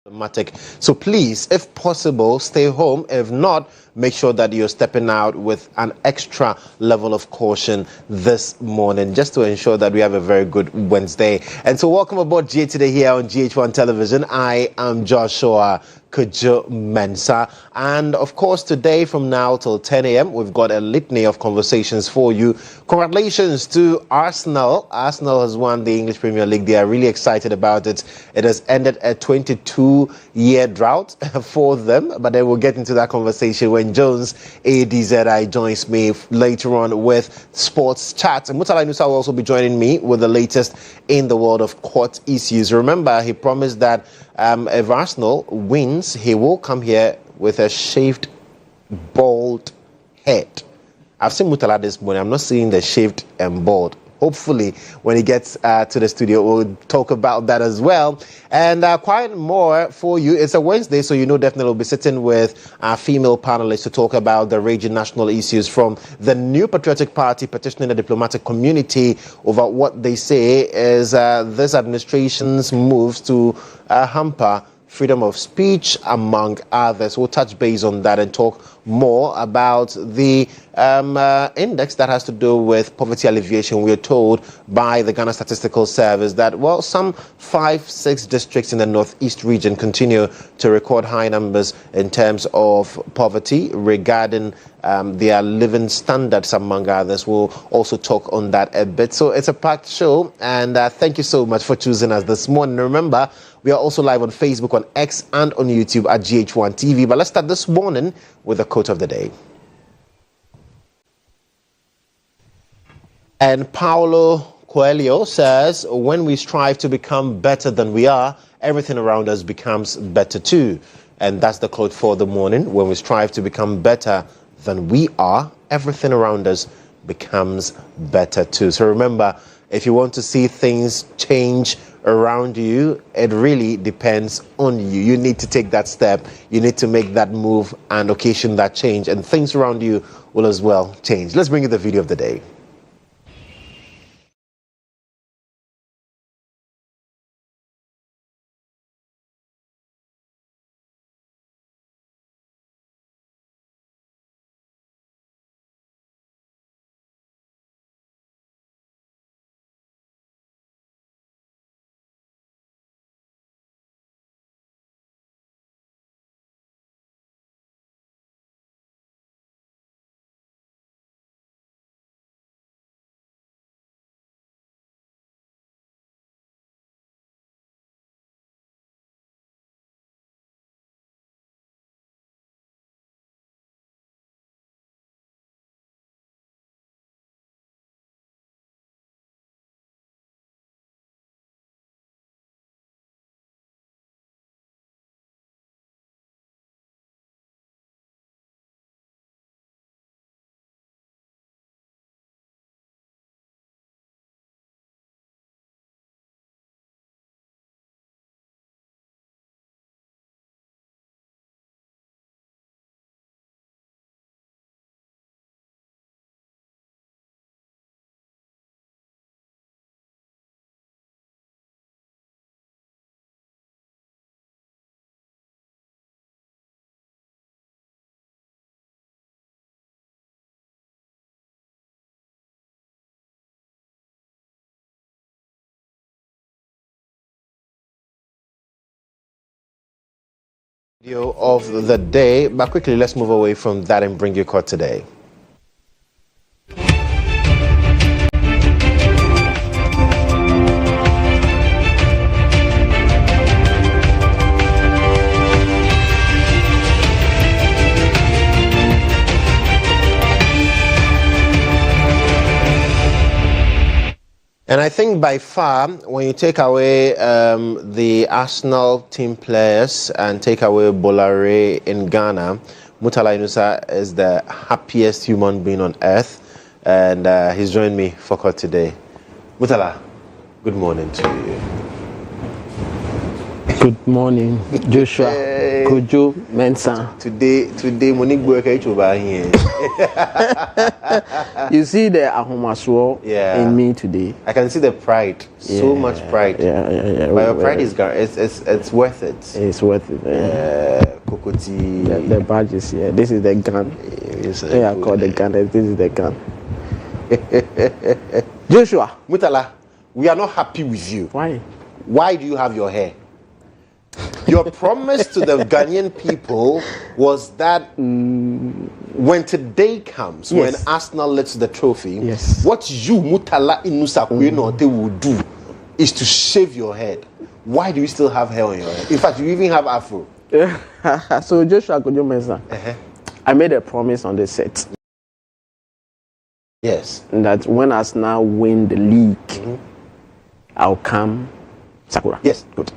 So please, if possible, stay home. If not, make sure that you're stepping out with an extra level of caution this morning, just to ensure that we have a very good Wednesday. And so welcome aboard GA Today here on GH1 Television. I am Joshua Kodjo Mensah. And of course, today from now till 10 a.m., we've got a litany of conversations for you. Congratulations to Arsenal. Arsenal has won the English Premier League. They are really excited about it. It has ended a 22-year drought for them. But then we'll get into that conversation when Jones ADZI joins me later on with Sports Chat. And Mutala Nusa will also be joining me with the latest in the world of court issues. Remember, he promised that if Arsenal wins, he will come here with a shaved, bald head. I've seen Mutala this morning. I'm not seeing the shaved and bald. Hopefully, when he gets to the studio, we'll talk about that as well. And quite more for you. It's a Wednesday, so you know definitely we'll be sitting with our female panelists to talk about the raging national issues from the New Patriotic Party petitioning the diplomatic community over what they say is this administration's moves to hamper freedom of speech, among others. We'll touch base on that and talk more about the index that has to do with poverty alleviation. We are told by the Ghana Statistical Service that, well, some 5-6 districts in the northeast region continue to record high numbers in terms of poverty regarding their living standards, among others. We'll also talk on that a bit. So it's a packed show, and thank you so much for choosing us this morning. Remember, we are also live on Facebook, on X, and on YouTube at GH1 TV. But let's start this morning with the quote of the day. And Paulo Coelho says, when we strive to become better than we are, everything around us becomes better too. And that's the quote for the morning. When we strive to become better than we are, everything around us becomes better too. So remember, if you want to see things change around you, it really depends on you. You need to take that step. You need to make that move and occasion that change, and things around you will as well change. Let's bring you the video of the day. Video of the day, but quickly let's move away from that and bring you caught today. And I think by far, when you take away the Arsenal team players and take away Bolare in Ghana, Mutala Inusa is the happiest human being on earth. And he's joined me for court today. Mutala, good morning to you. Good morning, Joshua. Kodjo, Mensah. Today, Monique work over here. You see the ahomaswo in me today. I can see the pride. So much pride. Yeah. But your pride is it's worth it. It's worth it. Kokoti. The badge is here. This is the gun. I call the gun. This is the gun. Joshua. Mutala, we are not happy with you. Why? Why do you have your hair? Your promise to the Ghanaian people was that when today comes, when Arsenal lifts the trophy, what you, Mutala Inusa Kwenote, will do is to shave your head. Why do you still have hair on your head? In fact, you even have afro. So Joshua Kodjo Mensah, I made a promise on the set. Yes. That when Arsenal win the league, I'll come Sakura. Yes. Good.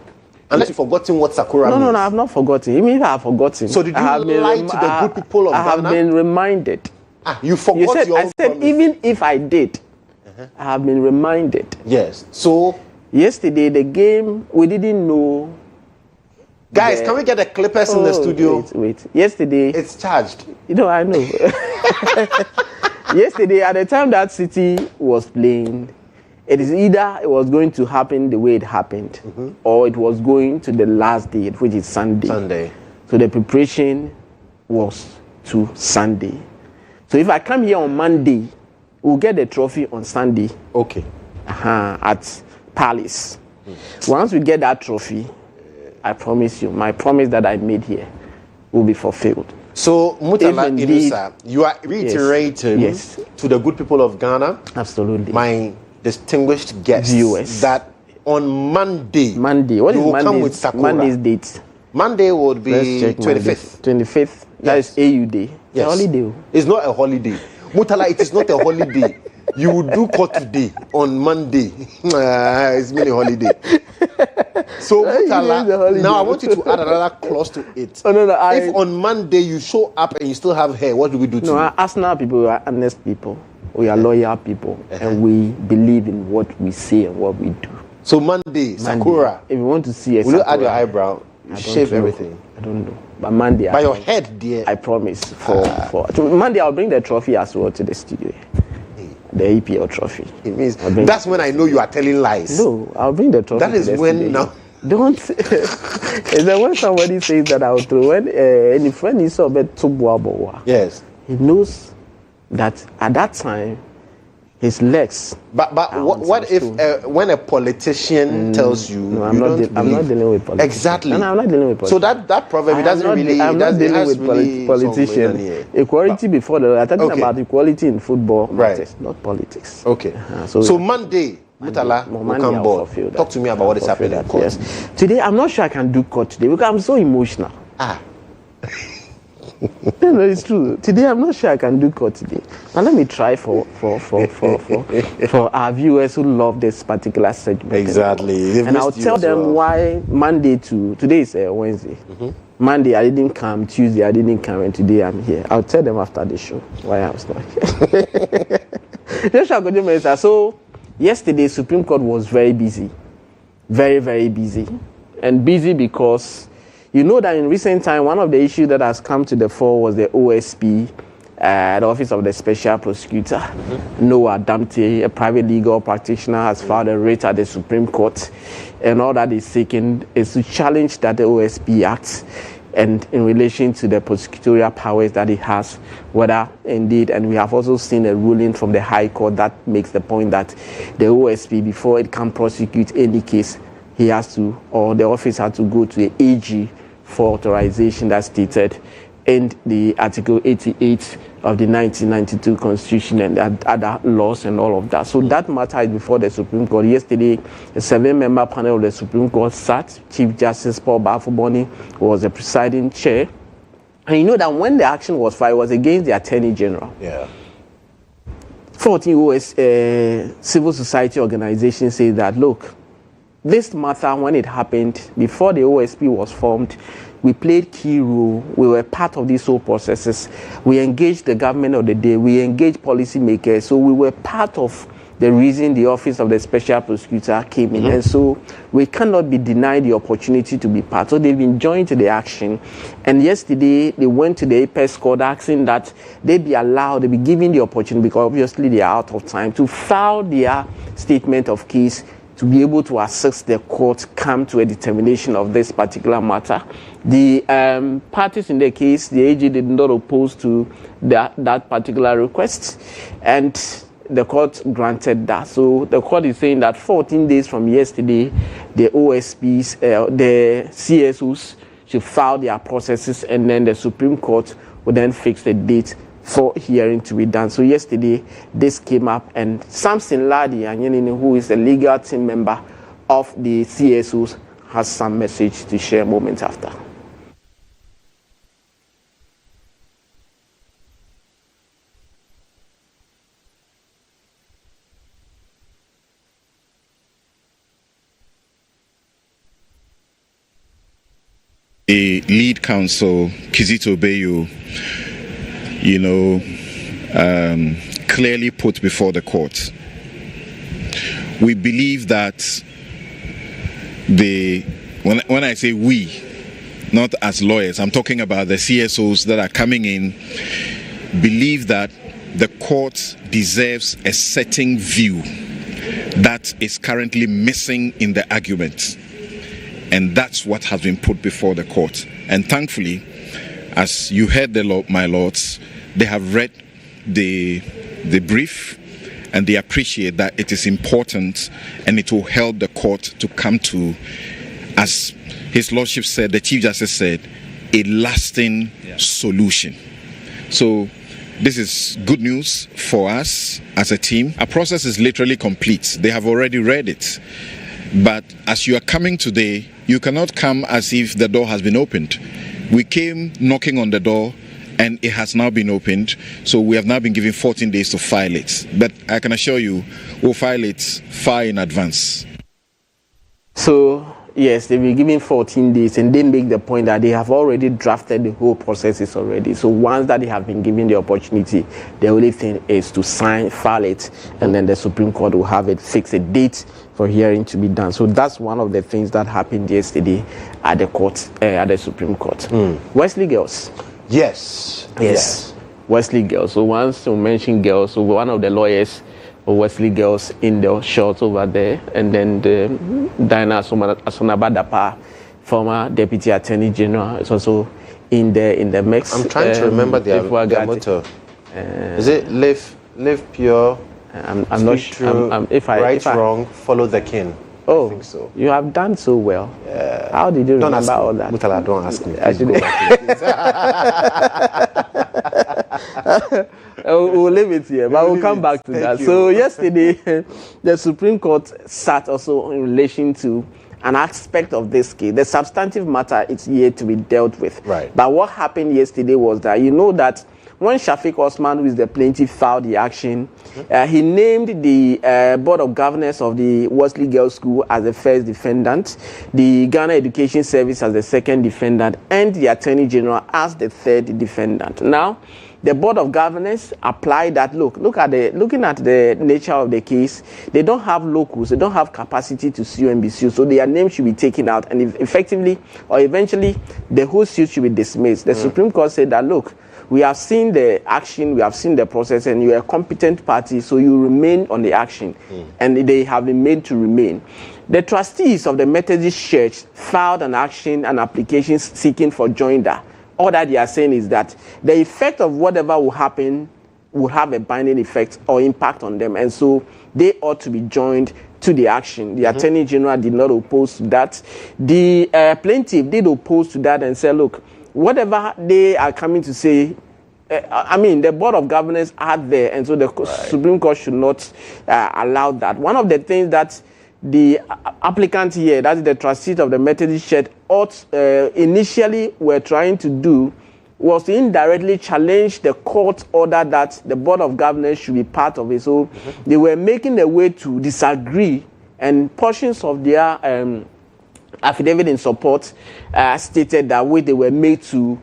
Unless you've forgotten what Sakura means. No, I've not forgotten. Even if I have forgotten. So did you lie to the good people of Ghana? I have been reminded. You forgot I said even if I did, I have been reminded. Yes. So yesterday, the game, we didn't know. Guys, can we get the Clippers in the studio? Wait. Yesterday. It's charged. I know. Yesterday, at the time that City was playing, it is either it was going to happen the way it happened, or it was going to the last day, which is Sunday. So the preparation was to Sunday. So if I come here on Monday, we'll get the trophy on Sunday. Okay. At Palace. Once we get that trophy, I promise you, my promise that I made here will be fulfilled. So, Mutala Inusa, you are reiterating to the good people of Ghana, absolutely, my distinguished guests, viewers, that on Monday, what is Monday's, come with Sakura. Monday's date? Monday would be 25th. 25th. That is AU Day. Yes. A holiday. It's not a holiday. Mutala, it is not a holiday. You will do court today on Monday. It's really a holiday. So, Mutala, now I want you to add another clause to it. If on Monday you show up and you still have hair, what do we do to you? Arsenal people, we are honest people. We are loyal people. And we believe in what we say and what we do. So Monday, Sakura. If you want to see a will Sakura, you add your eyebrow? Shave everything. I don't know. But Monday. By your head, dear. I promise. For Monday, I'll bring the trophy as well to the studio. The EPL trophy. It means that's when I know you are telling lies. No, I'll bring the trophy. That is when now. Don't. Is that when somebody says that I'll throw? When any friend is so bad to yes, he knows that at that time his legs. But what if when a politician tells you? No, I'm not dealing with politics. Exactly. No, I'm not dealing with politics. So that proverb doesn't really. I'm not dealing with politicians. Equality before the. I'm talking about equality in football matters, not politics. Okay. So Monday, Mutala will come board. Talk to me about what is happening in court. Yes. Today, I'm not sure I can do court today because I'm so emotional. No, it's true. Today, I'm not sure I can do court today. Now, let me try for our viewers who love this particular segment. Exactly. And I'll tell them why Monday to today is Wednesday. Monday I didn't come. Tuesday I didn't come, and today I'm here. I'll tell them after the show why I was not here. So yesterday, Supreme Court was very busy, very, very busy, and busy because. You know that in recent time, one of the issues that has come to the fore was the OSP, the Office of the Special Prosecutor. Noah Damte, a private legal practitioner, has filed a writ at the Supreme Court. And all that is seeking is to challenge that the OSP acts and in relation to the prosecutorial powers that it has, whether indeed, and we have also seen a ruling from the High Court that makes the point that the OSP, before it can prosecute any case, he has to, or the office had to go to the AG for authorization that's stated in the Article 88 of the 1992 Constitution and other laws and all of that. So that matter is before the Supreme Court. Yesterday, a 7-member panel of the Supreme Court sat. Chief Justice Paul Bafuboni was the presiding chair. And you know that when the action was filed, it was against the Attorney General. 14 US civil society organizations say that, look, this matter, when it happened, before the OSP was formed, we played key role. We were part of these whole processes. We engaged the government of the day. We engaged policymakers. So we were part of the reason the office of the special prosecutor came in. And so we cannot be denied the opportunity to be part. So they've been joined to the action. And yesterday, they went to the Apex Court asking that they be allowed, they be given the opportunity, because obviously they are out of time, to file their statement of case to be able to assist the court come to a determination of this particular matter. The parties in the case, the AG did not oppose to that particular request, and the court granted that. So the court is saying that 14 days from yesterday, the OSPs, the CSOs should file their processes, and then the Supreme Court will then fix the date for hearing to be done. So yesterday, this came up, and Samson Ladi, who is the legal team member of the CSOs, has some message to share moments after. A lead counsel, Kizito Bayo, clearly put before the court. We believe that when I say we, not as lawyers, I'm talking about the CSOs that are coming in, believe that the court deserves a certain view that is currently missing in the argument. And that's what has been put before the court. And thankfully, as you heard, my lords, they have read the brief, and they appreciate that it is important and it will help the court to come to, as His Lordship said, the Chief Justice said, a lasting solution. So this is good news for us as a team. Our process is literally complete. They have already read it. But as you are coming today, you cannot come as if the door has been opened. We came knocking on the door, and it has now been opened. So we have now been given 14 days to file it. But I can assure you, we'll file it far in advance. So, yes, they've been given 14 days, and they make the point that they have already drafted the whole processes already. So once that they have been given the opportunity, the only thing is to sign, file it, and then the Supreme Court will have it, fix a date for hearing to be done. So that's one of the things that happened yesterday at the court, at the Supreme Court. Wesley Girls. Yes. Wesley Girls. So once we mention girls, so one of the lawyers of Wesley Girls in the short over there, and then the Diana Asonabadapa, former Deputy Attorney General, is also in the mix. I'm trying to remember their motto. Is it live pure? I'm not sure. Wrong, follow the king. Oh, I think so. You have done so well. How did you remember all that? Mutala, don't ask me. We'll leave it here, but we'll come back to that. So yesterday, the Supreme Court sat also in relation to an aspect of this case. The substantive matter is yet to be dealt with. Right. But what happened yesterday was that, that when Shafiq Osman, who is the plaintiff, filed the action, he named the Board of Governors of the Wesley Girls School as the first defendant, the Ghana Education Service as the second defendant, and the Attorney General as the third defendant. Now, the Board of Governors applied that, looking at the nature of the case, they don't have locus, they don't have capacity to sue and be sued, so their name should be taken out, and effectively or eventually the whole suit should be dismissed. The Supreme Court said that, look, we have seen the action, we have seen the process, and you are a competent party, so you remain on the action. And they have been made to remain. The trustees of the Methodist Church filed an application seeking for joinder. All that they are saying is that the effect of whatever will happen will have a binding effect or impact on them, and so they ought to be joined to the action. The Attorney General did not oppose to that. The plaintiff did oppose to that and said, look, whatever they are coming to say, the Board of Governors are there, and so the Supreme Court should not allow that. One of the things that the applicant here, that is the trustees of the Methodist Church, initially were trying to do was to indirectly challenge the court order that the Board of Governors should be part of it. So they were making a way to disagree, and portions of their affidavit in support stated that way they were made to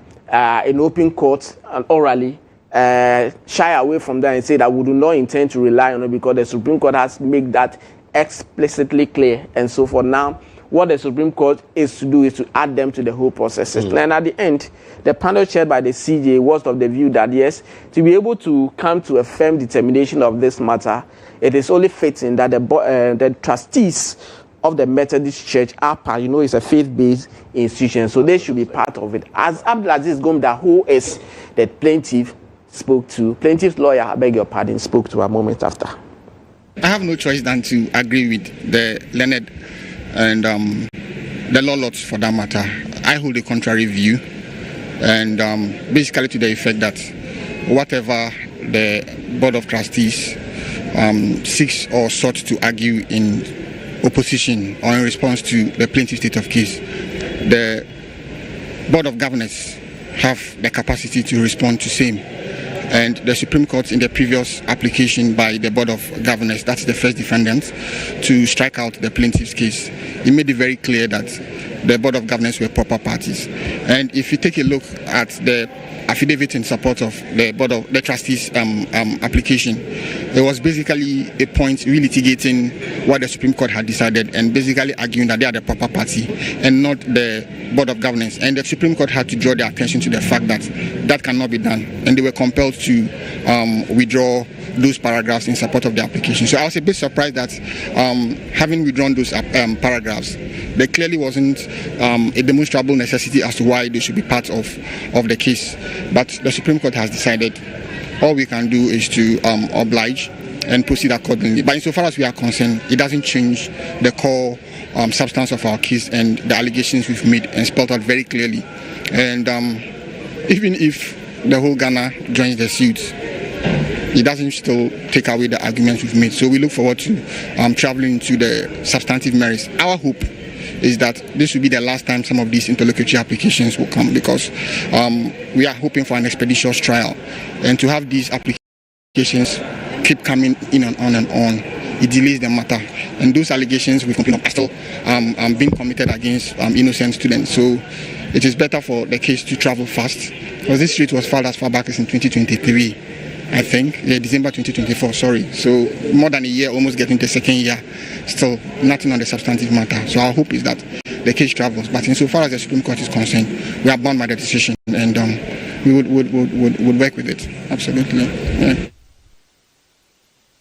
in open court and orally shy away from that and say that we do not intend to rely on it because the Supreme Court has made that explicitly clear. And so for now, what the Supreme Court is to do is to add them to the whole processes. And at the end, the panel chaired by the CJ was of the view that yes, to be able to come to a firm determination of this matter, it is only fitting that the trustees of the Methodist Church, APA, it's a faith-based institution, so they should be part of it. As Abdulaziz Gomda, who is the plaintiff's lawyer, I beg your pardon, spoke to a moment after. I have no choice than to agree with the learned and the law lords for that matter. I hold a contrary view, and basically to the effect that whatever the Board of Trustees seeks or sought to argue in opposition or in response to the plaintiff state of case, the Board of Governors have the capacity to respond to same. And the Supreme Court, in the previous application by the Board of Governors, that's the first defendant, to strike out the plaintiff's case, it made it very clear that the Board of Governors were proper parties. And if you take a look at the affidavit in support of the Board of the Trustees application, it was basically a point relitigating what the Supreme Court had decided and basically arguing that they are the proper party and not the Board of Governors. And the Supreme Court had to draw their attention to the fact that that cannot be done, and they were compelled to withdraw those paragraphs in support of the application. So I was a bit surprised that having withdrawn those paragraphs, there clearly wasn't a demonstrable necessity as to why they should be part of the case. But the Supreme Court has decided all we can do is to oblige and proceed accordingly. But insofar as we are concerned, it doesn't change the core substance of our case and the allegations we've made and spelled out very clearly. And even if the whole Ghana joins the suit, it doesn't still take away the arguments we've made. So we look forward to traveling to the substantive merits. Our hope is that this will be the last time some of these interlocutory applications will come, because we are hoping for an expeditious trial. And to have these applications keep coming in and on, it delays the matter. And those allegations we've complained of are still being committed against innocent students. So it is better for the case to travel fast, because this suit was filed as far back as in 2023. I think, December 2024, sorry. So more than a year, almost getting to the second year, still nothing on the substantive matter. So our hope is that the case travels. But insofar as the Supreme Court is concerned, we are bound by the decision, and we would work with it. Absolutely. Yeah.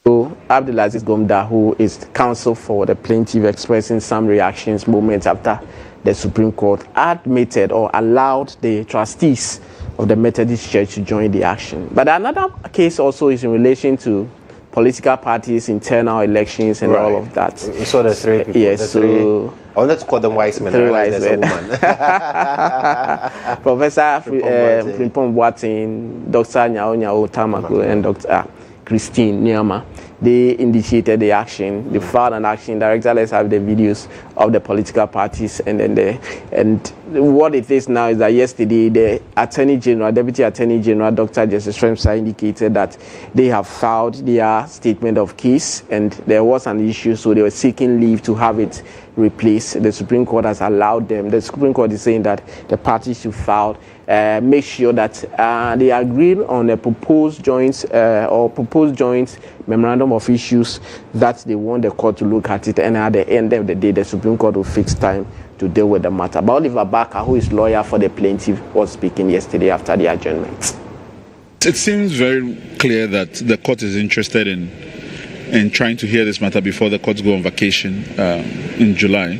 So Abdulaziz Gomda, who is counsel for the plaintiff, expressing some reactions moments after the Supreme Court admitted or allowed the trustees of the Methodist Church to join the action. But another case also is in relation to political parties, internal elections, and all of that. So the three people. Yes, so I wanted to call them wise men. Three wise men. Professor Frimpong Boateng, Dr. Nyao Nyao Tamako, and Dr. Christine Nyama. They initiated the action. They filed an action. Director, let's have the videos of the political parties, and then what it is now is that yesterday the Attorney General, Deputy Attorney General, Dr. Justice Mensah indicated that they have filed their statement of case, and there was an issue, so they were seeking leave to have it replaced. The Supreme Court has allowed them. The Supreme Court is saying that the parties should file, make sure that they agree on a proposed joint memorandum of issues that they want the court to look at it, and at the end of the day, the Supreme Court will fix time to deal with the matter. But Oliver Barker, who is lawyer for the plaintiff, was speaking yesterday after the adjournment. It seems very clear that the court is interested in trying to hear this matter before the courts go on vacation in July,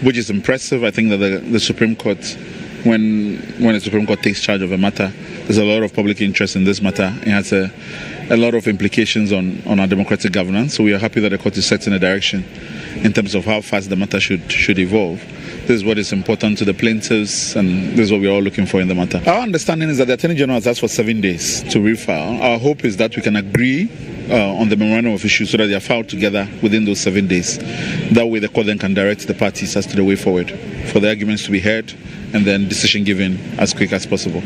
which is impressive. I think that the Supreme Court, when the Supreme Court takes charge of a matter, there's a lot of public interest in this matter. It has a lot of implications on our democratic governance. So we are happy that the court is setting a direction in terms of how fast the matter should evolve. This is what is important to the plaintiffs, and this is what we are all looking for in the matter. Our understanding is that the Attorney General has asked for 7 days to refile. Our hope is that we can agree on the memorandum of issues so that they are filed together within those 7 days. That way the court then can direct the parties as to the way forward for the arguments to be heard and then decision given as quick as possible.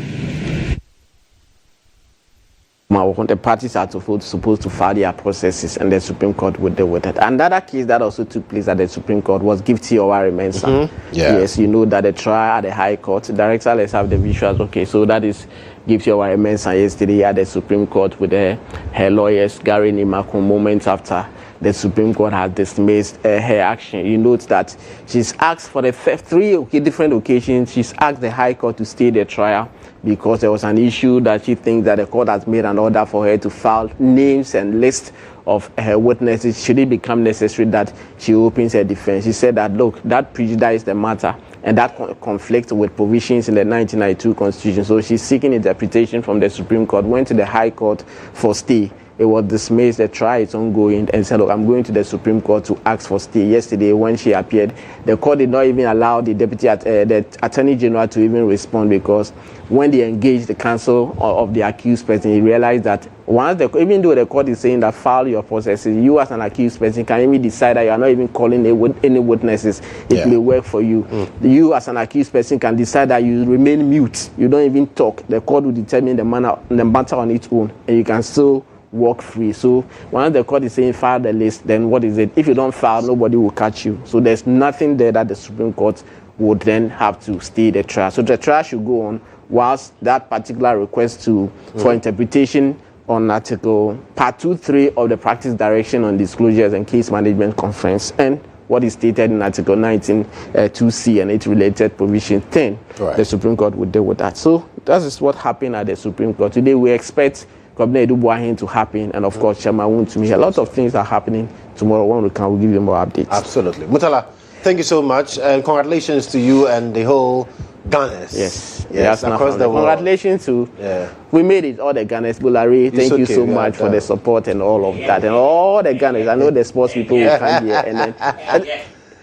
The parties are supposed to file their processes, and the Supreme Court would deal with it. Another case that also took place at the Supreme Court was Gifty Owari Mensah. Yeah. Yes, you know that the trial at the High Court. Director, let's have the visuals. Okay, so that is gives you our Mensah yesterday at the Supreme Court with her lawyers, Gary Nimakun, moments after the Supreme Court has dismissed her action. You note that she's asked for the three different occasions, she's asked the High Court to stay the trial because there was an issue that she thinks that the court has made an order for her to file names and list of her witnesses should it become necessary that she opens her defense. She said that, look, that prejudiced the matter and that conflicts with provisions in the 1992 Constitution. So she's seeking interpretation from the Supreme Court, went to the High Court for stay. It was dismissed, the trial is ongoing, and said, look, I'm going to the Supreme Court to ask for stay. Yesterday, when she appeared, the court did not even allow the the Attorney General to even respond, because when they engaged the counsel of the accused person, he realized that even though the court is saying that file your processes, you as an accused person can even decide that you are not even calling any witnesses. It may work for you. You as an accused person can decide that you remain mute. You don't even talk. The court will determine the matter on its own, and you can still walk free. So once the court is saying file the list, then what is it? If you don't file, nobody will catch you. So there's nothing there that the Supreme Court would then have to stay the trial. So the trial should go on whilst that particular request for interpretation on Article Part 2.3 of the Practice Direction on Disclosures and Case Management Conference, and what is stated in Article 19 2C and its related provision 10. Right. The Supreme Court would deal with that. So that is what happened at the Supreme Court. Today we expect Governor Edubuahin to happen, and of course Chairman Wontumi. A lot of things are happening tomorrow. When we can, we'll give you more updates. Absolutely. Mutala, thank you so much, and congratulations to you and the whole Ghanaians. Yes, across the world. Congratulations to we made it, all the Ghanaians. Bulari, thank you so much for the support and all of that, and all the Ghanaians. I know the sports people will come here, and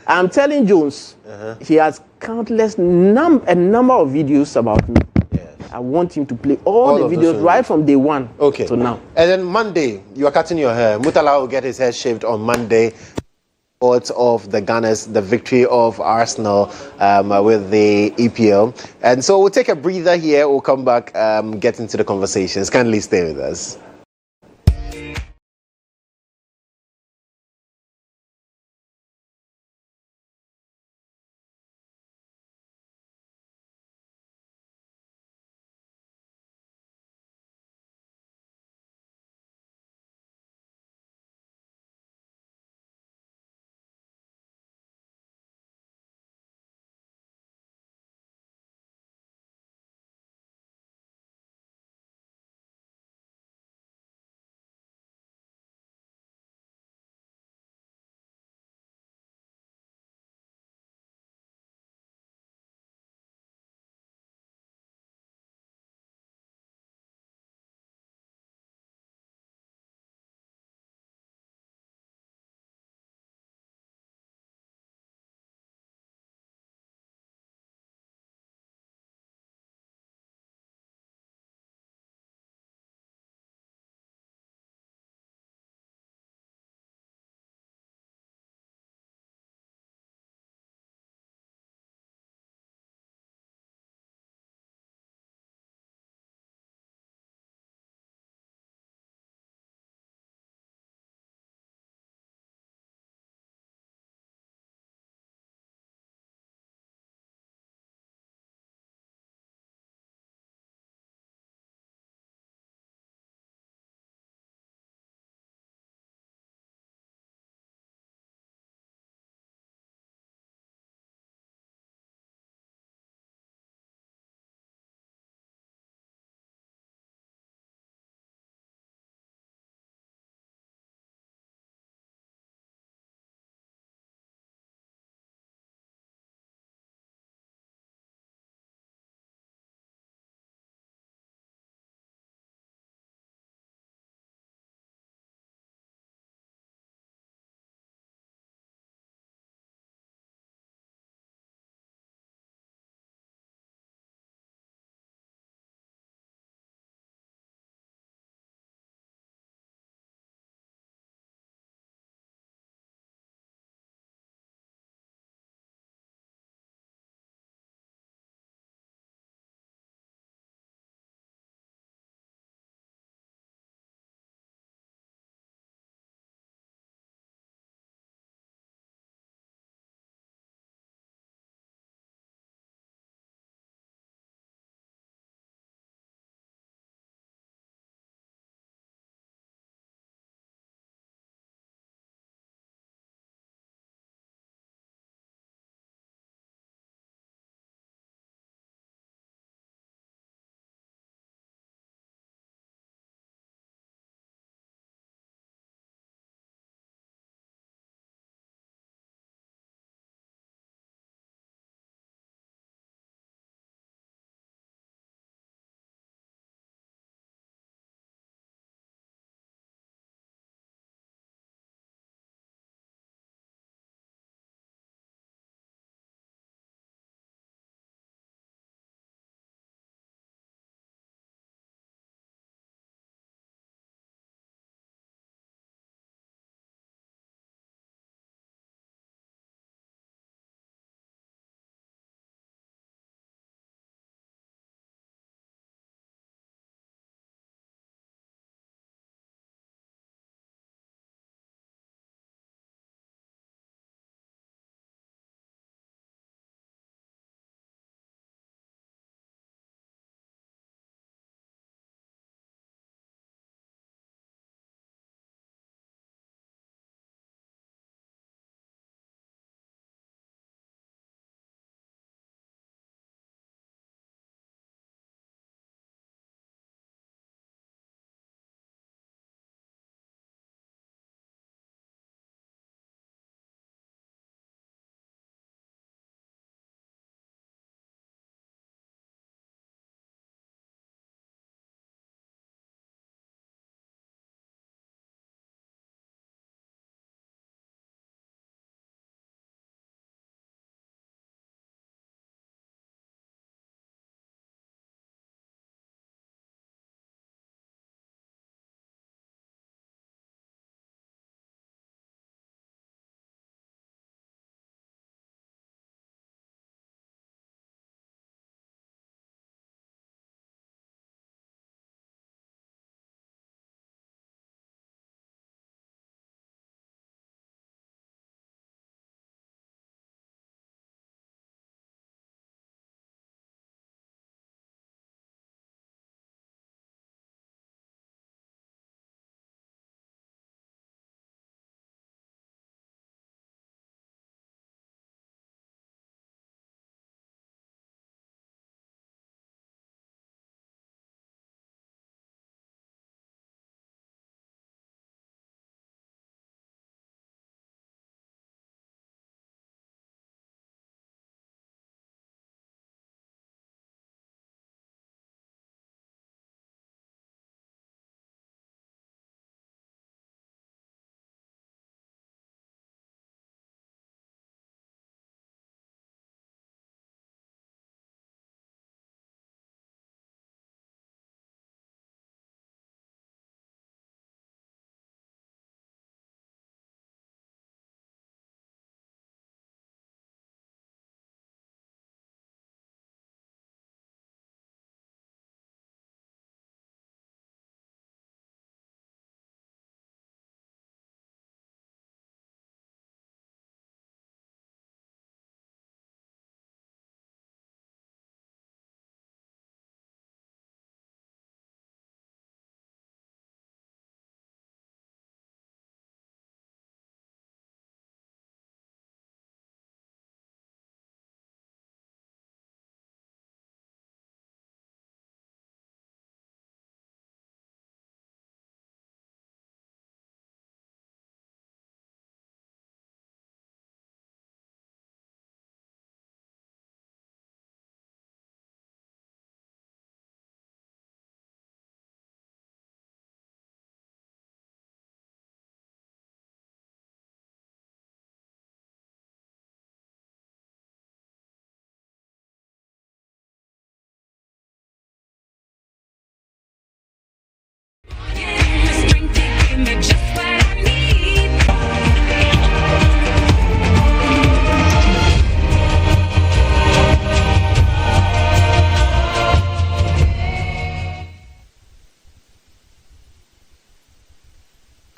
I'm telling Jones, he has countless number of videos about me. I want him to play all the videos right from day one to now. And then Monday, you are cutting your hair. Mutala will get his hair shaved on Monday. Reports of the Gunners, the victory of Arsenal with the EPL. And so we'll take a breather here. We'll come back, get into the conversations. Kindly stay with us.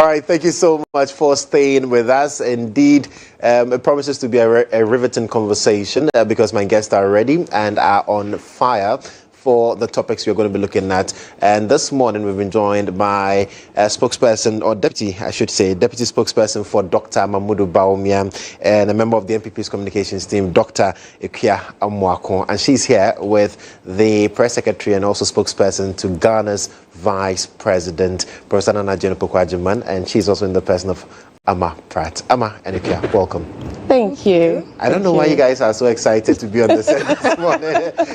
right, thank you so much for staying with us. Indeed, it promises to be a riveting conversation because my guests are ready and are on fire for the topics we're going to be looking at. And this morning we've been joined by a spokesperson, or deputy spokesperson for Dr. Mamudu Bawumia, and a member of the NPP's communications team, Dr. Ekia Amwako. And she's here with the press secretary and also spokesperson to Ghana's Vice President, Professor Nana Jane Opoku-Agyeman, and she's also in the person of Amma Pratt. Amma and Ekia, welcome. Thank you. I don't know why you guys are so excited to be on the set this morning.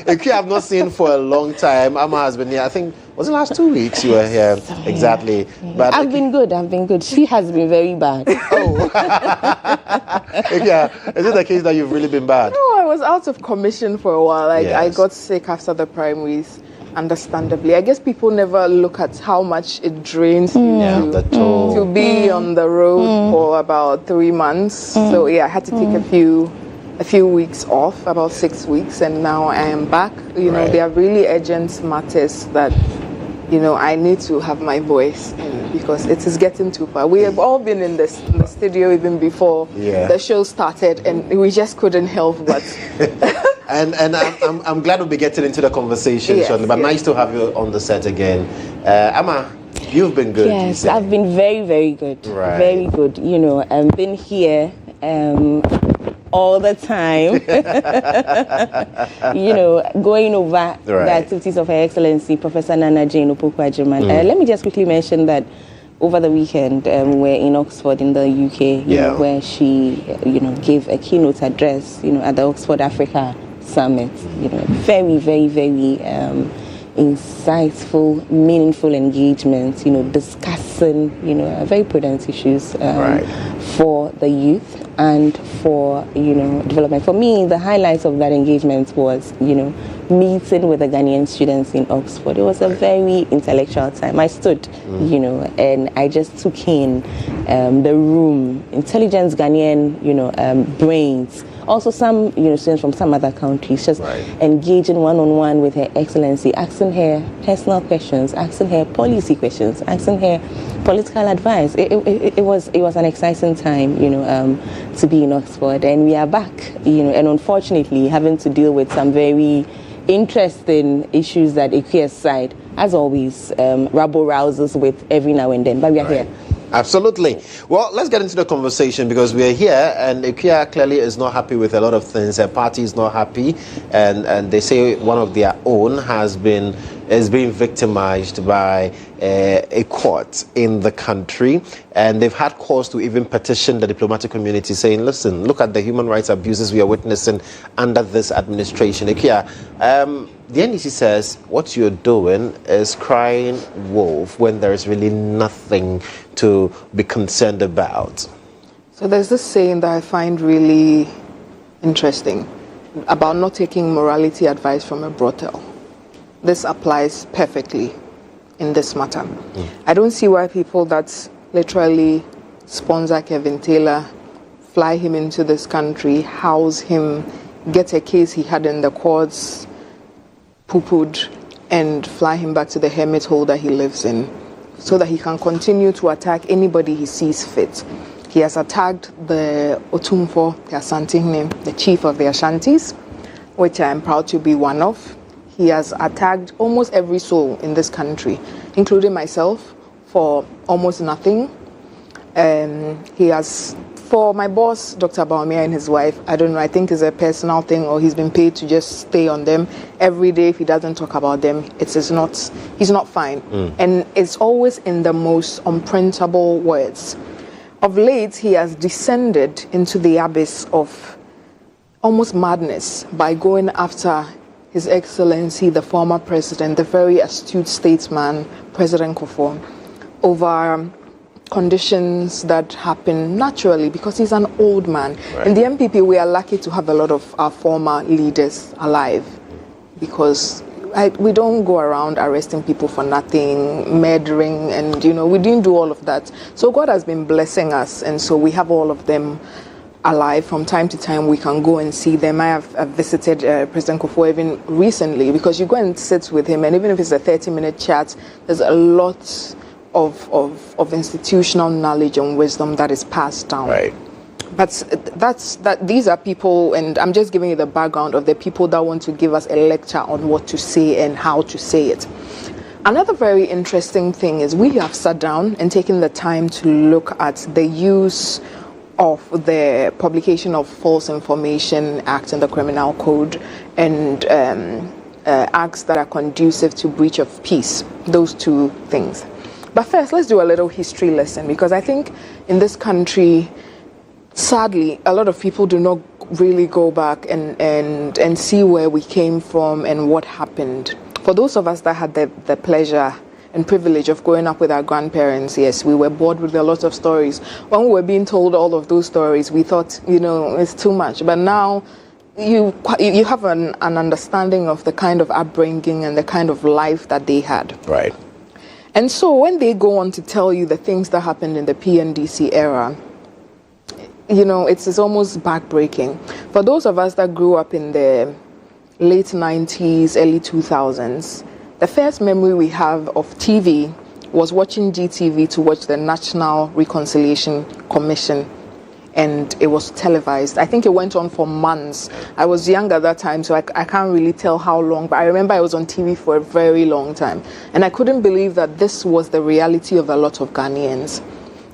Ekia I've not seen for a long time. Amma has been here, I think, was the last 2 weeks you were here? Exactly. But I've been good. She has been very bad. Oh. Ekia, is it the case that you've really been bad? No, I was out of commission for a while. I got sick after the primaries. Understandably, I guess people never look at how much it drains you to be on the road for about 3 months. So I had to take a few weeks off, about 6 weeks, and now I am back. There are really urgent matters that I need to have my voice in because it is getting too far. We have all been in the studio even before the show started, and we just couldn't help but. And I'm glad we'll be getting into the conversation shortly, but nice to have you on the set again. Amma, you've been good. Yes, I've been very, very good. Right. Very good. I've been here all the time. Going over the activities of Her Excellency Professor Nana Jane Opoku-Agyeman. Let me just quickly mention that over the weekend, we're in Oxford in the UK, where she, gave a keynote address, at the Oxford Africa Summit. Very, very, very insightful, meaningful engagement. Discussing, very prudent issues for the youth and for development. For me, the highlights of that engagement was meeting with the Ghanaian students in Oxford. It was a very intellectual time. I stood, and I just took in the room, intelligent Ghanaian, brains. Also some, students from some other countries, just engaging one-on-one with Her Excellency, asking her personal questions, asking her policy questions, asking her political advice. It was an exciting time, to be in Oxford, and we are back, and unfortunately having to deal with some very interesting issues that Ekia's side, as always, rabble-rouses with every now and then, but we are here. Absolutely. Well, let's get into the conversation because we are here, and Ekia clearly is not happy with a lot of things. Her party is not happy, and they say one of their own is being victimized by a court in the country, and they've had cause to even petition the diplomatic community, saying, "Listen, look at the human rights abuses we are witnessing under this administration." Ekia, the NDC says what you're doing is crying wolf when there is really nothing to be concerned about. So there's this saying that I find really interesting about not taking morality advice from a brothel. This applies perfectly in this matter. I don't see why people that literally sponsor Kevin Taylor, fly him into this country, house him, get a case he had in the courts, poo-pooed, and fly him back to the hermit hole that he lives in so that he can continue to attack anybody he sees fit. He has attacked the Otumfo, the Asantehene, the chief of the Ashantis, which I am proud to be one of. He has attacked almost every soul in this country, including myself, for almost nothing. He has, for my boss, Dr. Bawumia, and his wife, I don't know, I think it's a personal thing, or he's been paid to just stay on them every day. If he doesn't talk about them, he's not fine. And it's always in the most unprintable words. Of late, he has descended into the abyss of almost madness by going after His Excellency, the former president, the very astute statesman, President Kodjo, over conditions that happen naturally because he's an old man. In the MPP, we are lucky to have a lot of our former leaders alive because we don't go around arresting people for nothing, murdering, and we didn't do all of that. So God has been blessing us, and so we have all of them alive. From time to time we can go and see them. I have visited President Kodjo even recently because you go and sit with him, and even if it's a 30-minute chat, there's a lot of institutional knowledge and wisdom that is passed down. Right. But these are people, and I'm just giving you the background of the people that want to give us a lecture on what to say and how to say it. Another very interesting thing is we have sat down and taken the time to look at the use of the Publication of False Information Act in the Criminal Code and acts that are conducive to breach of peace, those two things. But first, let's do a little history lesson, because I think in this country, sadly, a lot of people do not really go back and see where we came from and what happened. For those of us that had the pleasure and privilege of growing up with our grandparents, yes, we were bored with a lot of stories. When we were being told all of those stories, we thought, it's too much. But now you have an understanding of the kind of upbringing and the kind of life that they had. Right. And so when they go on to tell you the things that happened in the PNDC era, it's almost backbreaking. For those of us that grew up in the late 90s, early 2000s, the first memory we have of TV was watching GTV to watch the National Reconciliation Commission, and it was televised. I think it went on for months. I was young at that time, so I can't really tell how long, but I remember I was on TV for a very long time. And I couldn't believe that this was the reality of a lot of Ghanaians.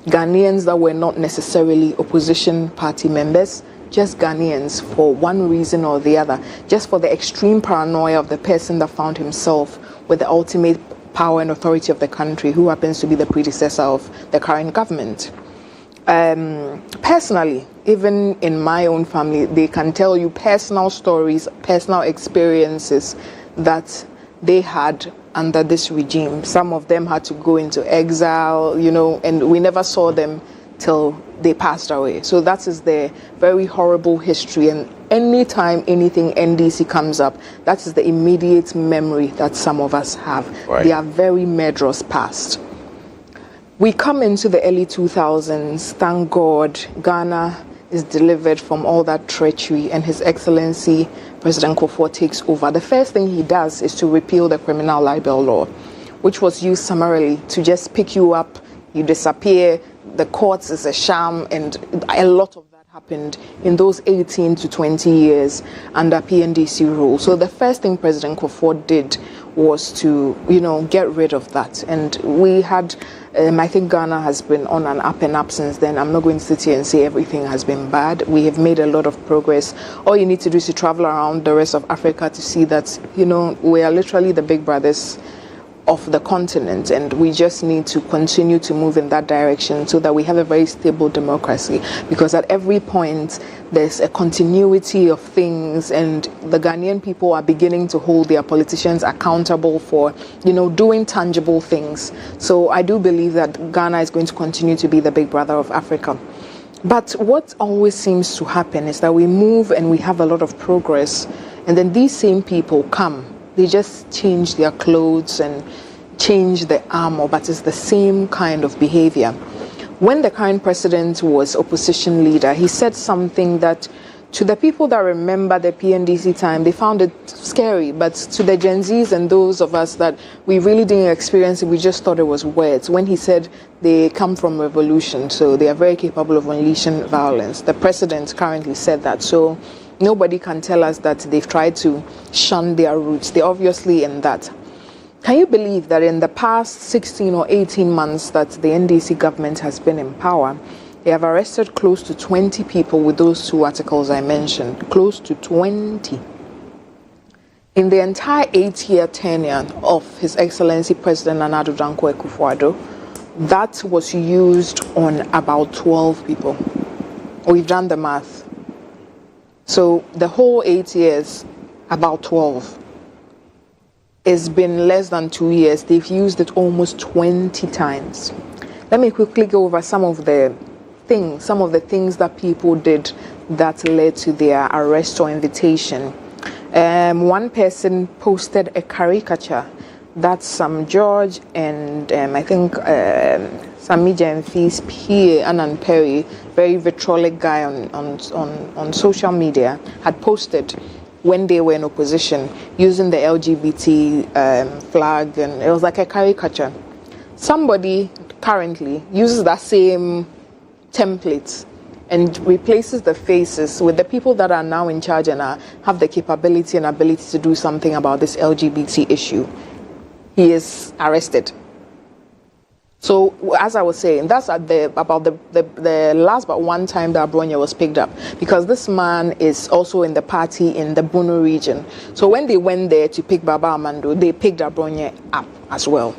Ghanaians that were not necessarily opposition party members, just Ghanaians for one reason or the other, just for the extreme paranoia of the person that found himself with the ultimate power and authority of the country, who happens to be the predecessor of the current government. Personally, even in my own family, they can tell you personal stories, personal experiences that they had under this regime. Some of them had to go into exile, and we never saw them till they passed away. So that is the very horrible history. And anytime anything NDC comes up, that is the immediate memory that some of us have. Right. They are very murderous past. We come into the early 2000s. Thank God, Ghana is delivered from all that treachery, and His Excellency President Kodjo takes over. The first thing he does is to repeal the criminal libel law, which was used summarily to just pick you up, you disappear, the courts is a sham, and a lot of that happened in those 18 to 20 years under PNDC rule. So the first thing President Kodjo did was to, get rid of that. And we had, I think Ghana has been on an up and up since then. I'm not going to sit here and say everything has been bad. We have made a lot of progress. All you need to do is to travel around the rest of Africa to see that, we are literally the big brothers of the continent, and we just need to continue to move in that direction so that we have a very stable democracy, because at every point there's a continuity of things, and the Ghanaian people are beginning to hold their politicians accountable for doing tangible things. So I do believe that Ghana is going to continue to be the big brother of Africa. But what always seems to happen is that we move and we have a lot of progress, and then these same people come. They just change their clothes and change the armor, but it's the same kind of behavior. When the current president was opposition leader, he said something that to the people that remember the PNDC time, they found it scary, but to the Gen Zs and those of us that we really didn't experience it, we just thought it was words. When he said they come from revolution, so they are very capable of unleashing violence. The president currently said that, so nobody can tell us that they've tried to shun their roots. They're obviously in that. Can you believe that in the past 16 or 18 months that the NDC government has been in power, they have arrested close to 20 people with those two articles I mentioned? Close to 20. In the entire 8-year tenure of His Excellency President Nana Addo Dankwa Akufo-Addo, that was used on about 12 people. We've done the math. So the whole 8 years, about 12. It's been less than 2 years. They've used it almost 20 times. Let me quickly go over some of the things that people did that led to their arrest or invitation. One person posted a caricature that Sam George and I think Sammy Jemfi's PA, Anan Perry, very vitriolic guy on social media, had posted when they were in opposition using the LGBT flag, and it was like a caricature. somebody currently uses that same template and replaces the faces with the people that are now in charge and have the capability and ability to do something about this LGBT issue, he is arrested. So, as I was saying, that's about the last but one time that Bronya was picked up, because this man is also in the party in the Bono region. So when they went there to pick Baba Amando, they picked Bronya up as well,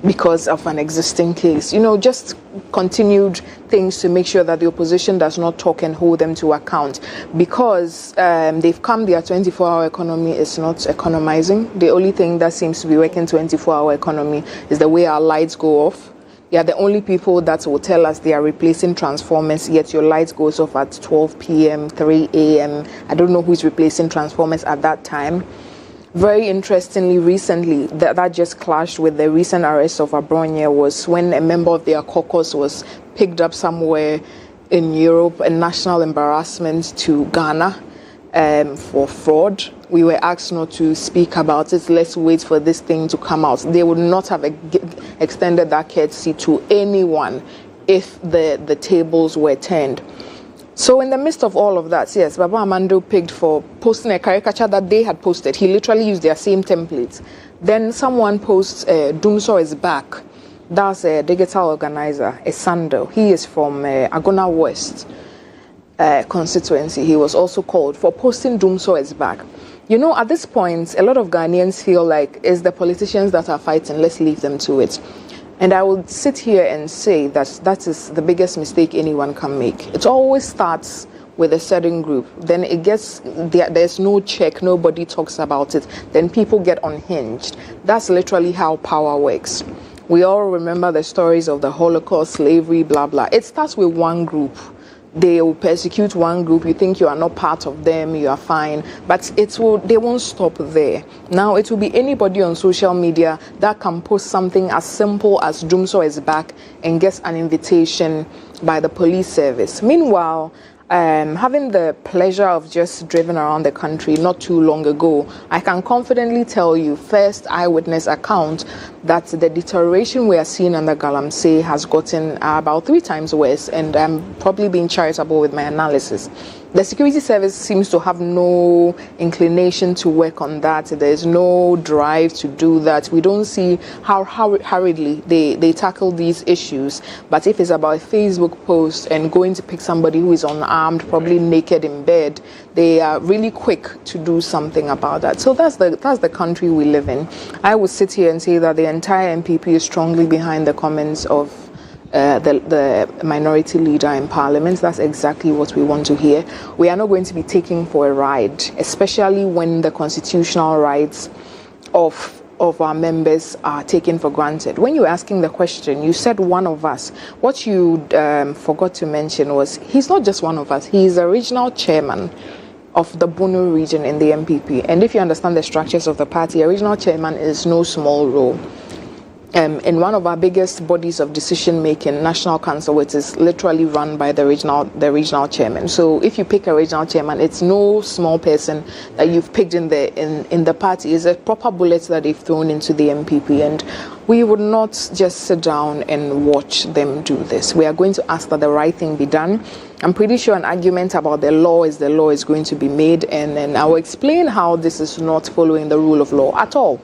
because of an existing case. Just continued things to make sure that the opposition does not talk and hold them to account, because they've come, their 24-hour economy is not economizing. The only thing that seems to be working 24-hour economy is the way our lights go off. They are the only people that will tell us they are replacing transformers, yet your lights goes off at 12 p.m., 3 a.m. I don't know who's replacing transformers at that time. Very interestingly, recently, that just clashed with the recent arrest of Bronya, was when a member of their caucus was picked up somewhere in Europe, a national embarrassment to Ghana for fraud. We were asked not to speak about it. Let's wait for this thing to come out. They would not have extended that courtesy to anyone if the tables were turned. So in the midst of all of that, yes, Baba Amando picked for posting a caricature that they had posted. He literally used their same templates. Then someone posts, Dumso is back. That's a digital organizer, a Sando. He is from Agona West constituency. He was also called for posting Dumso is back. At this point, a lot of Ghanaians feel like it's the politicians that are fighting, let's leave them to it. And I will sit here and say that is the biggest mistake anyone can make. It always starts with a certain group. Then it gets, there's no check, nobody talks about it. Then people get unhinged. That's literally how power works. We all remember the stories of the Holocaust, slavery, blah, blah. It starts with one group. They will persecute one group. You think you are not part of them, you are fine. But they won't stop there. Now it will be anybody on social media that can post something as simple as Dumso is back and gets an invitation by the police service. Meanwhile, having the pleasure of just driving around the country not too long ago, I can confidently tell you, first eyewitness account, that the deterioration we are seeing under Galamsey has gotten about 3 times worse, and I'm probably being charitable with my analysis. The security service seems to have no inclination to work on that. There's no drive to do that. We don't see how hurriedly they tackle these issues. But if it's about a Facebook post and going to pick somebody who is unarmed, probably naked in bed, they are really quick to do something about that. So that's the country we live in. I would sit here and say that the entire MPP is strongly behind the comments of the minority leader in Parliament. That's exactly what we want to hear. We are not going to be taking for a ride, especially when the constitutional rights of our members are taken for granted. When you're asking the question, you said one of us. What you forgot to mention was he's not just one of us. He is the regional chairman of the Bono region in the MPP. And if you understand the structures of the party, a regional chairman is no small role. In one of our biggest bodies of decision making, National Council, which is literally run by the regional chairman. So if you pick a regional chairman, it's no small person that you've picked in the party. It's a proper bullet that they've thrown into the MPP, and we would not just sit down and watch them do this. We are going to ask that the right thing be done. I'm pretty sure an argument about the law is going to be made, and then I will explain how this is not following the rule of law at all.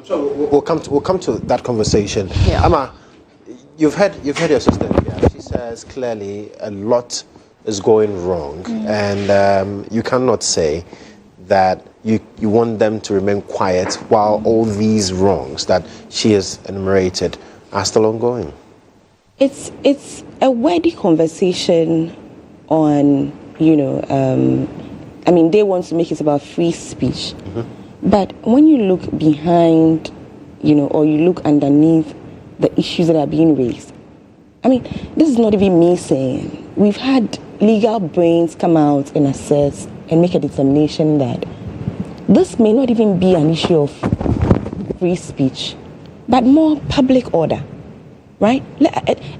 So we'll come to that conversation. Yeah. Amma, you've heard your sister. Yeah. She says clearly a lot is going wrong, and you cannot say that you want them to remain quiet while all these wrongs that she has enumerated are still ongoing. It's a wordy conversation on, they want to make it about free speech. Mm-hmm. But when you look behind, or you look underneath the issues that are being raised, this is not even me saying. We've had legal brains come out and assess and make a determination that this may not even be an issue of free speech, but more public order, right?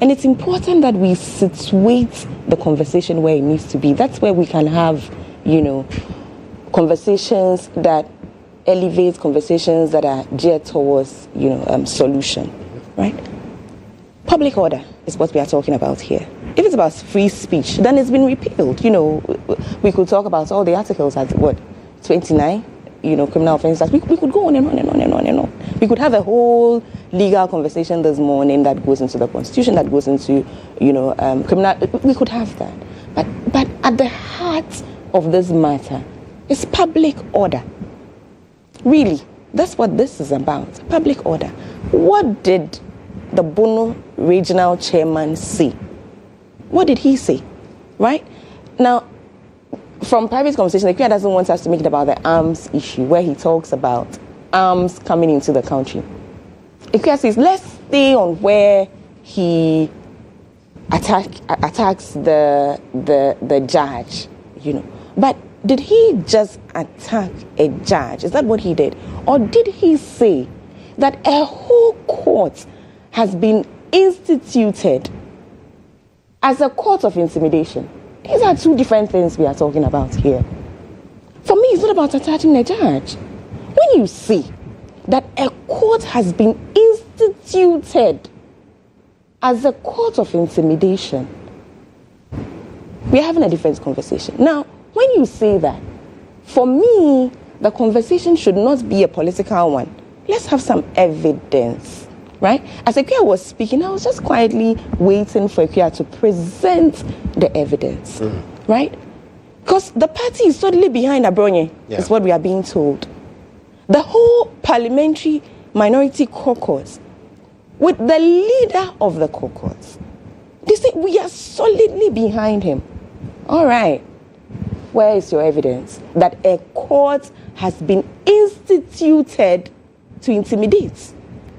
And it's important that we situate the conversation where it needs to be. That's where we can have, conversations that elevate, conversations that are geared towards, solution. right? Public order is what we are talking about here. If it's about free speech, then it's been repealed. We could talk about all the articles at 29, criminal offences. We could go on and on and on and on and on. We could have a whole legal conversation this morning that goes into the Constitution, that goes into, criminal. We could have that. But at the heart of this matter is public order. Really, that's what this is about, public order. What did the Bono regional chairman say? What did he say? Right? Now, from private conversation, the Ekuya doesn't want us to make it about the arms issue, where he talks about arms coming into the country. Ekuya says, let's stay on where he attacks the judge, But did he just attack a judge? Is that what he did? Or did he say that a whole court has been instituted as a court of intimidation? These are two different things we are talking about here. For me, it's not about attacking a judge. When you see that a court has been instituted as a court of intimidation, we are having a different conversation. Now, when you say that, for me, the conversation should not be a political one. Let's have some evidence, right? As Ekuya was speaking, I was just quietly waiting for Ekuya to present the evidence, right? Because the party is totally behind Abronye, is what we are being told. The whole parliamentary minority caucus, with the leader of the caucus, they say we are solidly behind him. All right, where is your evidence that a court has been instituted to intimidate?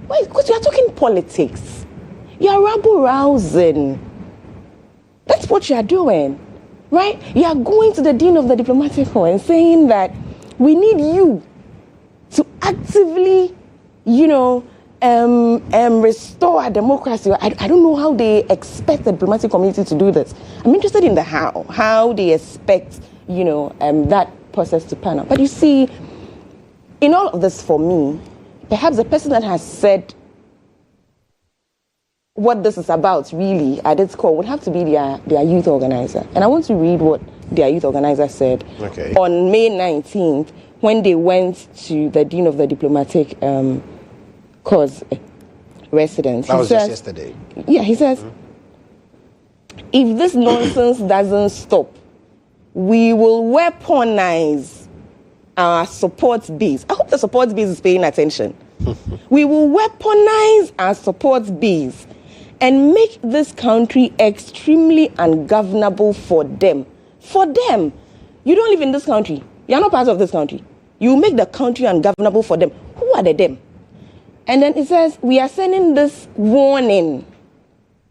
Why? Because you are talking politics. You are rabble-rousing. That's what you are doing, right? You are going to the dean of the diplomatic corps and saying that we need you to actively, restore our democracy. I don't know how they expect the diplomatic community to do this. I'm interested in the how they expect, that process to pan out. But you see, in all of this, for me, perhaps the person that has said what this is about really at its core would have to be their youth organizer. And I want to read what their youth organizer said on May 19th when they went to the dean of the diplomatic corps residence. That was just yesterday. Yeah, he says, if this nonsense doesn't stop, we will weaponize our support base. I hope the support base is paying attention. We will weaponize our support base and make this country extremely ungovernable for them. For them. You don't live in this country. You're not part of this country. You make the country ungovernable for them. Who are the them? And then it says, we are sending this warning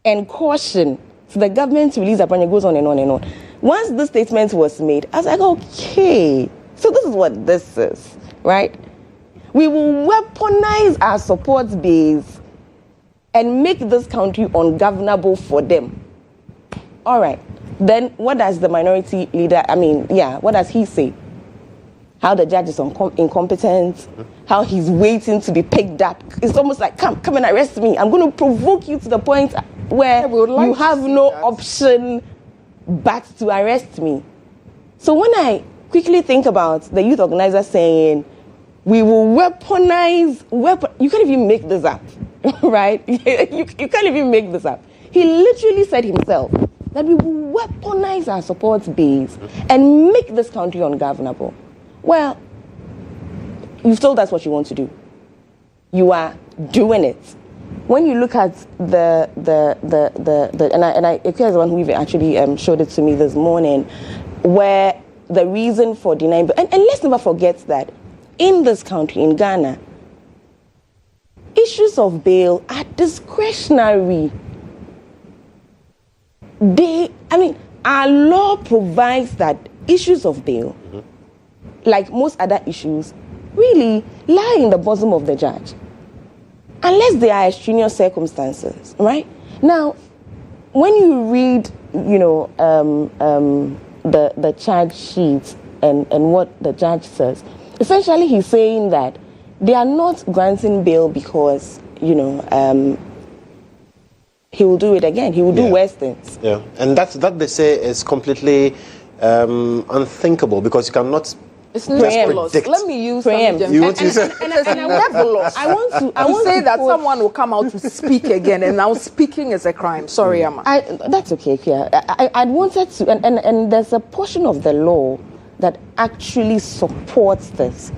and caution to the government to release Abronye. It goes on and on and on. Once this statement was made, I was like, okay, so this is what this is, right? We will weaponize our support base and make this country ungovernable for them. All right. Then what does the minority leader, what does he say? How the judge is incompetent, how he's waiting to be picked up. It's almost like, come and arrest me. I'm going to provoke you to the point where you have no option but to arrest me. So when I quickly think about the youth organizer saying, we will weaponize, you can't even make this up, right? You can't even make this up. He literally said himself that we will weaponize our support base and make this country ungovernable. Well, you've told us what you want to do. You are doing it. When you look at Ekuya is the one who even actually showed it to me this morning, where the reason for denying, and let's never forget that in this country, in Ghana, issues of bail are discretionary. Our law provides that issues of bail, like most other issues, really lie in the bosom of the judge. Unless there are extraneous circumstances, right? Now, when you read, the charge sheet and what the judge says, essentially he's saying that they are not granting bail because, he will do it again. He will do worse things. Yeah, and that they say is completely unthinkable, because you cannot. It's nebulous. Let me use preempt. You want to use it? And it's nebulous. I want to say that someone will come out to speak again, and now speaking is a crime. Sorry, Amma. That's okay, Kia. I wanted to, and there's a portion of the law that actually supports this,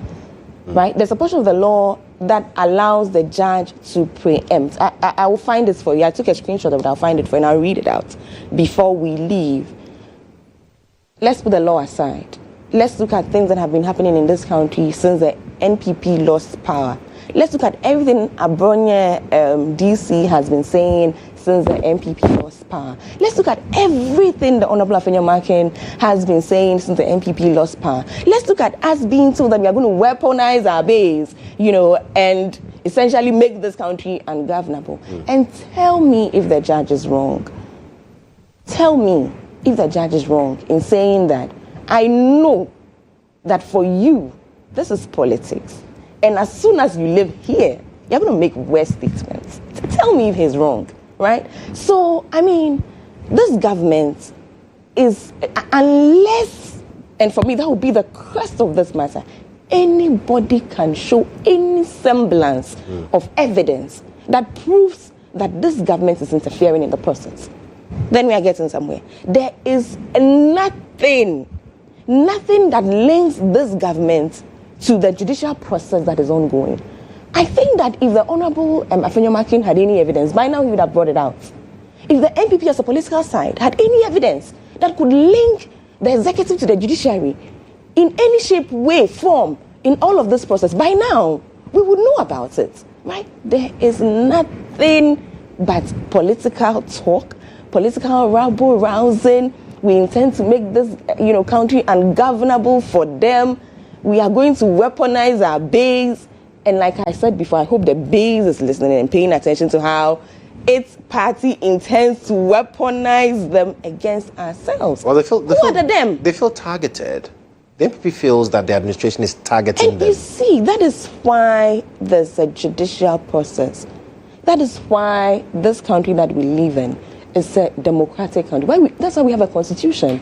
right? There's a portion of the law that allows the judge to preempt. I will find this for you. I took a screenshot of it. I'll find it for you, and I'll read it out before we leave. Let's put the law aside. Let's look at things that have been happening in this country since the NPP lost power. Let's look at everything Abronya DC has been saying since the NPP lost power. Let's look at everything the Honorable Afenyomakin has been saying since the NPP lost power. Let's look at us being told that we are going to weaponize our base, and essentially make this country ungovernable. And tell me if the judge is wrong. Tell me if the judge is wrong in saying that I know that for you, this is politics. And as soon as you live here, you're going to make worse statements. Tell me if he's wrong, right? So, this government is, unless, and for me, that would be the crest of this matter, anybody can show any semblance of evidence that proves that this government is interfering in the process, then we are getting somewhere. There is nothing that links this government to the judicial process that is ongoing. I think that if the Honorable Afenyomakin had any evidence, by now he would have brought it out. If the NPP as a political side had any evidence that could link the executive to the judiciary in any shape, way, form, in all of this process, by now we would know about it, right? There is nothing but political talk, political rabble-rousing. We intend to make this, country ungovernable for them. We are going to weaponize our base. And like I said before, I hope the base is listening and paying attention to how its party intends to weaponize them against ourselves. Well, Who are them? They feel targeted. The MPP feels that the administration is targeting them. You see, that is why there's a judicial process. That is why this country that we live in is a democratic country. That's why we have a constitution,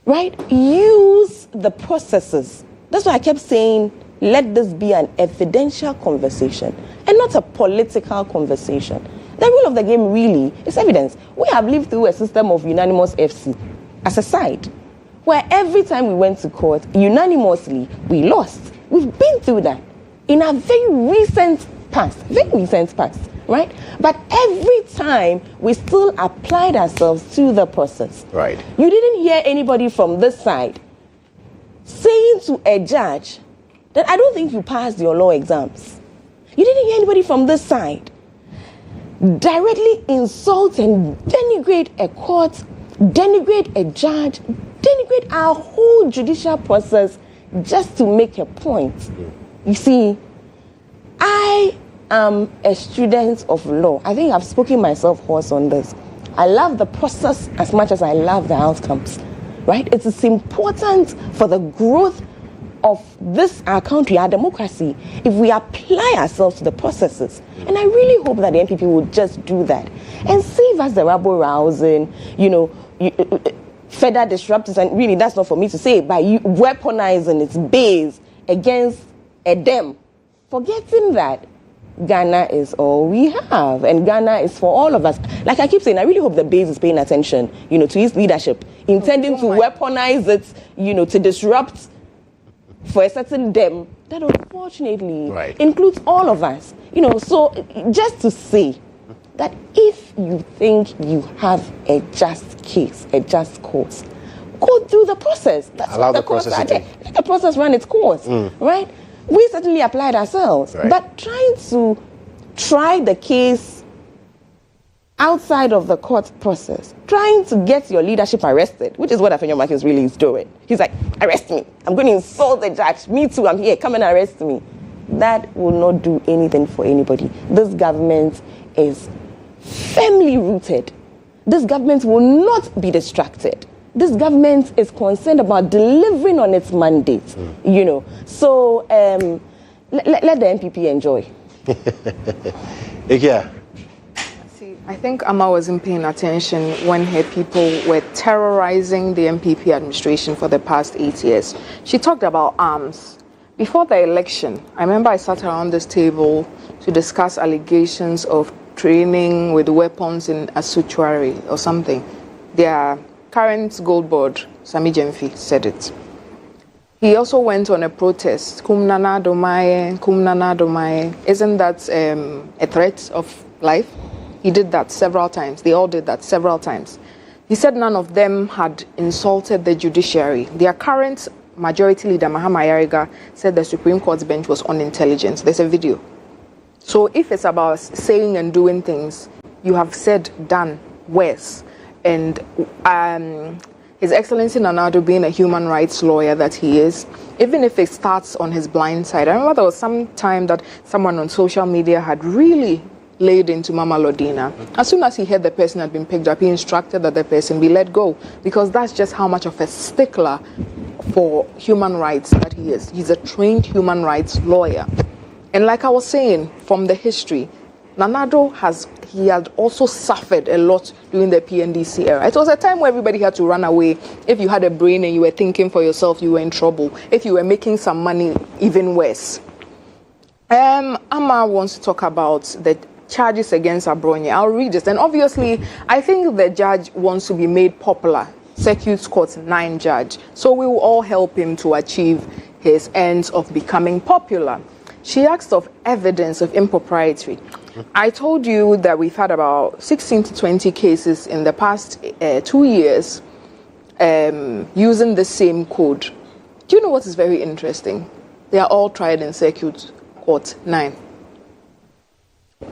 right? Use the processes. That's why I kept saying, let this be an evidential conversation and not a political conversation. The rule of the game really is evidence. We have lived through a system of unanimous FC as a side, where every time we went to court, unanimously, we lost. We've been through that in a very recent past, right? But every time, we still applied ourselves to the process. Right. You didn't hear anybody from this side saying to a judge that I don't think you passed your law exams. You didn't hear anybody from this side directly insult and denigrate a court, denigrate a judge, denigrate our whole judicial process just to make a point. You see, I am a student of law. I think I've spoken myself hoarse on this. I love the process as much as I love the outcomes, right? It is important for the growth of this, our country, our democracy, if we apply ourselves to the processes. And I really hope that the NPP will just do that and save us the rabble-rousing, further disruptors, and really that's not for me to say, by weaponizing its base against a them, forgetting that Ghana is all we have, and Ghana is for all of us. Like I keep saying, I really hope the base is paying attention, to his leadership, intending to weaponize it, to disrupt for a certain them that unfortunately includes all of us. So just to say that if you think you have a just case, a just cause, go through the process. That's Allow the process let the process run its course, right? We certainly applied ourselves, but trying to try the case outside of the court process, trying to get your leadership arrested, which is what Afenyomakin really is doing. He's like, arrest me. I'm going to insult the judge. Me too, I'm here. Come and arrest me. That will not do anything for anybody. This government is firmly rooted. This government will not be distracted. This government is concerned about delivering on its mandate, So let the NPP enjoy. Yeah. I think Amma wasn't paying attention when her people were terrorizing the MPP administration for the past 8 years. She talked about arms. Before the election, I remember I sat around this table to discuss allegations of training with weapons in Asuchuari or something. Their current gold board, Sami Jemfi, said it. He also went on a protest, Kumnana Domaye, Kumnana Domaye. Isn't that a threat of life? He did that several times. They all did that several times. He said none of them had insulted the judiciary. Their current majority leader, Mahama Yariga, said the Supreme Court's bench was unintelligent. There's a video. So if it's about saying and doing things, you have said, done worse. And His Excellency Nana Addo, being a human rights lawyer that he is, even if it starts on his blind side. I remember there was some time that someone on social media had really laid into Mama Lodina. As soon as he heard the person had been picked up, he instructed that the person be let go, because that's just how much of a stickler for human rights that he is. He's a trained human rights lawyer. And like I was saying, from the history, Nana Addo had also suffered a lot during the PNDC era. It was a time where everybody had to run away. If you had a brain and you were thinking for yourself, you were in trouble. If you were making some money, even worse. Amma wants to talk about the charges against Abronye. I'll read this. And obviously, I think the judge wants to be made popular. Circuit Court 9 judge. So we will all help him to achieve his ends of becoming popular. She asked of evidence of impropriety. I told you that we've had about 16 to 20 cases in the past 2 years using the same code. Do you know what is very interesting? They are all tried in Circuit Court 9.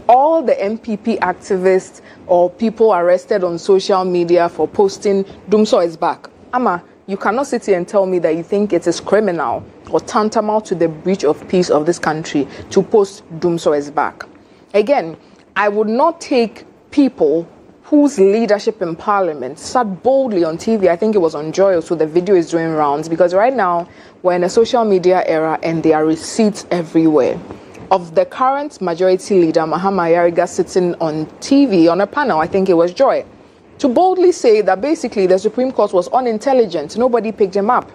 All the MPP activists or people arrested on social media for posting Dumso is back. Amma, you cannot sit here and tell me that you think it is criminal or tantamount to the breach of peace of this country to post Dumso is back. Again, I would not take people whose leadership in parliament sat boldly on TV. I think it was on Joy, so the video is doing rounds, because right now we're in a social media era and there are receipts everywhere of the current majority leader, Mahama Yariga, sitting on TV on a panel, I think it was Joy, to boldly say that basically the Supreme Court was unintelligent. Nobody picked him up.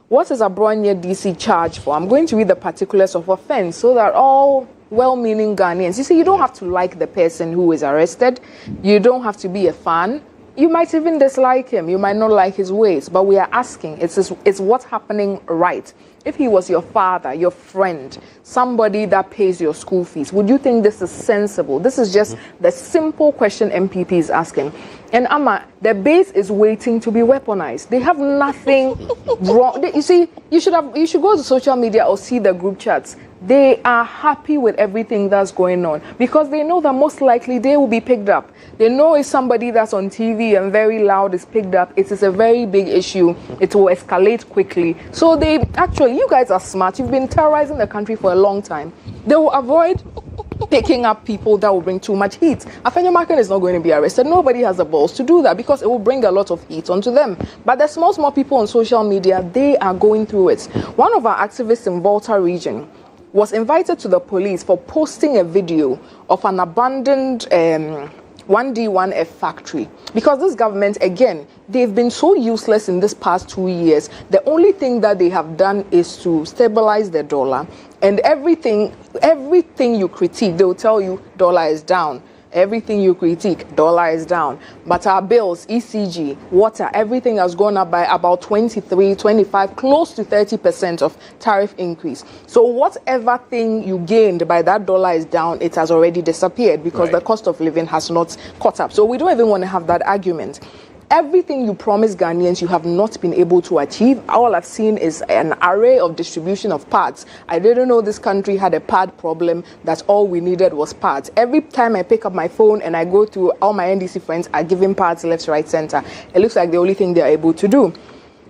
What is Abronye DC charged for? I'm going to read the particulars of offense so that all well-meaning Ghanaians, you see, you don't have to like the person who is arrested. You don't have to be a fan. You might even dislike him. You might not like his ways. But we are asking, it's what's happening right. If he was your father, your friend, somebody that pays your school fees, would you think this is sensible? This is just the simple question MPP is asking. And Amma, the base is waiting to be weaponized. They have nothing wrong. You see, you should go to social media or see the group chats. They are happy with everything that's going on because they know that most likely they will be picked up. They know if somebody that's on TV and very loud is picked up, it is a very big issue. It will escalate quickly. So they actually, you guys are smart. You've been terrorizing the country for a long time. They will avoid picking up people that will bring too much heat. Afenya Marken is not going to be arrested. Nobody has the balls to do that because it will bring a lot of heat onto them. But the small people on social media, they are going through it. One of our activists in Volta region was invited to the police for posting a video of an abandoned 1D1F factory. Because this government, again, they've been so useless in this past 2 years. The only thing that they have done is to stabilize the dollar. And everything you critique, they'll tell you dollar is down. Everything you critique, dollar is down. But our bills, ECG, water, everything has gone up by about 23, 25, close to 30% of tariff increase. So whatever thing you gained by that dollar is down, it has already disappeared because the cost of living has not caught up. So we don't even want to have that argument. Everything you promised Ghanaians, you have not been able to achieve. All I've seen is an array of distribution of parts. I didn't know this country had a pad problem. That's all we needed was parts. Every time I pick up my phone and I go to all my NDC friends are giving parts left, right, center. It looks like the only thing they're able to do.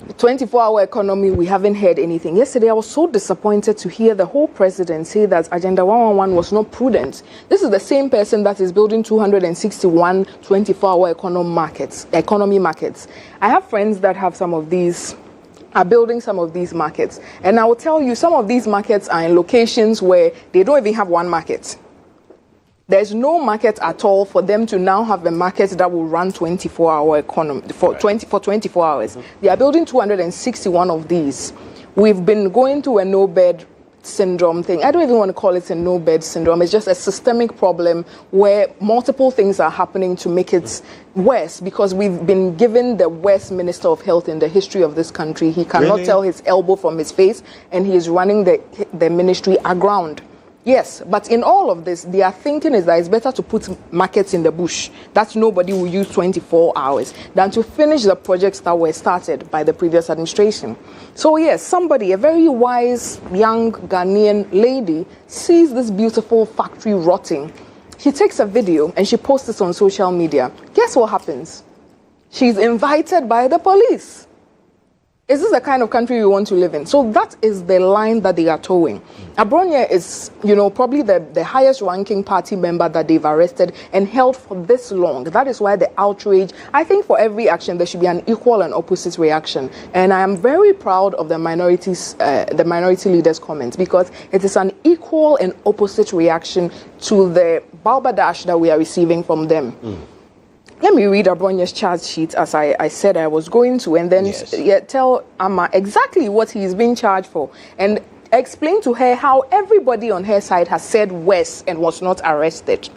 24-hour economy, we haven't heard anything. Yesterday, I was so disappointed to hear the whole president say that Agenda 111 was not prudent. This is the same person that is building 261 24-hour economy markets. I have friends that have some of these, are building some of these markets. And I will tell you, some of these markets are in locations where they don't even have one market. There's no market at all for them to now have a market that will run 24-hour economy for 24 hours. They are building 261 of these. We've been going through a no-bed syndrome thing. I don't even want to call it a no-bed syndrome. It's just a systemic problem where multiple things are happening to make it worse, because we've been given the worst Minister of Health in the history of this country. He cannot tell his elbow from his face, and he is running the ministry aground. Yes, but in all of this, their thinking is that it's better to put markets in the bush, that nobody will use 24 hours, than to finish the projects that were started by the previous administration. So yes, somebody, a very wise young Ghanaian lady, sees this beautiful factory rotting. She takes a video and she posts it on social media. Guess what happens? She's invited by the police. Is this the kind of country we want to live in? So that is the line that they are towing. Abronia is, probably the highest ranking party member that they've arrested and held for this long. That is why the outrage, I think for every action, there should be an equal and opposite reaction. And I am very proud of the minority leaders' comments, because it is an equal and opposite reaction to the balderdash that we are receiving from them. Let me read Abronia's charge sheet, as I said I was going to, and then tell Amma exactly what he is being charged for, and explain to her how everybody on her side has said worse and was not arrested.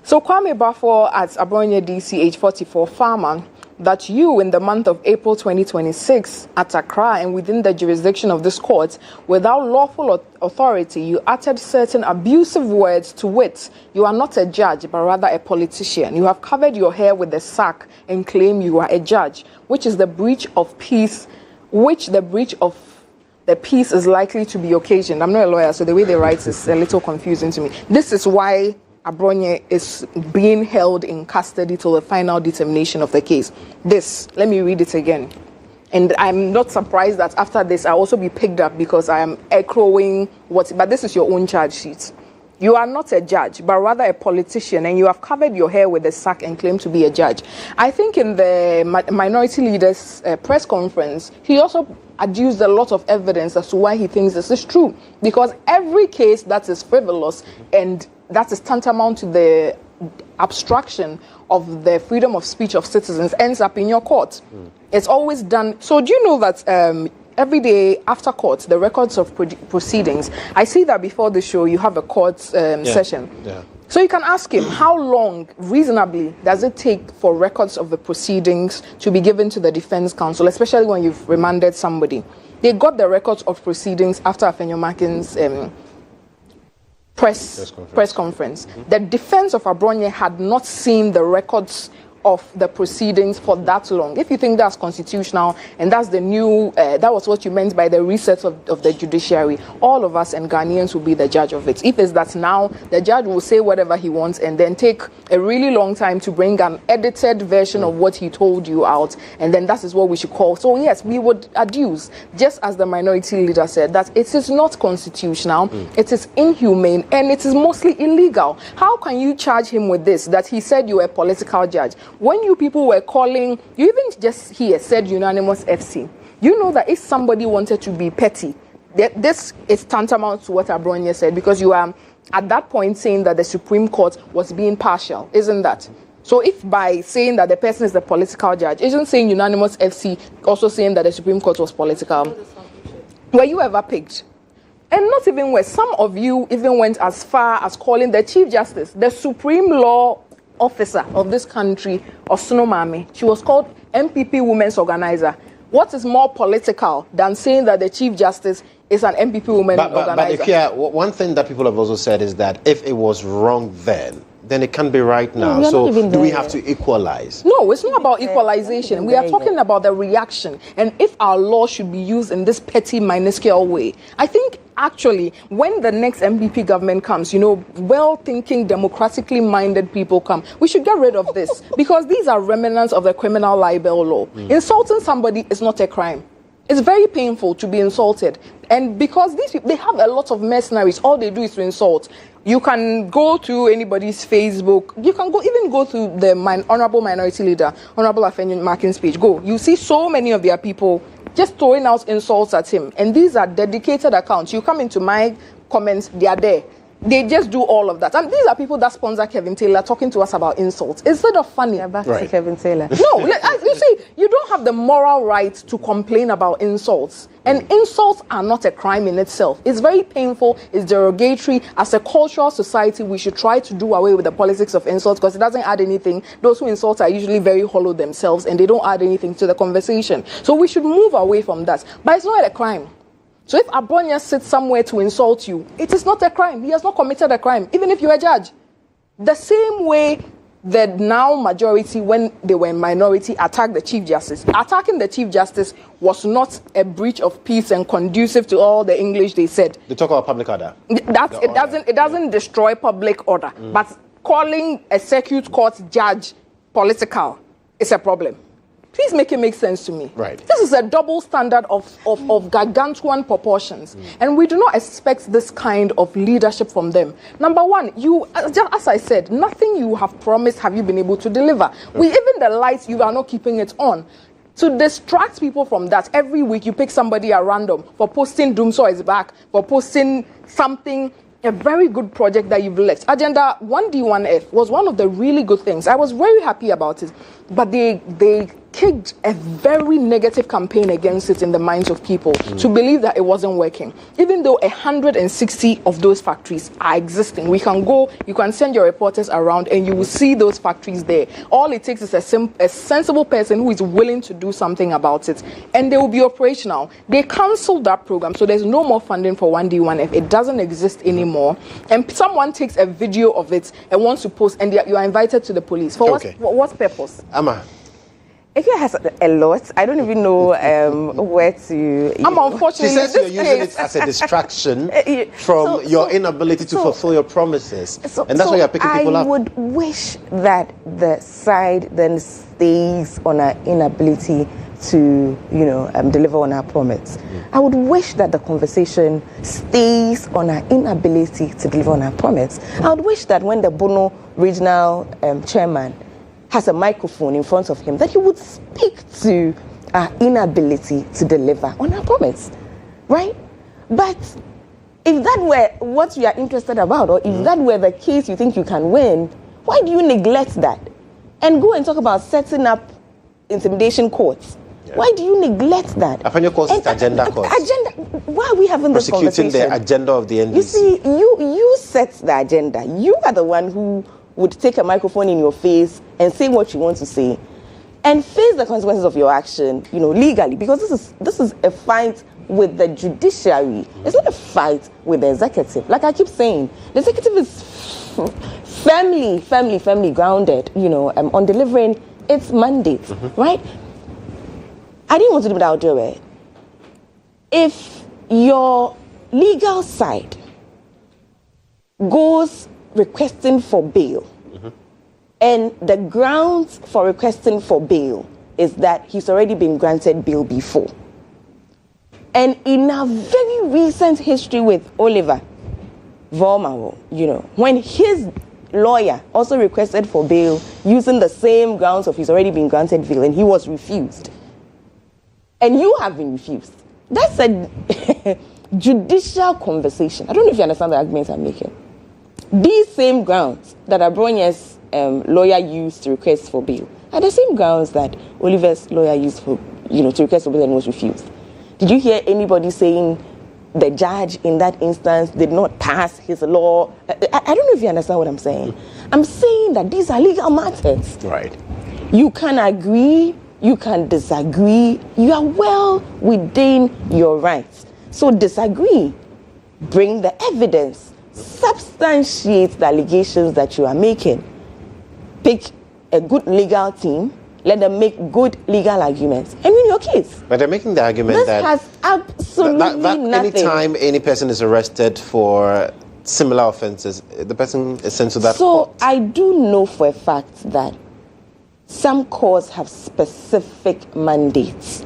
So Kwame Bafo at Abronia DC, age 44, farmer, that you, in the month of April 2026, at Accra and within the jurisdiction of this court, without lawful authority, you uttered certain abusive words, to wit, you are not a judge, but rather a politician. You have covered your hair with a sack and claim you are a judge, which is the breach of peace, which the breach of the peace is likely to be occasioned. I'm not a lawyer, so the way they write is a little confusing to me. This is why Abronia is being held in custody till the final determination of the case. Let me read it again. And I'm not surprised that after this, I'll also be picked up, because I am echoing but this is your own charge sheet. You are not a judge, but rather a politician, and you have covered your hair with a sack and claim to be a judge. I think in the minority leaders' press conference, he also adduced a lot of evidence as to why he thinks this is true. Because every case that is frivolous and that is tantamount to the obstruction of the freedom of speech of citizens ends up in your court. It's always done. So do you know that every day after court, the records of proceedings, I see that before the show you have a court session. So you can ask him, how long reasonably does it take for records of the proceedings to be given to the defense counsel, especially when you've remanded somebody? They got the records of proceedings after Afenyomakin's press conference. The defense of Abronia had not seen the records of the proceedings for that long. If you think that's constitutional and that's the new, that was what you meant by the reset of the judiciary, all of us and Ghanaians will be the judge of it. If it's that now, the judge will say whatever he wants and then take a really long time to bring an edited version of what he told you out, and then that is what we should call. So yes, we would adduce, just as the minority leader said, that it is not constitutional, it is inhumane, and it is mostly illegal. How can you charge him with this, that he said you were a political judge? When you people were calling, you even just here said unanimous FC. You know that if somebody wanted to be petty, this is tantamount to what Abronia said, because you are at that point saying that the Supreme Court was being partial, isn't that? So if by saying that the person is the political judge, isn't saying unanimous FC also saying that the Supreme Court was political? Were you ever picked? And not even where some of you even went as far as calling the Chief Justice, the Supreme Law Officer of this country, Osino Mami. She was called MPP Women's Organizer. What is more political than saying that the Chief Justice is an MPP Women Organizer? But if one thing that people have also said is that if it was wrong then it can be right now. So do we have to equalize? No, it's not about equalization. We are talking about the reaction, and if our law should be used in this petty, minuscule way. I think actually when the next MPP government comes, well-thinking, democratically minded people come, we should get rid of this, because these are remnants of the criminal libel law. Insulting somebody is not a crime. It's very painful to be insulted. And because these people, they have a lot of mercenaries, all they do is to insult. You can go to anybody's Facebook. You can even go to the Honorable Minority Leader, Honorable Afenyomakin's page. Go. You see so many of their people just throwing out insults at him. And these are dedicated accounts. You come into my comments, they are there. They just do all of that. And these are people that sponsor Kevin Taylor talking to us about insults. Instead of funny. Yeah, back to Kevin Taylor. No, you see, you don't have the moral right to complain about insults. And insults are not a crime in itself. It's very painful. It's derogatory. As a cultural society, we should try to do away with the politics of insults because it doesn't add anything. Those who insult are usually very hollow themselves and they don't add anything to the conversation. So we should move away from that. But it's not a crime. So if Abronya sits somewhere to insult you, it is not a crime. He has not committed a crime, even if you're a judge. The same way the now majority, when they were in minority, attacked the Chief Justice. Attacking the Chief Justice was not a breach of peace and conducive to all the English they said. They talk about public order. It doesn't destroy public order. But calling a circuit court judge political is a problem. Please make it make sense to me. Right. This is a double standard of gargantuan proportions. And we do not expect this kind of leadership from them. Number one, just as I said, nothing you have promised have you been able to deliver. Even the lights, you are not keeping it on. To distract people from that, every week you pick somebody at random for posting Doomsaw is back, for posting something, a very good project that you've left. Agenda 1D1F was one of the really good things. I was very happy about it. But they kicked a very negative campaign against it in the minds of people to believe that it wasn't working. Even though 160 of those factories are existing. We can go, you can send your reporters around and you will see those factories there. All it takes is a sensible person who is willing to do something about it and they will be operational. They cancelled that program, so there's no more funding for 1D1F. It doesn't exist anymore. And someone takes a video of it and wants to post and you are invited to the police. For what purpose? Amma. Ikea has a lot. I don't even know where to. Unfortunately, she says you're using it as a distraction from your inability to fulfill your promises, and that's why you're picking people up. I would wish that the side then stays on our inability to, deliver on our promise. I would wish that the conversation stays on our inability to deliver on our promise. I would wish that when the Bono regional chairman has a microphone in front of him, that he would speak to our inability to deliver on our promise, right? But if that were what you are interested about, or if that were the case you think you can win, why do you neglect that and go and talk about setting up intimidation courts? Why do you neglect that? Apparently, course is agenda courts. Why are we having this conversation? Prosecuting the agenda of the NDC. You see, you set the agenda. You are the one who would take a microphone in your face and say what you want to say and face the consequences of your action, legally, because this is a fight with the judiciary. It's not a fight with the executive. Like I keep saying, the executive is firmly grounded, on delivering its mandate, right? I didn't want to do without doing it. If your legal side goes requesting for bail, and the grounds for requesting for bail is that he's already been granted bail before. And in a very recent history with Oliver Vormawo, when his lawyer also requested for bail using the same grounds of he's already been granted bail and he was refused. And you have been refused. That's a judicial conversation. I don't know if you understand the arguments I'm making. These same grounds that Abronya's lawyer used to request for bail are the same grounds that Oliver's lawyer used for, to request for bail and was refused. Did you hear anybody saying the judge in that instance did not pass his law? I don't know if you understand what I'm saying. I'm saying that these are legal matters. Right. You can agree, you can disagree. You are well within your rights. So disagree. Bring the evidence. Substantiate the allegations that you are making. Pick a good legal team, let them make good legal arguments, and win your case. But they're making the argument this that has absolutely that nothing. anytime any person is arrested for similar offences, the person is sent to that court. court. So I do know for a fact that some courts have specific mandates.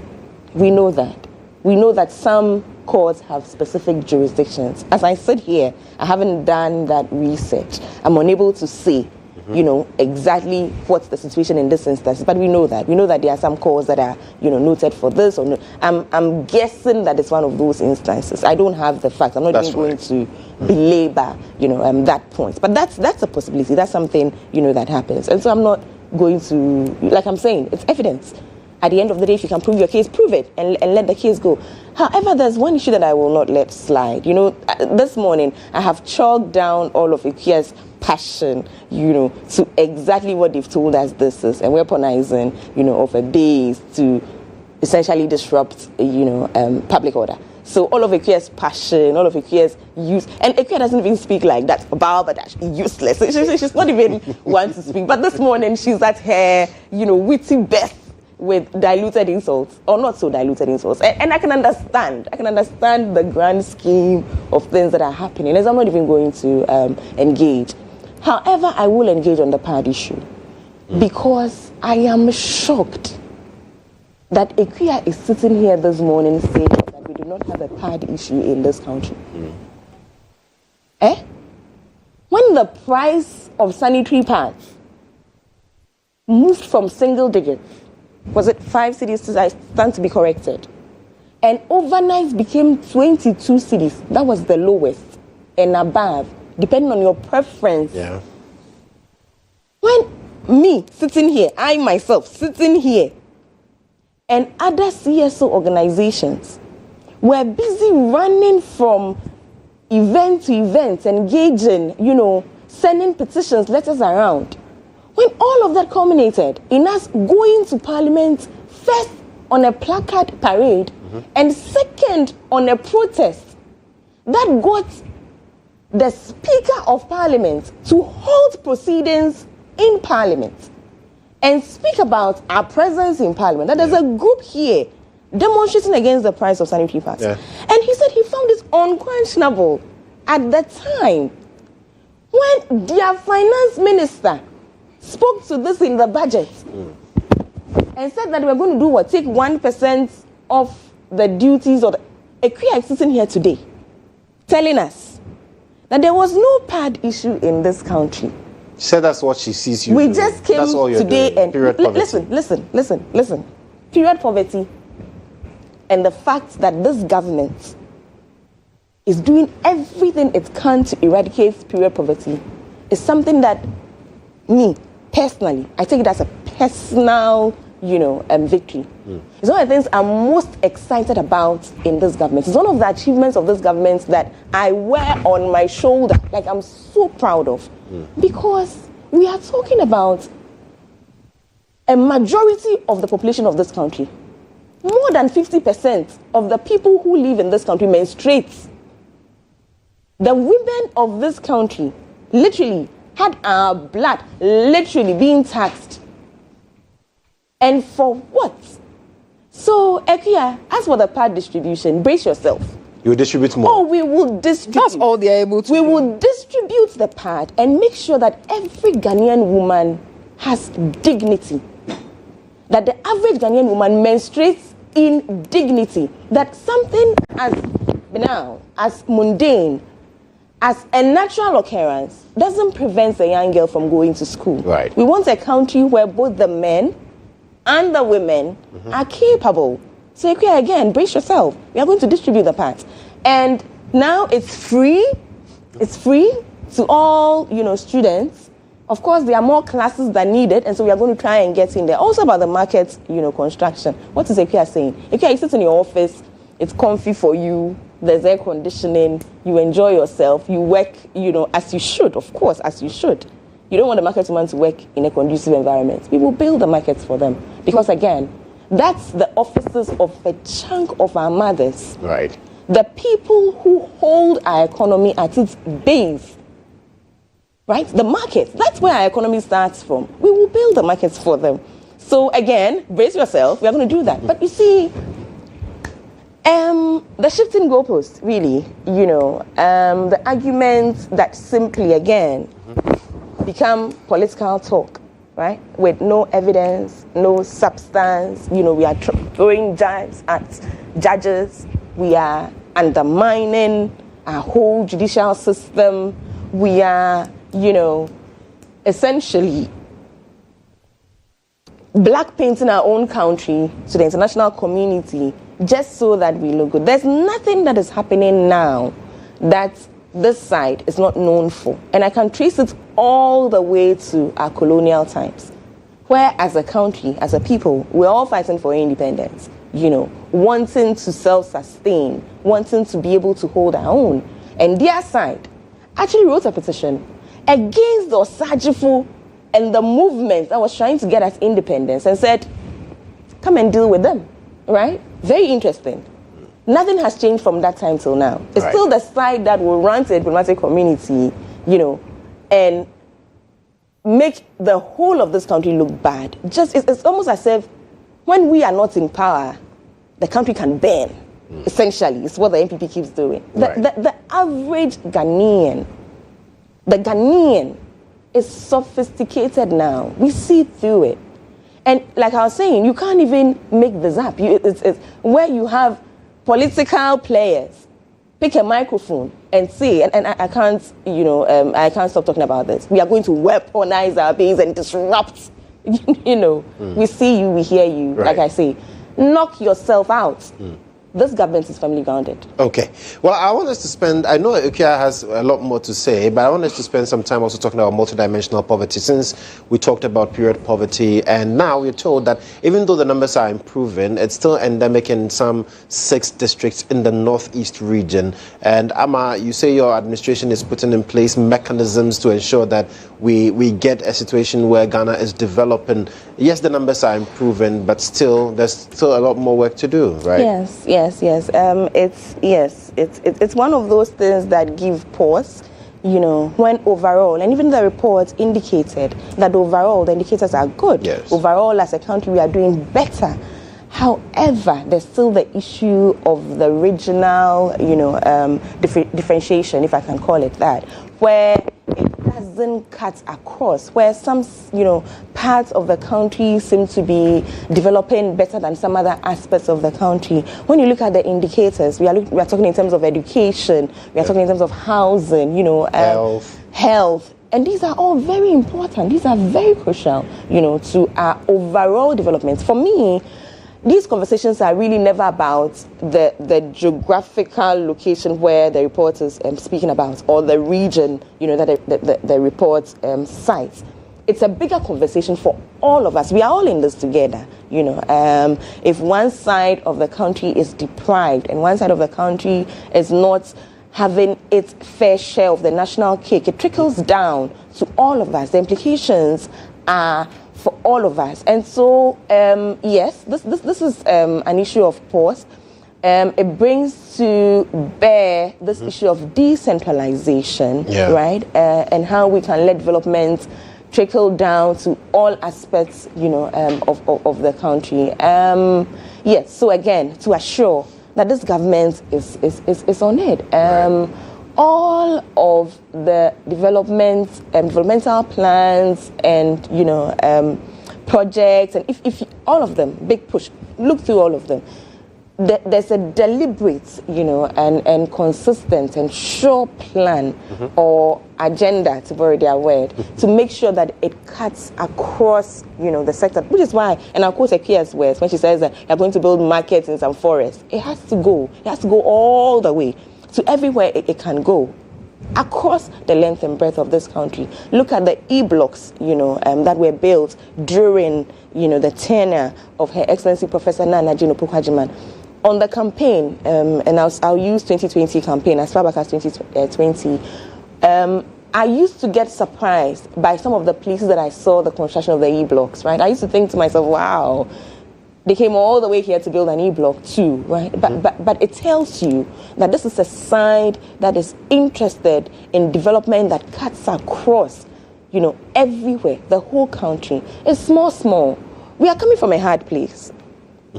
We know that. We know that some courts have specific jurisdictions. As I sit here, I haven't done that research. I'm unable to say exactly what's the situation in this instance. But we know that there are some calls that are, noted for this or no. I'm guessing that it's one of those instances. I don't have the facts. I'm not even going to belabor, that point. But that's a possibility. That's something, that happens. And so I'm not going to, like I'm saying, it's evidence. At the end of the day, if you can prove your case, prove it and let the case go. However, there's one issue that I will not let slide. This morning, I have chalked down all of Ikuya's passion, to exactly what they've told us this is, and weaponizing, of a base to essentially disrupt, public order. So all of Ikuya's passion, all of Ikuya's use, and Ikuya doesn't even speak like that, Barbadash, useless. She's not even one to speak. But this morning, she's at her, witty best, with diluted insults, or not so diluted insults. And I can understand the grand scheme of things that are happening, as I'm not even going to engage. However, I will engage on the pad issue, because I am shocked that Ikuya is sitting here this morning saying that we do not have a pad issue in this country. When the price of sanitary pads moved from single digits, was it 5 cities to stand to be corrected? And overnight became 22 cities. That was the lowest and above, depending on your preference. Yeah. When me sitting here, I myself sitting here, and other CSO organizations were busy running from event to event, engaging, sending petitions, letters around. When all of that culminated in us going to Parliament first on a placard parade and second on a protest, that got the Speaker of Parliament to halt proceedings in Parliament and speak about our presence in Parliament, that there's a group here demonstrating against the price of sanitary pads. Yeah. And he said he found this unquestionable at the time when their finance minister spoke to this in the budget and said that we're going to do what? Take 1% of the duties of Ikuya is sitting here today telling us that there was no pad issue in this country. She said that's what she sees you We doing. just came that's all you're today doing. and Period poverty. listen. Period poverty and the fact that this government is doing everything it can to eradicate period poverty is something that me, personally, I take it as a personal, victory. It's one of the things I'm most excited about in this government. It's one of the achievements of this government that I wear on my shoulder, like I'm so proud of. Because we are talking about a majority of the population of this country. More than 50% of the people who live in this country menstruate. The women of this country literally had our blood literally being taxed. And for what? So, Ikuya, as for the pad distribution, brace yourself. You will distribute more. Oh, we will distribute. That's all they are able to We do. will distribute the pad and make sure that every Ghanaian woman has dignity. That the average Ghanaian woman menstruates in dignity. That something as banal, as mundane, as a natural occurrence doesn't prevent a young girl from going to school. Right. We want a country where both the men and the women are capable. So again, brace yourself. We are going to distribute the pads. And now it's free. It's free to all, students. Of course, there are more classes that need it, and so we are going to try and get in there. Also about the market, construction. What is Ikuya saying? Ikuya, you sit in your office, it's comfy for you, there's air conditioning, you enjoy yourself, you work, as you should, of course, as you should. You don't want the market woman to work in a conducive environment. We will build the markets for them. Because again, that's the offices of a chunk of our mothers. Right. The people who hold our economy at its base. Right? The market. That's where our economy starts from. We will build the markets for them. So again, brace yourself. We are going to do that. But you see, the shifting goalposts, really, the arguments that simply, again, become political talk, right? With no evidence, no substance. We are throwing jabs at judges. We are undermining our whole judicial system. We are, essentially black painting our own country to the international community just so that we look good. There's nothing that is happening now that this side is not known for. And I can trace it all the way to our colonial times, where as a country, as a people, we're all fighting for independence, wanting to self-sustain, wanting to be able to hold our own. And their side actually wrote a petition against the Osajifo and the movement that was trying to get us independence and said, come and deal with them, right? Very interesting. Nothing has changed from that time till now. It's still the side that will run to the diplomatic community, and make the whole of this country look bad. It's almost as if when we are not in power, the country can burn. Essentially, it's what the NPP keeps doing. The average Ghanaian, the Ghanaian is sophisticated now. We see through it. And like I was saying, you can't even make this up. It's where you have political players pick a microphone and say, and I can't, I can't stop talking about this. We are going to weaponize our base and disrupt. We see you, we hear you. Like I say, knock yourself out. This government is firmly grounded. Okay. Well, I want us to spend, I know Ukia has a lot more to say, but I want us to spend some time also talking about multidimensional poverty, since we talked about period poverty, and now we're told that even though the numbers are improving, it's still endemic in some 6 districts in the northeast region. And Ama, you say your administration is putting in place mechanisms to ensure that we get a situation where Ghana is developing. Yes, the numbers are improving, but still, there's still a lot more work to do, right? Yes. It's one of those things that give pause, when overall, and even the report indicated that overall the indicators are good. Yes. Overall, as a country, we are doing better. However, there's still the issue of the regional, differentiation, if I can call it that, where it doesn't cut across, where some, parts of the country seem to be developing better than some other aspects of the country. When you look at the indicators, we are talking in terms of education, we are talking in terms of housing, health. And these are all very important. These are very crucial, to our overall development. For me, these conversations are really never about the geographical location where the report is speaking about, or the region, that the report cites. It's a bigger conversation for all of us. We are all in this together, If one side of the country is deprived and one side of the country is not having its fair share of the national cake, it trickles down to all of us. The implications are for all of us. And so, yes, this is an issue of pause. It brings to bear this issue of decentralization, right? And how we can let development trickle down to all aspects, of the country. Yes, so again, to assure that this government is on it. All of the developmental plans and projects, and if all of them, big push, look through all of them. There's a deliberate, and consistent and sure plan or agenda, to borrow their word, to make sure that it cuts across, the sector. Which is why, and I'll quote Akia's words when she says that you're going to build markets in some forests. It has to go. It has to go all the way to everywhere it can go, across the length and breadth of this country. Look at the e-blocks, that were built during, the tenure of Her Excellency Professor Nana Jino Pukwajiman. On the campaign, and I'll use 2020 campaign as far back as 2020. I used to get surprised by some of the places that I saw the construction of the e-blocks. Right, I used to think to myself, wow. They came all the way here to build an e-block too, right? But it tells you that this is a side that is interested in development that cuts across, everywhere, the whole country. It's small. We are coming from a hard place,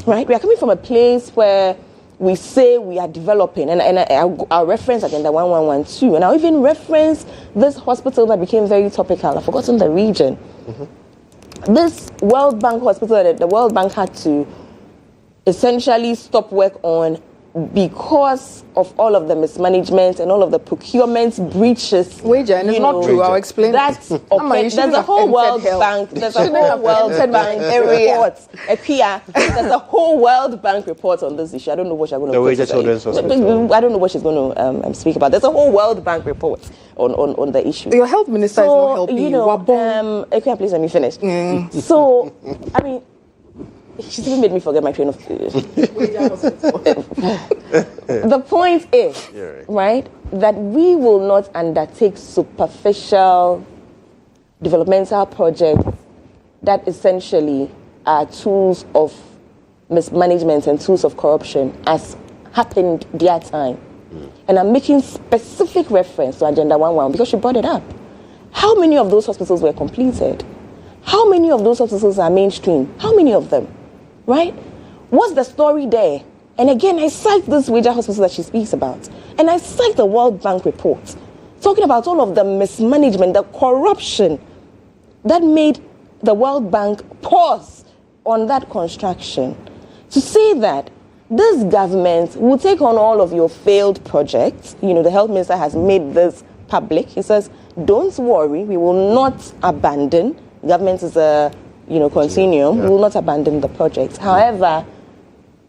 right? We are coming from a place where we say we are developing, and I'll reference Agenda 1112, and I'll even reference this hospital that became very topical. I've forgotten the region. This World Bank hospital that the World Bank had to essentially stop work on because of all of the mismanagement and all of the procurement breaches. Wager, and it's not true. I'll explain. That's okay. There's a whole World Bank. There's a whole World Bank report. There's a whole World Bank report on this issue. I don't know what she's going to. The Wager Children's Hospital. I don't know what she's going to speak about. There's a whole World Bank report on the issue. Your health minister is not helping you. Equia, please let me finish. So, I mean, she's even made me forget my train of thought. The point is, right, that we will not undertake superficial developmental projects that essentially are tools of mismanagement and tools of corruption, as happened their time. And I'm making specific reference to Agenda 1.1 because she brought it up. How many of those hospitals were completed? How many of those hospitals are mainstream? How many of them? Right? What's the story there? And again, I cite this Wager hospital that she speaks about. And I cite the World Bank report, talking about all of the mismanagement, the corruption that made the World Bank pause on that construction. To say that this government will take on all of your failed projects, the health minister has made this public. He says, don't worry, we will not abandon. Government is a continuum. We will not abandon the project. However,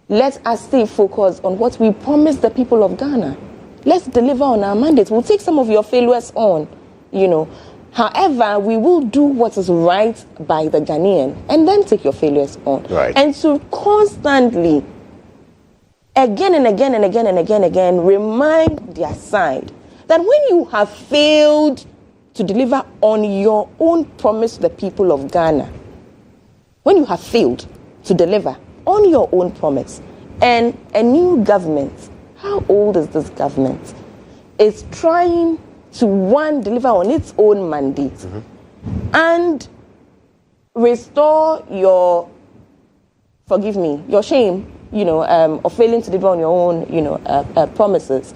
let us stay focused on what we promised the people of Ghana. Let's deliver on our mandate. We'll take some of your failures on, However, we will do what is right by the Ghanaian and then take your failures on. Right. And to constantly, again and again and again and again and again, remind their side that when you have failed to deliver on your own promise to the people of Ghana, when you have failed to deliver on your own promise, and a new government, how old is this government, is trying to, one, deliver on its own mandate and restore your, forgive me, your shame, of failing to deliver on your own, promises.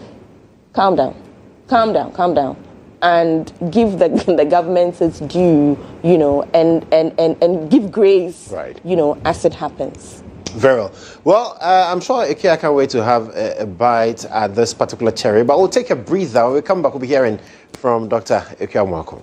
Calm down. And give the government its due, and give grace, right, as it happens. Very well. Well, I'm sure Ikia can't wait to have a bite at this particular cherry, but we'll take a breather. When we come back, we'll be hearing from Dr. Ikia Mwako.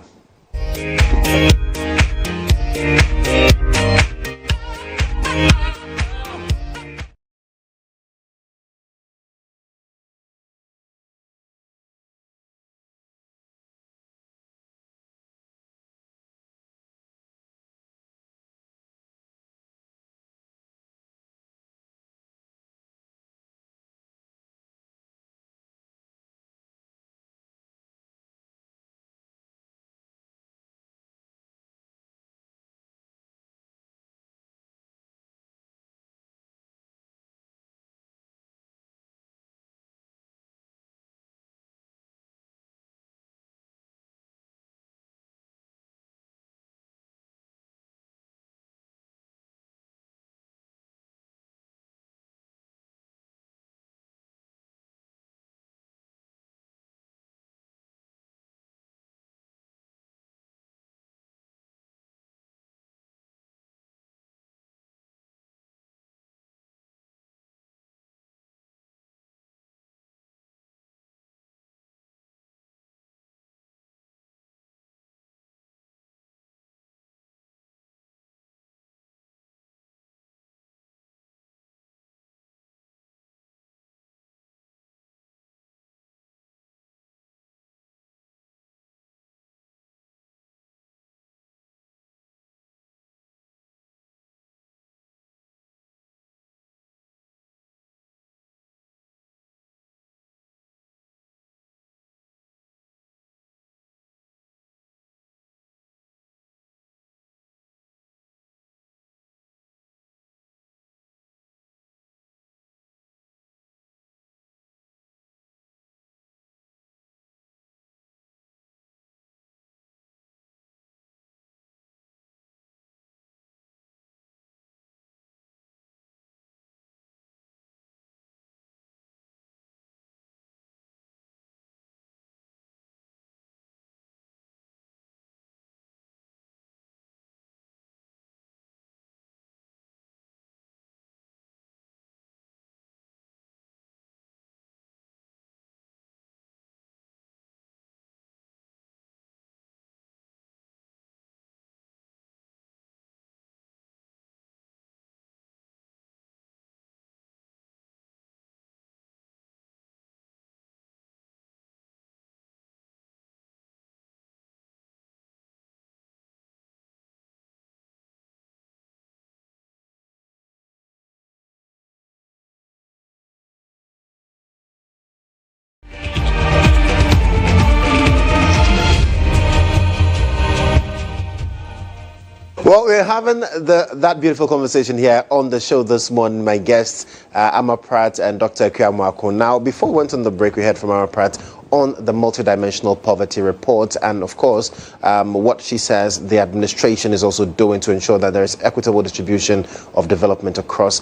Well, we're having that beautiful conversation here on the show this morning. My guests, Amma Pratt and Dr. Kuyamwako. Now, before we went on the break, we heard from Amma Pratt on the multidimensional poverty report and, of course, what she says the administration is also doing to ensure that there is equitable distribution of development across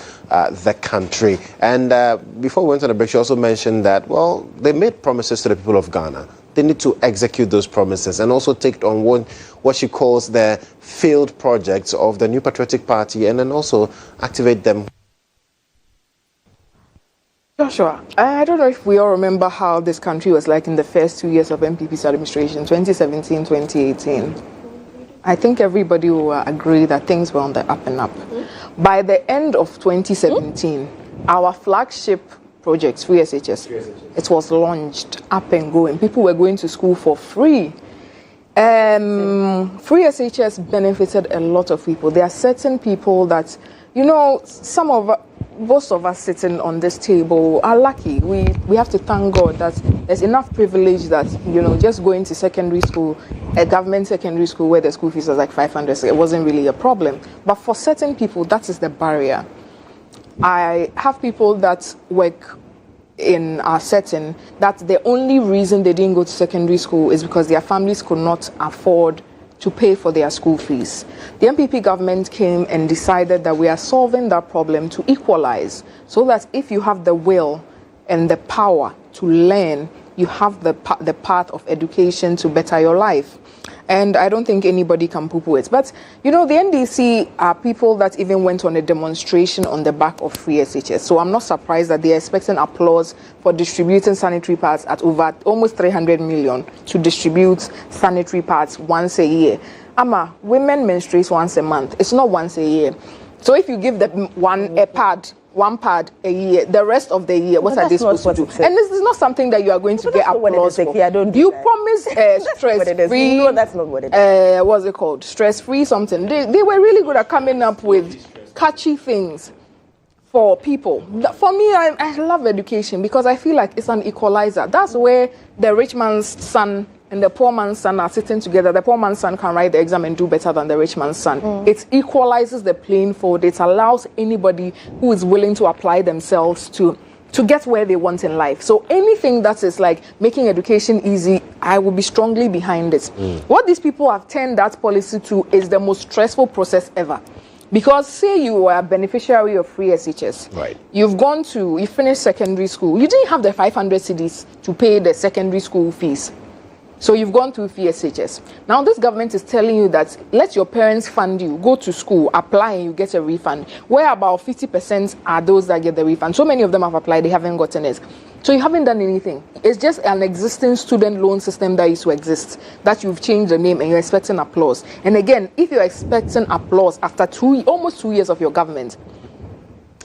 the country. And before we went on the break, she also mentioned that, well, they made promises to the people of Ghana. They need to execute those promises and also take on what she calls the failed projects of the New Patriotic Party and then also activate them. Joshua, I don't know if we all remember how this country was like in the first 2 years of MPP's administration, 2017, 2018. I think everybody will agree that things were on the up and up. By the end of 2017, our flagship project, Free SHS, it was launched, up and going. People were going to school for free. Free SHS benefited a lot of people. There are certain people that, you know, most of us sitting on this table are lucky. We have to thank God that there's enough privilege that, you know, just going to secondary school, a government secondary school where the school fees was like 500, so it wasn't really a problem. But for certain people, that is the barrier. I have people that work in our setting that the only reason they didn't go to secondary school is because their families could not afford to pay for their school fees. The MPP government came and decided that we are solving that problem to equalize, so that if you have the will and the power to learn, you have the path of education to better your life. And I don't think anybody can poo-poo it. But, you know, the NDC are people that even went on a demonstration on the back of Free SHS. So I'm not surprised that they're expecting applause for distributing sanitary pads at over almost 300 million to distribute sanitary pads once a year. Amma, women menstruate once a month. It's not once a year. So if you give them one pad a year, the rest of the year, what are they supposed to do? And this is not something that you are going to get applause for. You promise stress-free. No, that's not what it is. What's it called? Stress-free something. They were really good at coming up with catchy things for people. For me, I love education because I feel like it's an equalizer. That's where the rich man's son and the poor man's son are sitting together. The poor man's son can write the exam and do better than the rich man's son. It equalizes the playing field. It allows anybody who is willing to apply themselves to get where they want in life. So anything that is like making education easy, I will be strongly behind it. What these people have turned that policy to is the most stressful process ever. Because say you were a beneficiary of Free SHS, right? You finished secondary school. You didn't have the 500 cedis to pay the secondary school fees. So you've gone through Free SHS. Now this government is telling you that let your parents fund you, go to school, apply and you get a refund. Where about 50% are those that get the refund. So many of them have applied, they haven't gotten it. So you haven't done anything. It's just an existing student loan system that used to exist, that you've changed the name and you're expecting applause. And again, if you're expecting applause after almost 2 years of your government,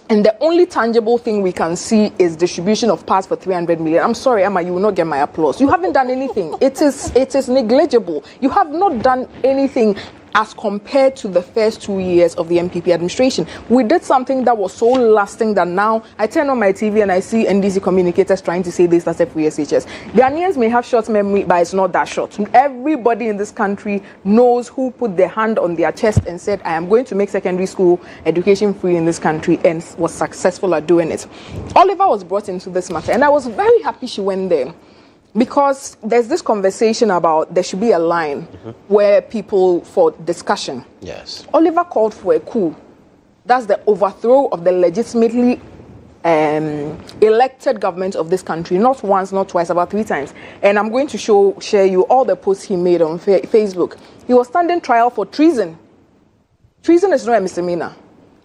and the only tangible thing we can see is distribution of pads for 300 million. I'm sorry, Amma, you will not get my applause. You haven't done anything. It is negligible. You have not done anything as compared to the first 2 years of the MPP administration. We did something that was so lasting that now I turn on my TV and I see NDC communicators trying to say they started Free SHS. Ghanaians may have short memory, but it's not that short. Everybody in this country knows who put their hand on their chest and said, I am going to make secondary school education free in this country, and was successful at doing it. Oliver was brought into this matter, and I was very happy she went there. Because there's this conversation about there should be a line where people for discussion. Yes. Oliver called for a coup. That's the overthrow of the legitimately elected government of this country. Not once, not twice, about 3 times. And I'm going to share you all the posts he made on Facebook. He was standing trial for treason. Treason is not a misdemeanor.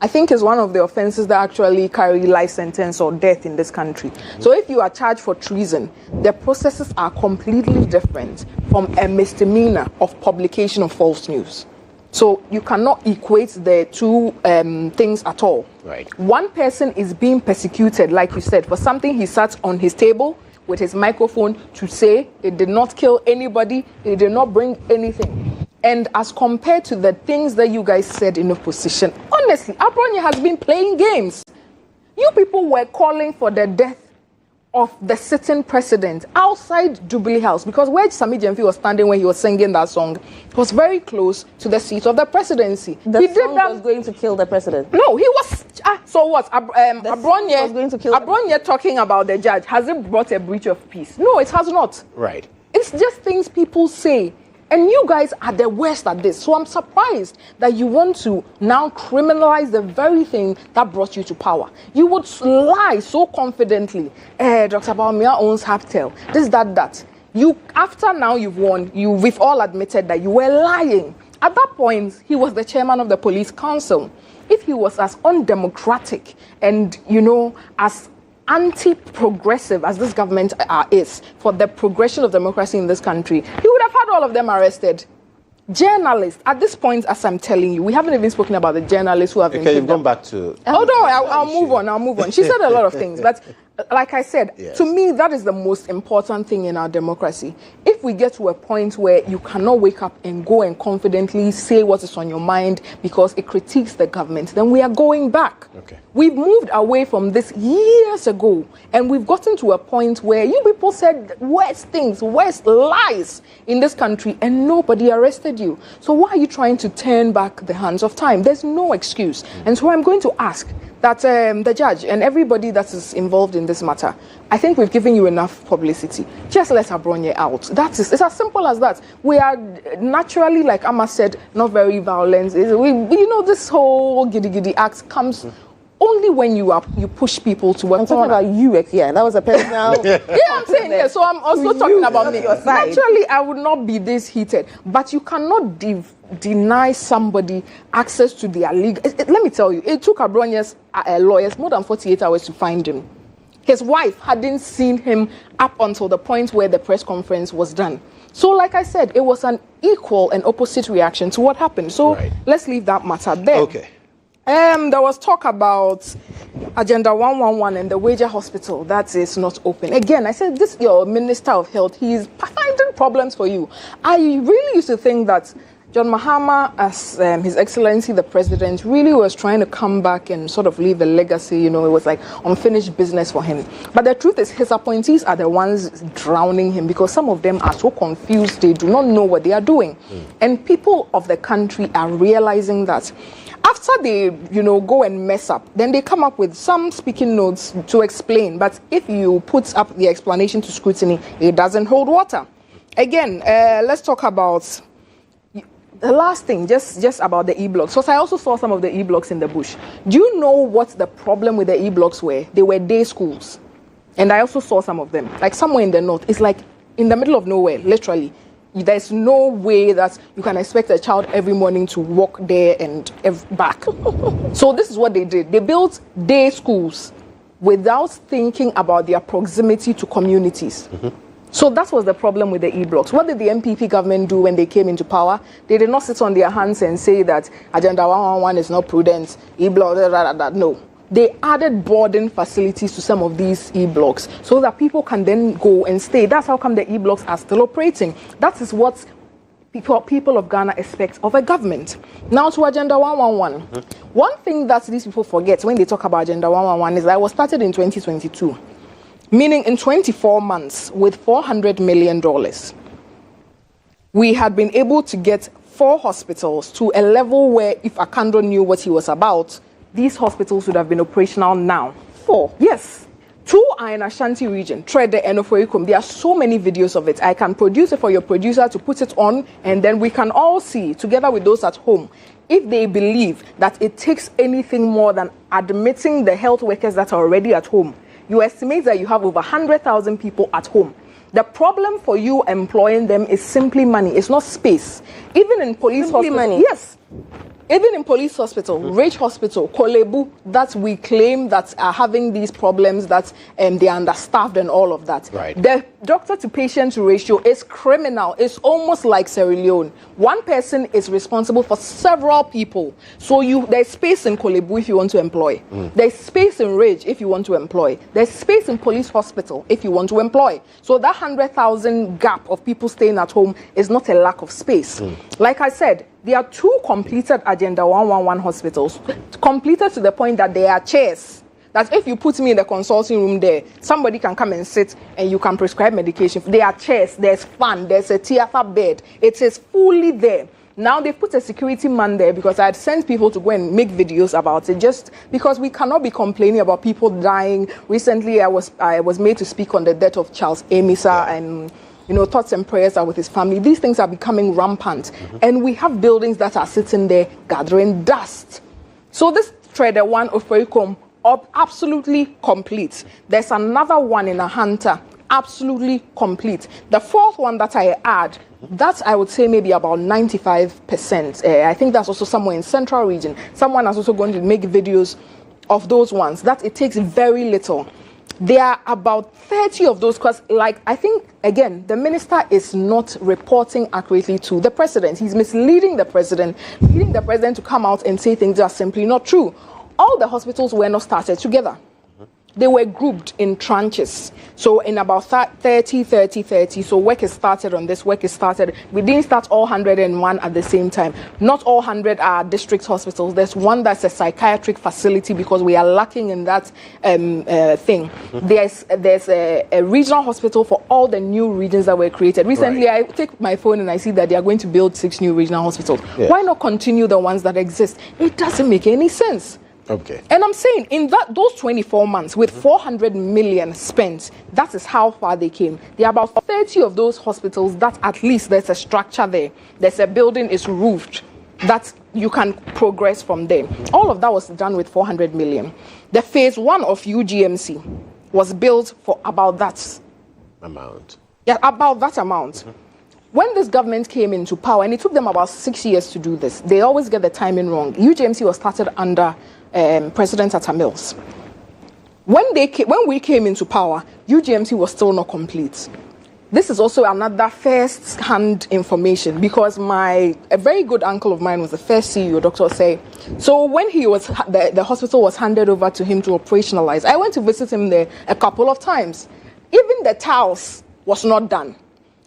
I think is one of the offenses that actually carry life sentence or death in this country. So if you are charged for treason, the processes are completely different from a misdemeanor of publication of false news. So you cannot equate the two things at all. Right. One person is being persecuted, like you said, for something he sat on his table with his microphone to say. It did not kill anybody. It did not bring anything. And as compared to the things that you guys said in opposition, honestly, Abronya has been playing games. You people were calling for the death of the sitting president outside Jubilee House, because where Sami Jemfi was standing when he was singing that song was very close to the seat of the presidency. The song was going to kill the president. No, he was. So what? Abronye was going to kill. Abronye talking about the judge. Has it brought a breach of peace? No, it has not. Right. It's just things people say. And you guys are the worst at this. So I'm surprised that you want to now criminalize the very thing that brought you to power. You would lie so confidently. Dr. Bawumia owns Haptel. This, that. You, after now you've won, we've all admitted that you were lying. At that point, he was the chairman of the police council. If he was as undemocratic and, as anti-progressive as this government is for the progression of democracy in this country, he would have had all of them arrested. Journalists, at this point, as I'm telling you, we haven't even spoken about the journalists who have been. Okay, you've gone back to. Oh, no, I'll move on. She said a lot of things, but like I said, yes. To me, that is the most important thing in our democracy. If we get to a point where you cannot wake up and go and confidently say what is on your mind because it critiques the government, then we are going back. Okay. We've moved away from this years ago, and we've gotten to a point where you people said worst things, worst lies in this country, and nobody arrested you. So why are you trying to turn back the hands of time? There's no excuse. And so I'm going to ask that the judge and everybody that is involved in this matter, I think we've given you enough publicity. Just let Abronye out. It's as simple as that. We are naturally, like Amma said, not very violent. This whole giddy act comes only when you push people to work. I'm talking about you, that was a personal. Yeah, I'm saying yeah. So I'm also talking about me. Naturally, I would not be this heated, but you cannot deny somebody access to their legal. Let me tell you, it took Abronye's lawyers more than 48 hours to find him. His wife hadn't seen him up until the point where the press conference was done. So, like I said, it was an equal and opposite reaction to what happened. So Let's leave that matter there. Okay. There was talk about Agenda 111 and the Wager Hospital that is not open. Again, I said, this your Minister of Health, he is finding problems for you. I really used to think that John Mahama, as His Excellency the President, really was trying to come back and sort of leave a legacy. It was like unfinished business for him. But the truth is, his appointees are the ones drowning him because some of them are so confused, they do not know what they are doing. And people of the country are realizing that. After they, go and mess up, then they come up with some speaking notes to explain. But if you put up the explanation to scrutiny, it doesn't hold water. Again, let's talk about the last thing, just about the e-blocks. Because I also saw some of the e-blocks in the bush. Do you know what the problem with the e-blocks were? They were day schools. And I also saw some of them. Like somewhere in the north. It's like in the middle of nowhere, literally. There's no way that you can expect a child every morning to walk there and back. So this is what they did. They built day schools without thinking about their proximity to communities. So that was the problem with the e-blocks. What did the MPP government do when they came into power? They did not sit on their hands and say that Agenda 111 is not prudent, e-block, no. They added boarding facilities to some of these e-blocks so that people can then go and stay. That's how come the e-blocks are still operating. That is what people of Ghana expect of a government. Now to Agenda 111. One thing that these people forget when they talk about Agenda 111 is that it was started in 2022. Meaning in 24 months with $400 million, we had been able to get 4 hospitals to a level where if Akando knew what he was about, these hospitals would have been operational now. 4. Yes. 2 are in Ashanti region, Trede and Ofoikum. There are so many videos of it. I can produce it for your producer to put it on, and then we can all see, together with those at home, if they believe that it takes anything more than admitting the health workers that are already at home. You estimate that you have over 100,000 people at home. The problem for you employing them is simply money. It's not space. Even in police hospitals. Money. Yes. Even in police hospital, Rage Hospital, Kolebu, that we claim that are having these problems, that they are understaffed and all of that. Right. The doctor-to-patient ratio is criminal. It's almost like Sierra Leone. One person is responsible for several people. So there's space in Kolebu if you want to employ. There's space in Rage if you want to employ. There's space in police hospital if you want to employ. So that 100,000 gap of people staying at home is not a lack of space. Like I said, there are 2 completed Agenda 111 hospitals, completed to the point that there are chairs. that if you put me in the consulting room there, somebody can come and sit and you can prescribe medication. There are chairs, there's fan, there's a theater bed. It is fully there. Now they've put a security man there because I had sent people to go and make videos about it, just because we cannot be complaining about people dying. Recently, I was made to speak on the death of Charles Mensah, and thoughts and prayers are with his family. These things are becoming rampant, and we have buildings that are sitting there gathering dust. So this trader one of Pericom, absolutely complete. There's another one in a Hunter, absolutely complete. The fourth one that I add, that I would say maybe about 95%. I think that's also somewhere in Central Region. Someone is also going to make videos of those ones. That it takes very little. There are about 30 of those, because I think, again, the minister is not reporting accurately to the president. He's misleading the president, leading the president to come out and say things that are simply not true. All the hospitals were not started together. They were grouped in tranches. So in about 30. So work is started on this, work is started. We didn't start all 101 at the same time. Not all 100 are district hospitals. There's one that's a psychiatric facility because we are lacking in that thing. There's a regional hospital for all the new regions that were created. Recently, I take my phone and I see that they are going to build 6 new regional hospitals. Yes. Why not continue the ones that exist? It doesn't make any sense. Okay. And I'm saying in those 24 months with 400 million spent, that is how far they came. There are about 30 of those hospitals that at least there's a structure there. There's a building, it's roofed, that you can progress from there. All of that was done with 400 million. The phase 1 of UGMC was built for about that amount. Yeah, about that amount. When this government came into power, and it took them about 6 years to do this, they always get the timing wrong. UGMC was started under President Atta Mills. When we came into power, UGMC was still not complete. This is also another first-hand information, because a very good uncle of mine was the first CEO, Dr. Say. So when the hospital was handed over to him to operationalize, I went to visit him there a couple of times. Even the tiles was not done.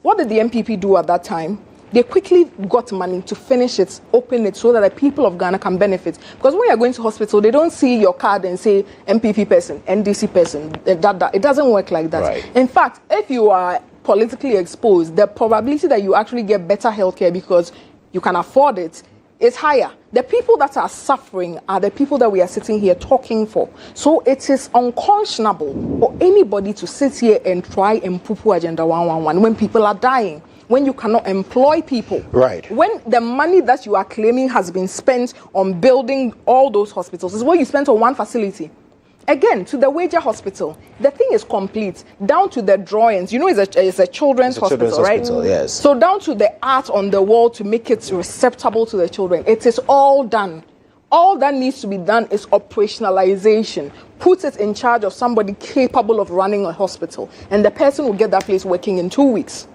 What did the MPP do at that time? They quickly got money to finish it, open it, so that the people of Ghana can benefit. Because when you're going to hospital, they don't see your card and say MPP person, NDC person. It doesn't work like that. Right. In fact, if you are politically exposed, the probability that you actually get better healthcare because you can afford it is higher. The people that are suffering are the people that we are sitting here talking for. So it is unconscionable for anybody to sit here and try and poo-poo Agenda 111 when people are dying, when you cannot employ people. Right. When the money that you are claiming has been spent on building all those hospitals is what you spent on one facility. Again, to the Wager Hospital, the thing is complete, down to the drawings. You know, it's a children's hospital, right? Yes. So down to the art on the wall to make it acceptable to the children. It is all done. All that needs to be done is operationalization. Put it in charge of somebody capable of running a hospital, and the person will get that place working in 2 weeks.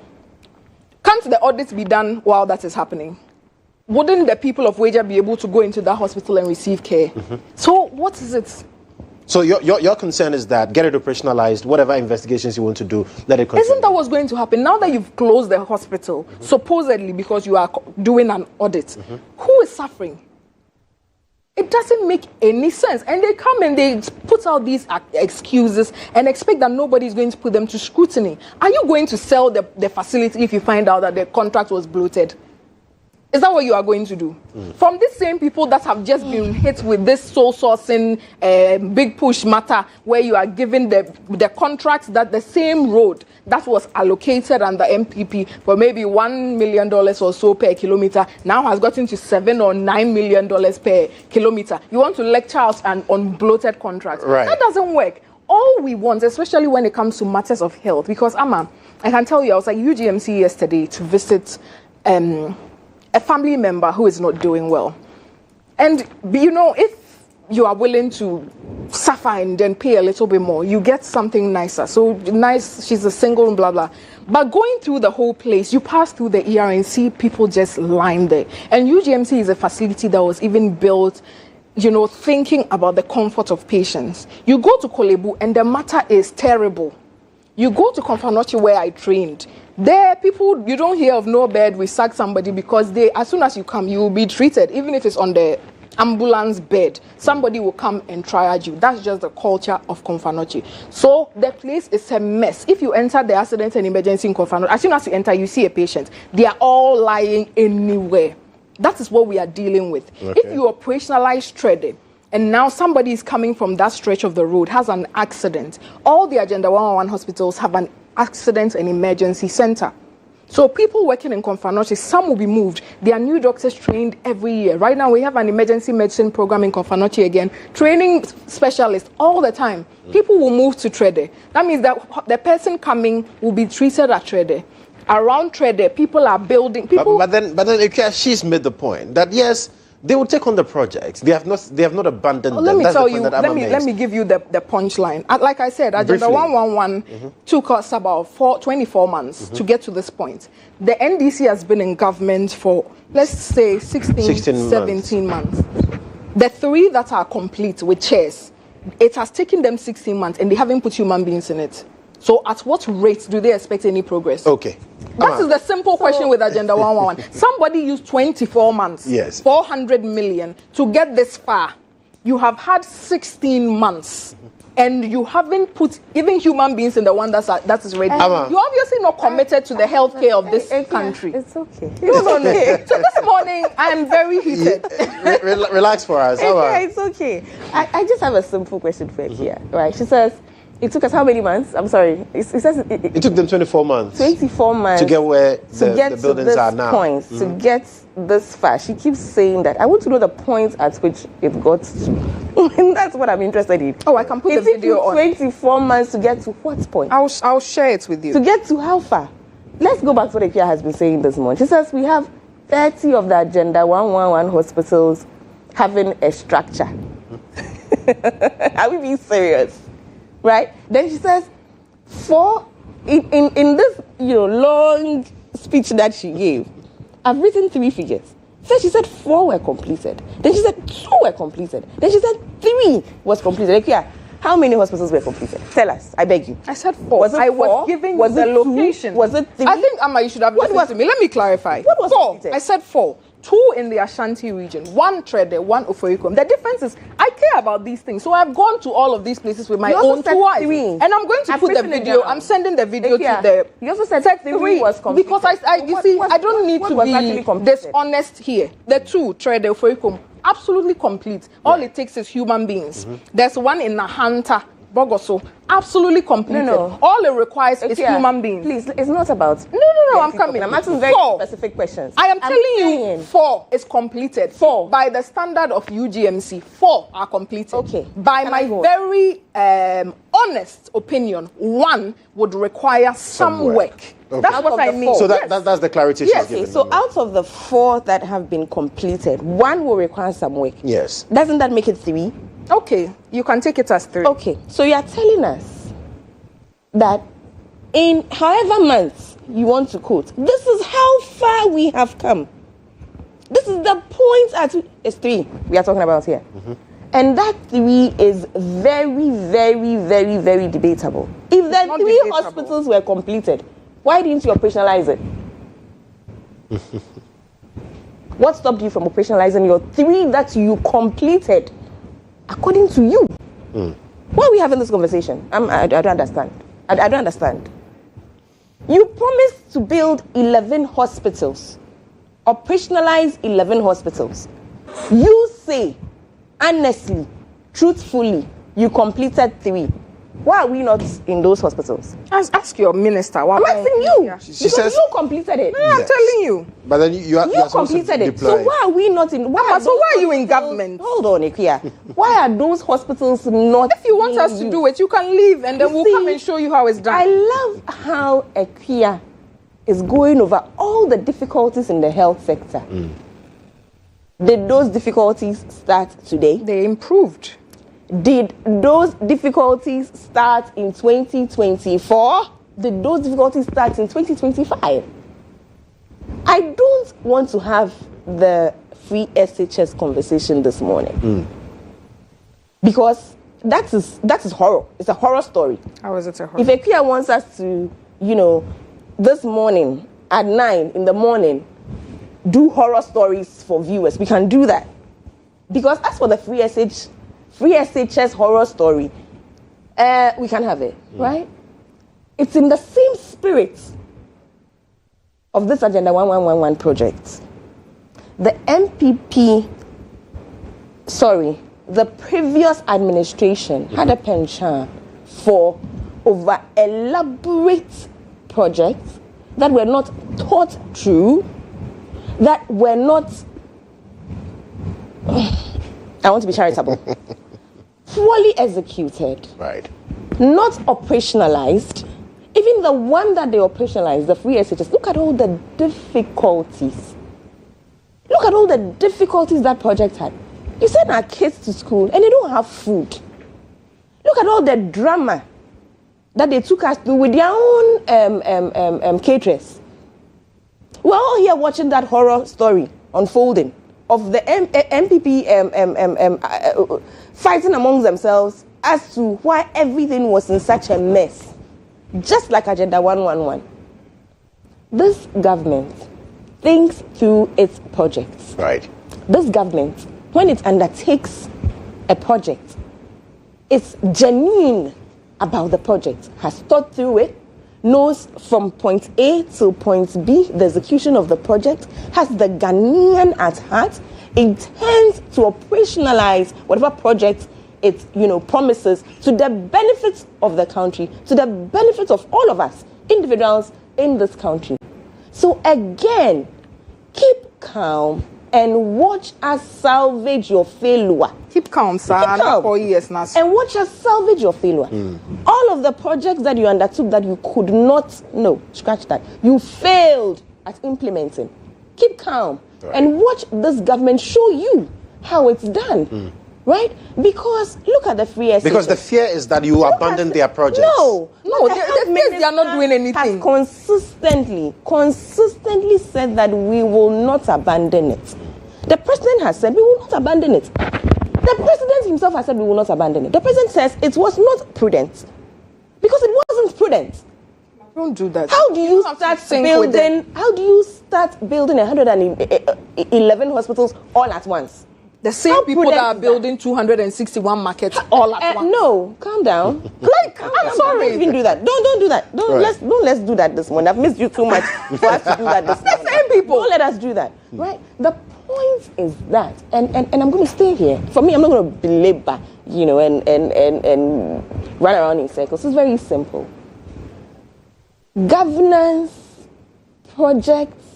Can't the audit be done while that is happening? Wouldn't the people of Wager be able to go into that hospital and receive care? So what is it? So your concern is that get it operationalized, whatever investigations you want to do, let it continue. Isn't that what's going to happen? Now that you've closed the hospital, supposedly because you are doing an audit, who is suffering? It doesn't make any sense. And they come and they put out these excuses and expect that nobody is going to put them to scrutiny. Are you going to sell the facility if you find out that the contract was bloated? Is that what you are going to do? From these same people that have just been hit with this sole sourcing big push matter, where you are given the contracts that the same road that was allocated under MPP for maybe $1 million or so per kilometer now has gotten to $7 or $9 million per kilometer. You want to lecture us on bloated contracts? Right. That doesn't work. All we want, especially when it comes to matters of health, because I can tell you, I was at UGMC yesterday to visit a family member who is not doing well. And, you know, if you are willing to suffer and then pay a little bit more, you get something nicer. So nice, she's a single and blah, blah. But going through the whole place, you pass through the ER and see people just lying there. And UGMC is a facility that was even built, you know, thinking about the comfort of patients. You go to Kolebu and the matter is terrible. You go to Konfanochi where I trained. There, people, you don't hear of no bed, we sack somebody, because as soon as you come, you will be treated, even if it's on the ambulance bed, somebody will come and triage you. That's just the culture of Komfanochi. So the place is a mess. If you enter the accident and emergency in Komfanochi, as soon as you enter, you see a patient. They are all lying anywhere. That is what we are dealing with. Okay. If you operationalize Trede, and now somebody is coming from that stretch of the road, has an accident, all the Agenda 111 hospitals have an accident and emergency center. So people working in Komfanochi, some will be moved. There are new doctors trained every year. Right now we have an emergency medicine program in Komfanochi again, training specialists all the time. People will move to Trede. That means that the person coming will be treated at Trede. Around Trede, people are building. But then she's made the point that yes, they will take on the projects. They have not abandoned them. Let me That's tell the you. point that Let me give you the punchline. Like I said, Agenda 111 took us about 24 months to get to this point. The NDC has been in government for, let's say, 17 months. The 3 that are complete with chairs, it has taken them 16 months, and they haven't put human beings in it. So at what rate do they expect any progress? Okay. That is the simple question with Agenda 111. Somebody used 24 months, yes, 400 million to get this far. You have had 16 months, and you haven't put even human beings in the one that is ready. You're obviously not committed to the healthcare of this country. It's okay. No. So this morning, I am very heated. Relax for us. It's okay. I just have a simple question for Ekia, right? She says, it took us how many months? I'm sorry. It says it took them 24 months. 24 months to get where the buildings are now. Point, to get this far. She keeps saying that. I want to know the point at which it got to. And that's what I'm interested in. Oh, I can put the video on. 24 months to get to what point? I'll share it with you. To get to how far? Let's go back to what Ekia has been saying this morning. She says we have 30 of the Agenda 111 hospitals having a structure. Are we being serious? Right? Then she says, 4 in this long speech that she gave, I've written 3 figures. First she said 4 were completed. Then she said 2 were completed. Then she said 3 was completed. Like, yeah, how many hospitals were completed? Tell us, I beg you. I said 4. Was it 4? I was giving you the location. Was it 3? I think, Amma, you should have listened to me. Let me clarify. What was 4? completed? I said 4. 2 in the Ashanti region, 1 Trede, 1 Ofoikom. The difference is, I care about these things. So I've gone to all of these places with my own 2 eyes. And I'm going to put the video, I'm sending the video to the... You also said 3 was completed. Because I don't need to be dishonest here. The 2 Trede, Ofoikom, absolutely complete. All it takes is human beings. There's 1 in Nahanta, Bogoso, absolutely completed. No. All it requires is human beings. Please, it's not about... No, I'm coming. I'm asking very specific questions. I am telling you, 4 is completed. 4. By the standard of UGMC, 4 are completed. Okay. By my very honest opinion, 1 would require some work. Okay. That's what I mean. So that's the clarity she's giving. So out of the 4 that have been completed, 1 will require some work. Yes. Doesn't that make it 3? Okay, you can take it as 3. Okay, so you are telling us that in however months you want to quote, this is how far we have come. This is the point at which it's 3 we are talking about here. And that 3 is very, very, very, very debatable. If the 3 hospitals were completed, why didn't you operationalize it? What stopped you from operationalizing your 3 that you completed? According to you, why are we having this conversation? I don't understand. I don't understand. You promised to build 11 hospitals, operationalize 11 hospitals. You say, honestly, truthfully, you completed 3. Why are we not in those hospitals? Ask your minister. I'm asking you. Yeah. She says you completed it. No, I'm telling you. But then you completed it. So why are we not in? So why are you in government? Hold on, Ekia. Why are those hospitals not? If you want us to do it, you can leave, and then we'll come and show you how it's done. I love how Ekia is going over all the difficulties in the health sector. Did those difficulties start today? They improved. Did those difficulties start in 2024? Did those difficulties start in 2025? I don't want to have the free SHS conversation this morning. Because that is horror. It's a horror story. How is it a horror? If Ekia wants us to, this morning at 9 in the morning, do horror stories for viewers, we can do that. Because as for the free SHS horror story, we can have it, right? It's in the same spirit of this Agenda 1111 project. The the previous administration had a penchant for over elaborate projects that were not thought through, that were not, I want to be charitable, poorly executed, right, not operationalized. Even the one that they operationalized, the free SHS, look at all the difficulties. Look at all the difficulties that project had. You send our kids to school and they don't have food. Look at all the drama that they took us through with their own caterers. We're all here watching that horror story unfolding of the MPP fighting amongst themselves as to why everything was in such a mess. Just like Agenda 111. This government thinks through its projects. Right. This government, when it undertakes a project, it's genuine about the project, has thought through it, knows from point A to point B the execution of the project, has the Ghanaian at heart, intends to operationalize whatever project it promises to the benefit of the country, to the benefit of all of us, individuals in this country. So again, keep calm and watch us salvage your failure. Keep calm, sir. Keep calm. 4 years now. And watch us salvage your failure. All of the projects that you undertook that you could not, scratch that. You failed at implementing. Keep calm. Right. And watch this government show you how it's done. Right? Because look at the free SHS. Because the fear is that you abandon their projects. No, they are not doing anything. Has consistently said that we will not abandon it. The president has said we will not abandon it. The president himself has said we will not abandon it. The president says it was not prudent. Because it wasn't prudent. Don't do that. How do you start building 111 hospitals all at once? The same people that are building 261 markets all at once. No, calm down. I'm sorry. Don't even do that. Don't do that. Let's do that this morning. I've missed you too much for us to do that this morning. The same people. Don't let us do that. Right? The point is that, and I'm going to stay here. For me, I'm not going to belabor, and run around in circles. It's very simple. Governance, projects,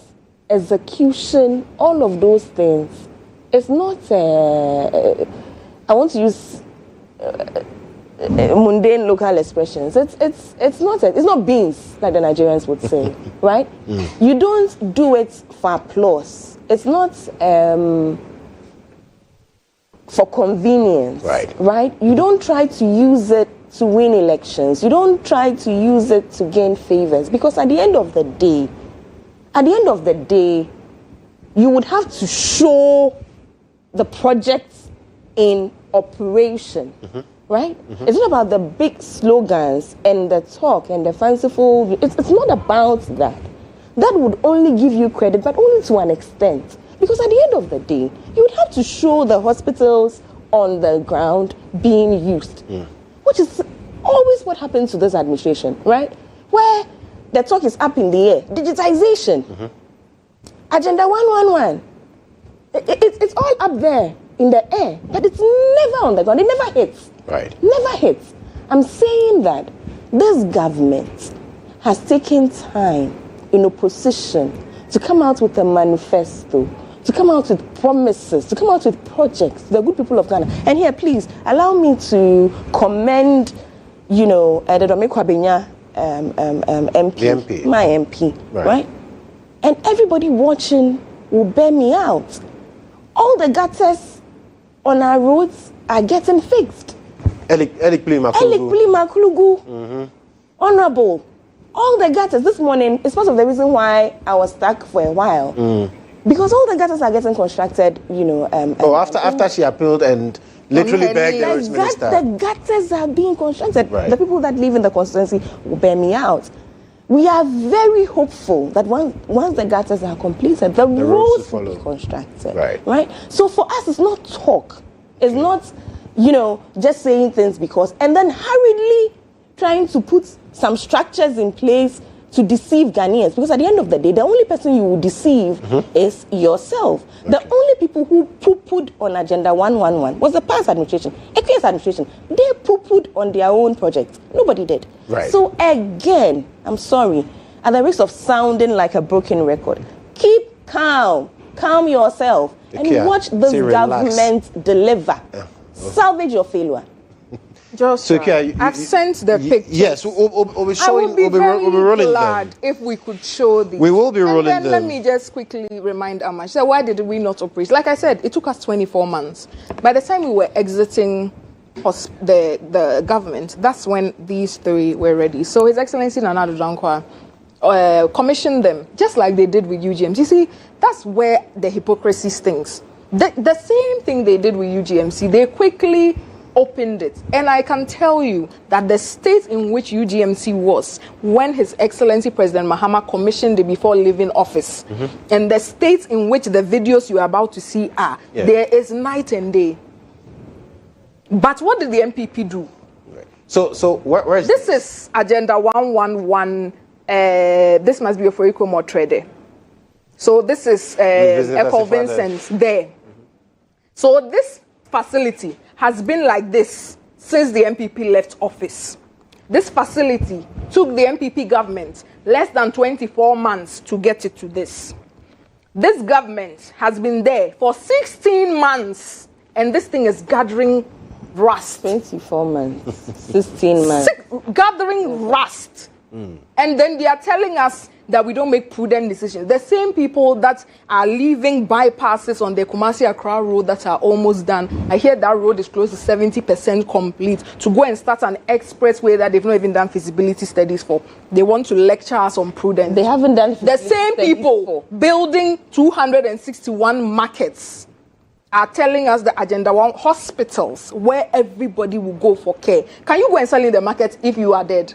execution, all of those things. It's not, I want to use mundane local expressions. It's not beans, like the Nigerians would say, right? You don't do it for applause. It's not for convenience, right? You don't try to use it to win elections. You don't try to use it to gain favors. Because at the end of the day, you would have to show the projects in operation, right? It's not about the big slogans and the talk and the fanciful. It's not about that. That would only give you credit, but only to an extent. Because at the end of the day, you would have to show the hospitals on the ground being used, which is always what happens to this administration, right? Where the talk is up in the air. Digitization, Agenda 111. It's all up there in the air, but it's never on the ground. It never hits. Right. Never hits. I'm saying that this government has taken time in opposition to come out with a manifesto, to come out with promises, to come out with projects, the good people of Ghana. And here, please, allow me to commend, the Dome Kwabenya MP, my MP, right? And everybody watching will bear me out. All the gutters on our roads are getting fixed. Elik Makulugu. Honorable. All the gutters this morning is part of the reason why I was stuck for a while. Because all the gutters are getting constructed, after she appealed and literally begged the Rich Minister. The gutters are being constructed. Right. The people that live in the constituency will bear me out. We are very hopeful that once the gutters are completed, the roads will be constructed. Right? So for us, it's not talk. It's not, just saying things because, and then hurriedly trying to put some structures in place to deceive Ghanaians. Because at the end of the day, the only person you will deceive is yourself. The only people who poo-pooed on Agenda 111 was the past administration, Equia's administration. They poo-pooed on their own project. Nobody did. Right. So again, I'm sorry, at the risk of sounding like a broken record, keep calm. Calm yourself and watch this government deliver. Salvage your failure. Just I've sent the pictures. Yes, we'll be showing. I would be rolling glad them. if we could show these. We will be rolling them. Let me just quickly remind Amash. So why did we not operate? Like I said, it took us 24 months. By the time we were exiting the government, that's when these three were ready. So His Excellency Nana Addo Dankwa commissioned them, just like they did with UGMC. You see, that's where the hypocrisy stinks. The same thing they did with UGMC, they quickly opened it. And I can tell you that the state in which UGMC was when His Excellency President Mahama commissioned it before leaving office, and the state in which the videos you are about to see are, there is night and day. But what did the MPP do? Right. So where is this? This is Agenda 111. This must be a Foriko Motrede. So this is Echo Vincent there. So this facility has been like this since the MPP left office. This facility took the MPP government less than 24 months to get it to this. This government has been there for 16 months, and this thing is gathering rust. 24 months, 16 months. Gathering rust. And then they are telling us that we don't make prudent decisions. The same people that are leaving bypasses on the Kumasi Accra road that are almost done. I hear that road is close to 70% complete. To go and start an expressway that they've not even done feasibility studies for. They want to lecture us on prudence. They haven't done the same people building 261 markets are telling us the Agenda 1 hospitals where everybody will go for care. Can you go and sell in the market if you are dead?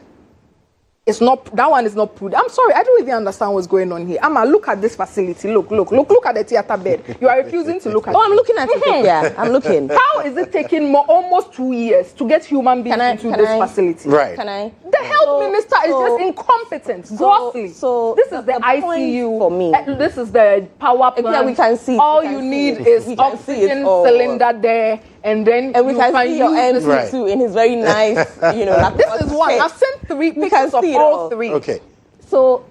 It's not, that one is not prudent. I'm sorry, I don't even understand what's going on here. Amma, look at this facility. Look at the theater bed. You are refusing to look at it. Oh, I'm looking at it. Yeah, I'm looking. How is it taking almost 2 years to get human beings into this facility? Right. Can I? The health minister is just incompetent, grossly. So this is the ICU for me. This is the power plant. Yeah, we can see. All you need is oxygen cylinder there. And then we can see your MC too in his very nice, like this is one. I've sent 3 pictures of all 3. Okay. So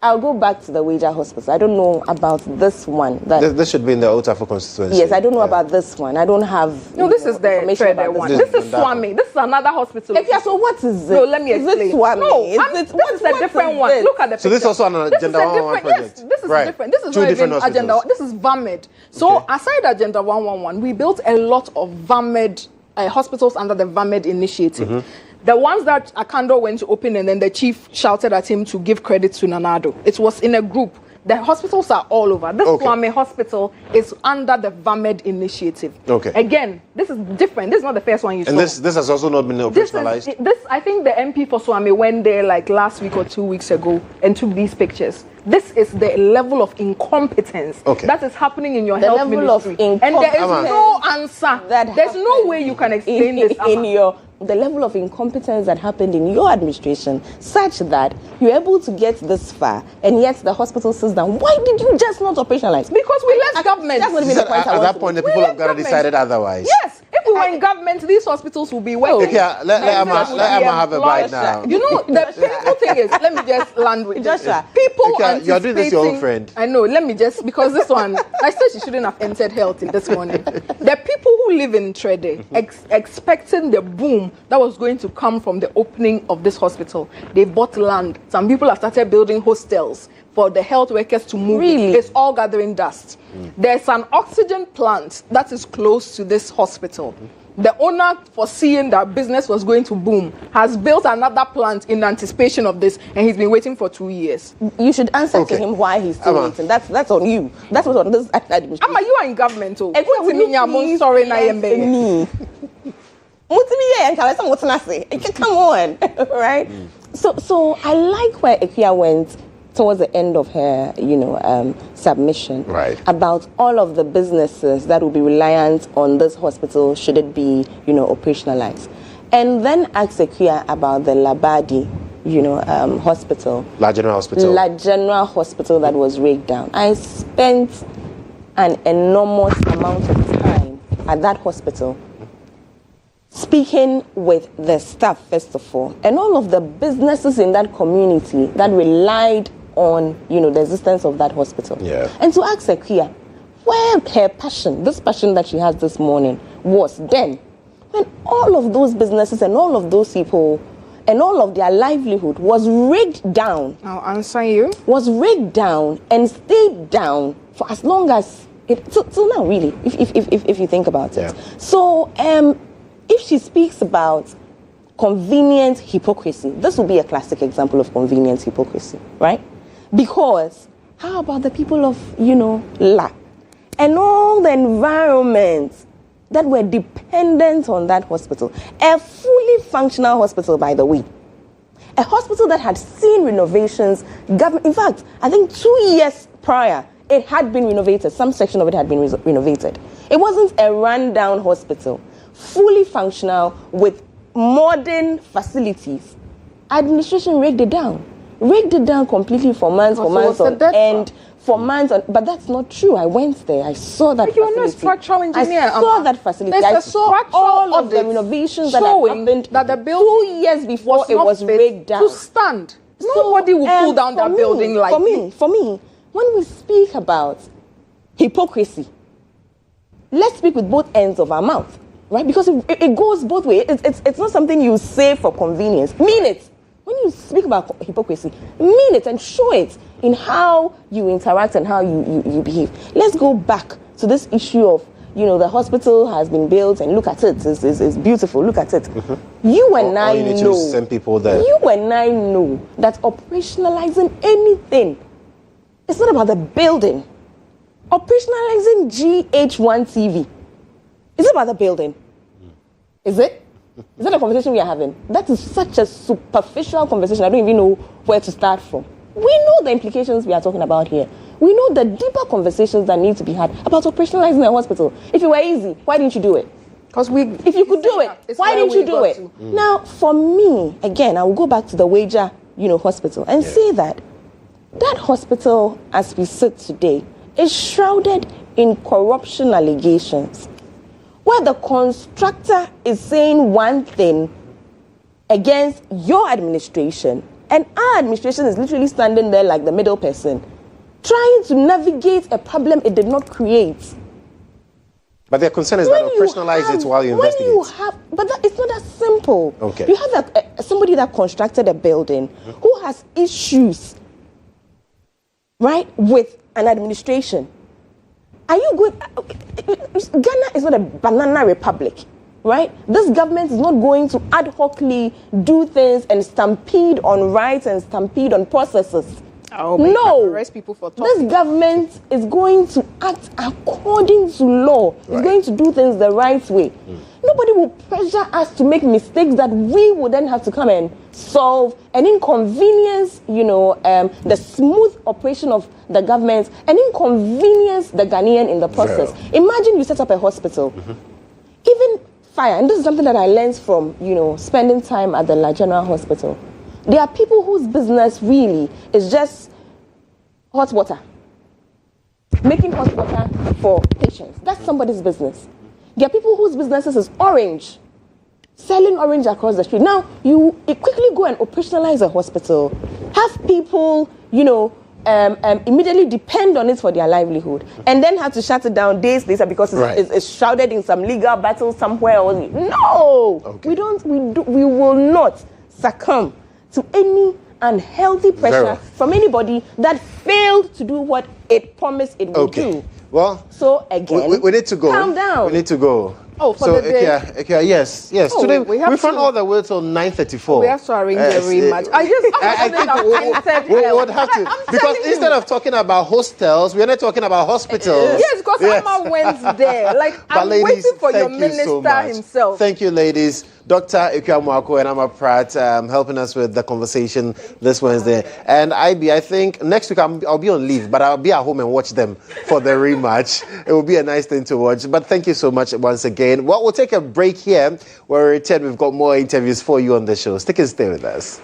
I'll go back to the Wager Hospital. I don't know about this one. This should be in the Otafo constituency. Yes, I don't know about this one. I don't have. No, this is the Trede one. This is Swami. This is another hospital. Yeah, so what is it? No, let me explain. Is it Swami? No, this is a different one. Look at the picture. So this is also an Agenda 111 project? Yes, this is different. This is not even Agenda. This is VAMED. So aside Agenda 111, we built a lot of VAMED hospitals under the VAMED initiative. The ones that Akando went to open and then the chief shouted at him to give credit to Nanado. It was in a group. The hospitals are all over. This Swami hospital is under the VAMED initiative. Okay. Again, this is different. This is not the first one you saw. And this has also not been operationalized? This I think the MP for Swami went there like last week or 2 weeks ago and took these pictures. This is the level of incompetence that is happening in your health ministry. And there is no answer. There's no way you can explain this. The level of incompetence that happened in your administration, such that you're able to get this far, and yet the hospital sits down. Why did you just not operationalize? Because we left government. That's going to be the point. At that point, the people have got to decide otherwise. Yes. If we were in government, these hospitals will be well. Okay, let Emma have a bite now. You know, the painful thing is, let me just land with Joshua. People you're doing this your own friend. I know, let me just, because this one, I said she shouldn't have entered health in this morning. The people who live in Trede, expecting the boom that was going to come from the opening of this hospital, they bought land. Some people have started building hostels for the health workers to move. Really? It's all gathering dust. There's an oxygen plant that is close to this hospital. The owner, foreseeing that business was going to boom, has built another plant in anticipation of this, and he's been waiting for 2 years. You should answer to him why he's still waiting. That's on you. That's what on this administration. Amma, you are in government, too. Sorry, me. Come on, right? So I like where Ekia went towards the end of her, submission, right, about all of the businesses that will be reliant on this hospital should it be, operationalized. And then asked Ekia about the Labadi, hospital. La General Hospital. La General Hospital that was rigged down. I spent an enormous amount of time at that hospital speaking with the staff, first of all, and all of the businesses in that community that relied on, the existence of that hospital. Yeah. And to ask Ekia where her passion, this passion that she has this morning, was then, when all of those businesses and all of those people and all of their livelihood was rigged down. I'll answer you. Was rigged down and stayed down for as long as till now, really, if you think about it. Yeah. So, if she speaks about convenient hypocrisy, this will be a classic example of convenient hypocrisy, right? Because how about the people of, La and all the environments that were dependent on that hospital? A fully functional hospital, by the way. A hospital that had seen renovations. In fact, I think 2 years prior, it had been renovated. Some section of it had been renovated. It wasn't a rundown hospital. Fully functional with modern facilities. Administration rigged it down. Rigged it down completely for months on end. For months on, but that's not true. I went there. I saw that. But you're not a structural engineer. I saw that facility. I saw all of the renovations that had happened that the building 2 years before it was rigged down. To stand. Nobody will pull down that building like For me, when we speak about hypocrisy, let's speak with both ends of our mouth, right? Because it goes both ways. It's not something you say for convenience. Mean it. When you speak about hypocrisy, mean it and show it in how you interact and how you behave. Let's go back to this issue of, the hospital has been built and look at it. It's beautiful. Look at it. Mm-hmm. You and I you need know. To send people there. You and I know that operationalizing anything, it's not about the building. Operationalizing GH1 TV, is it about the building? Is it? Is that a conversation we are having? That is such a superficial conversation. I don't even know where to start from. We know the implications we are talking about here. We know the deeper conversations that need to be had about operationalizing a hospital. If it were easy, why didn't you do it? If you could do it, why didn't you do it? Now, for me, again, I will go back to the Wager, hospital and say that hospital, as we sit today, is shrouded in corruption allegations, where the constructor is saying one thing against your administration, and our administration is literally standing there like the middle person, trying to navigate a problem it did not create. But their concern is that operationalize it while you investigate. But it's not that simple. Okay. You have somebody that constructed a building who has issues, right, with an administration. Are you good? Ghana is not a banana republic, right? This government is not going to ad hocly do things and stampede on rights and stampede on processes. No. Arrest people for talking. This government is going to act according to law. Right. It's going to do things the right way. Nobody will pressure us to make mistakes that we would then have to come and solve and inconvenience, the smooth operation of the government and inconvenience the Ghanaian in the process. Yeah. Imagine you set up a hospital. Even fire, and this is something that I learned from, spending time at the La General Hospital. There are people whose business really is just hot water. Making hot water for patients. That's somebody's business. There are people whose businesses is orange. Selling orange across the street. Now, you quickly go and operationalize a hospital. Have people, immediately depend on it for their livelihood. And then have to shut it down days later because it's shrouded in some legal battle somewhere. No! Okay. We will not succumb to any unhealthy pressure from anybody that failed to do what it promised it would do. Well, so again, we need to go. Calm down. We need to go. For the day. Ekia, yes. Today we run all the way till 9:34. We have to arrange very much. I think we would have to, because instead of talking about hostels, we're not talking about hospitals. Yes, because Amma went there. Like, But I'm ladies, waiting for your thank you so minister much. himself. Thank you, ladies. Dr. Ikuamwako and Amma Pratt helping us with the conversation this Wednesday. And IB, I think next week I'll be on leave, but I'll be at home and watch them for the rematch. It will be a nice thing to watch. But thank you so much once again. Well, we'll take a break here. When we return, we've got more interviews for you on the show. Stick and stay with us.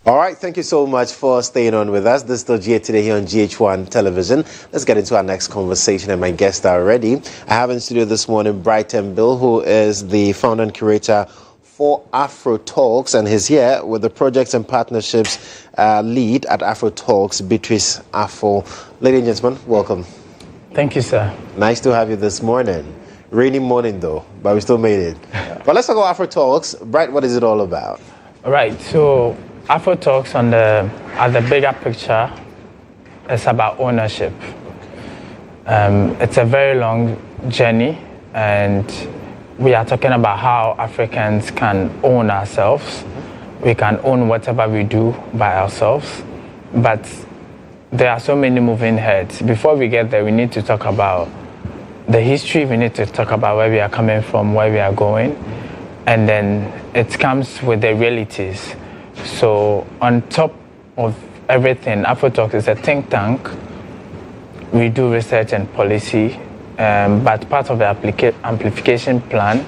All right, thank you so much for staying on with us. This is still GA Today here on GH1 Television. Let's get into our next conversation, and my guests are ready. I have in studio this morning Brighton Bill, who is the founder and curator for Afro Talks, and he's here with the projects and partnerships lead at Afro Talks, Beatrice Afo. Ladies and gentlemen, welcome. Thank you, sir. Nice to have you this morning. Rainy morning though, but we still made it. But let's talk about Afro Talks. Bright, what is it all about? All right, so Afro Talks at the bigger picture is about ownership. It's a very long journey, and we are talking about how Africans can own ourselves. We can own whatever we do by ourselves, but there are so many moving heads. Before we get there, we need to talk about the history. We need to talk about where we are coming from, where we are going, and then it comes with the realities. So on top of everything, Afro Talks is a think tank. We do research and policy, but part of the amplification plan,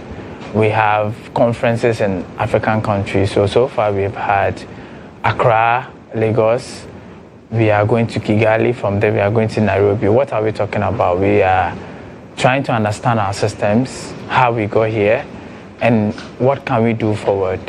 we have conferences in African countries. So far we've had Accra, Lagos. We are going to Kigali. From there we are going to Nairobi. What are we talking about? We are trying to understand our systems, how we got here, and what can we do forward.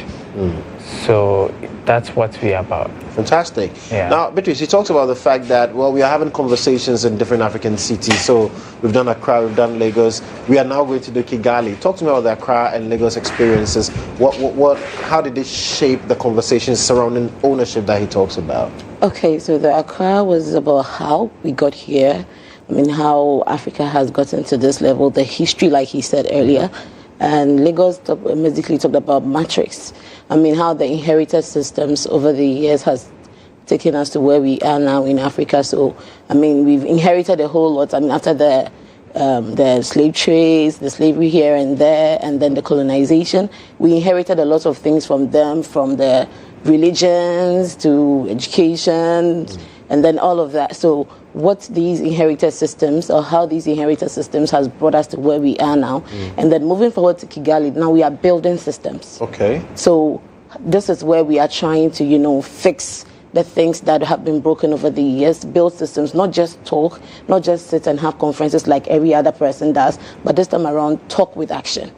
So that's what we're about. Fantastic. Yeah. Now, Beatrice, you talked about the fact that, well, we are having conversations in different African cities. So we've done Accra, we've done Lagos. We are now going to do Kigali. Talk to me about the Accra and Lagos experiences. How did it shape the conversations surrounding ownership that he talks about? Okay, so the Accra was about how we got here. I mean, how Africa has gotten to this level, the history, like he said earlier. And Lagos basically talked about matrix. I mean, how the inherited systems over the years has taken us to where we are now in Africa. So, I mean, we've inherited a whole lot. I mean, after the slave trades, the slavery here and there, and then the colonization, we inherited a lot of things from them, from the religions to education, and then all of that. So what these inherited systems, or how these inherited systems has brought us to where we are now. And then moving forward to Kigali, now we are building systems. Okay. So this is where we are trying to, fix the things that have been broken over the years, build systems, not just talk, not just sit and have conferences like every other person does, but this time around, talk with action.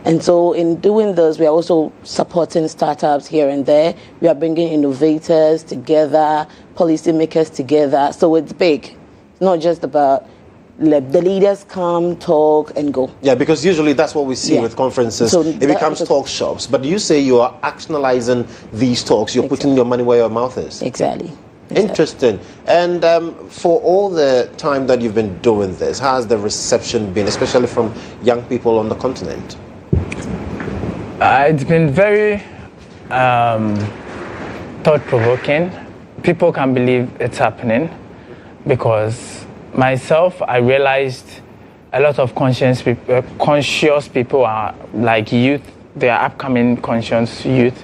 And so in doing this, we are also supporting startups here and there. We are bringing innovators together, policymakers together. So it's big. It's not just about the leaders come, talk, and go. Yeah, because usually that's what we see with conferences. So it becomes talk shops. But you say you are actionalizing these talks. You're putting your money where your mouth is. Exactly. Interesting. And for all the time that you've been doing this, how has the reception been, especially from young people on the continent? It's been very thought-provoking. People can't believe it's happening, because myself, I realized a lot of conscious people are like youth. They are upcoming conscious youth.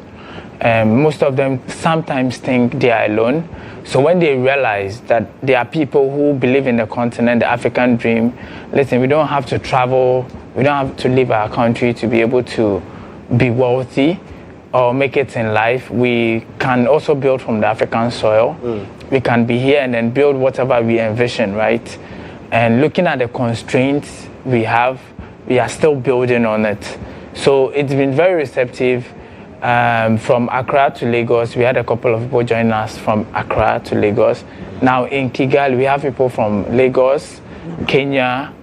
Most of them sometimes think they are alone. So when they realize that there are people who believe in the continent, the African dream, listen, we don't have to travel, we don't have to leave our country to be able to be wealthy or make it in life. We can also build from the African soil. We can be here and then build whatever we envision, right? And looking at the constraints we have, we are still building on it. So it's been very receptive. From Accra to Lagos, we had a couple of people join us from Accra to Lagos. Now in Kigali, we have people from Lagos, Kenya,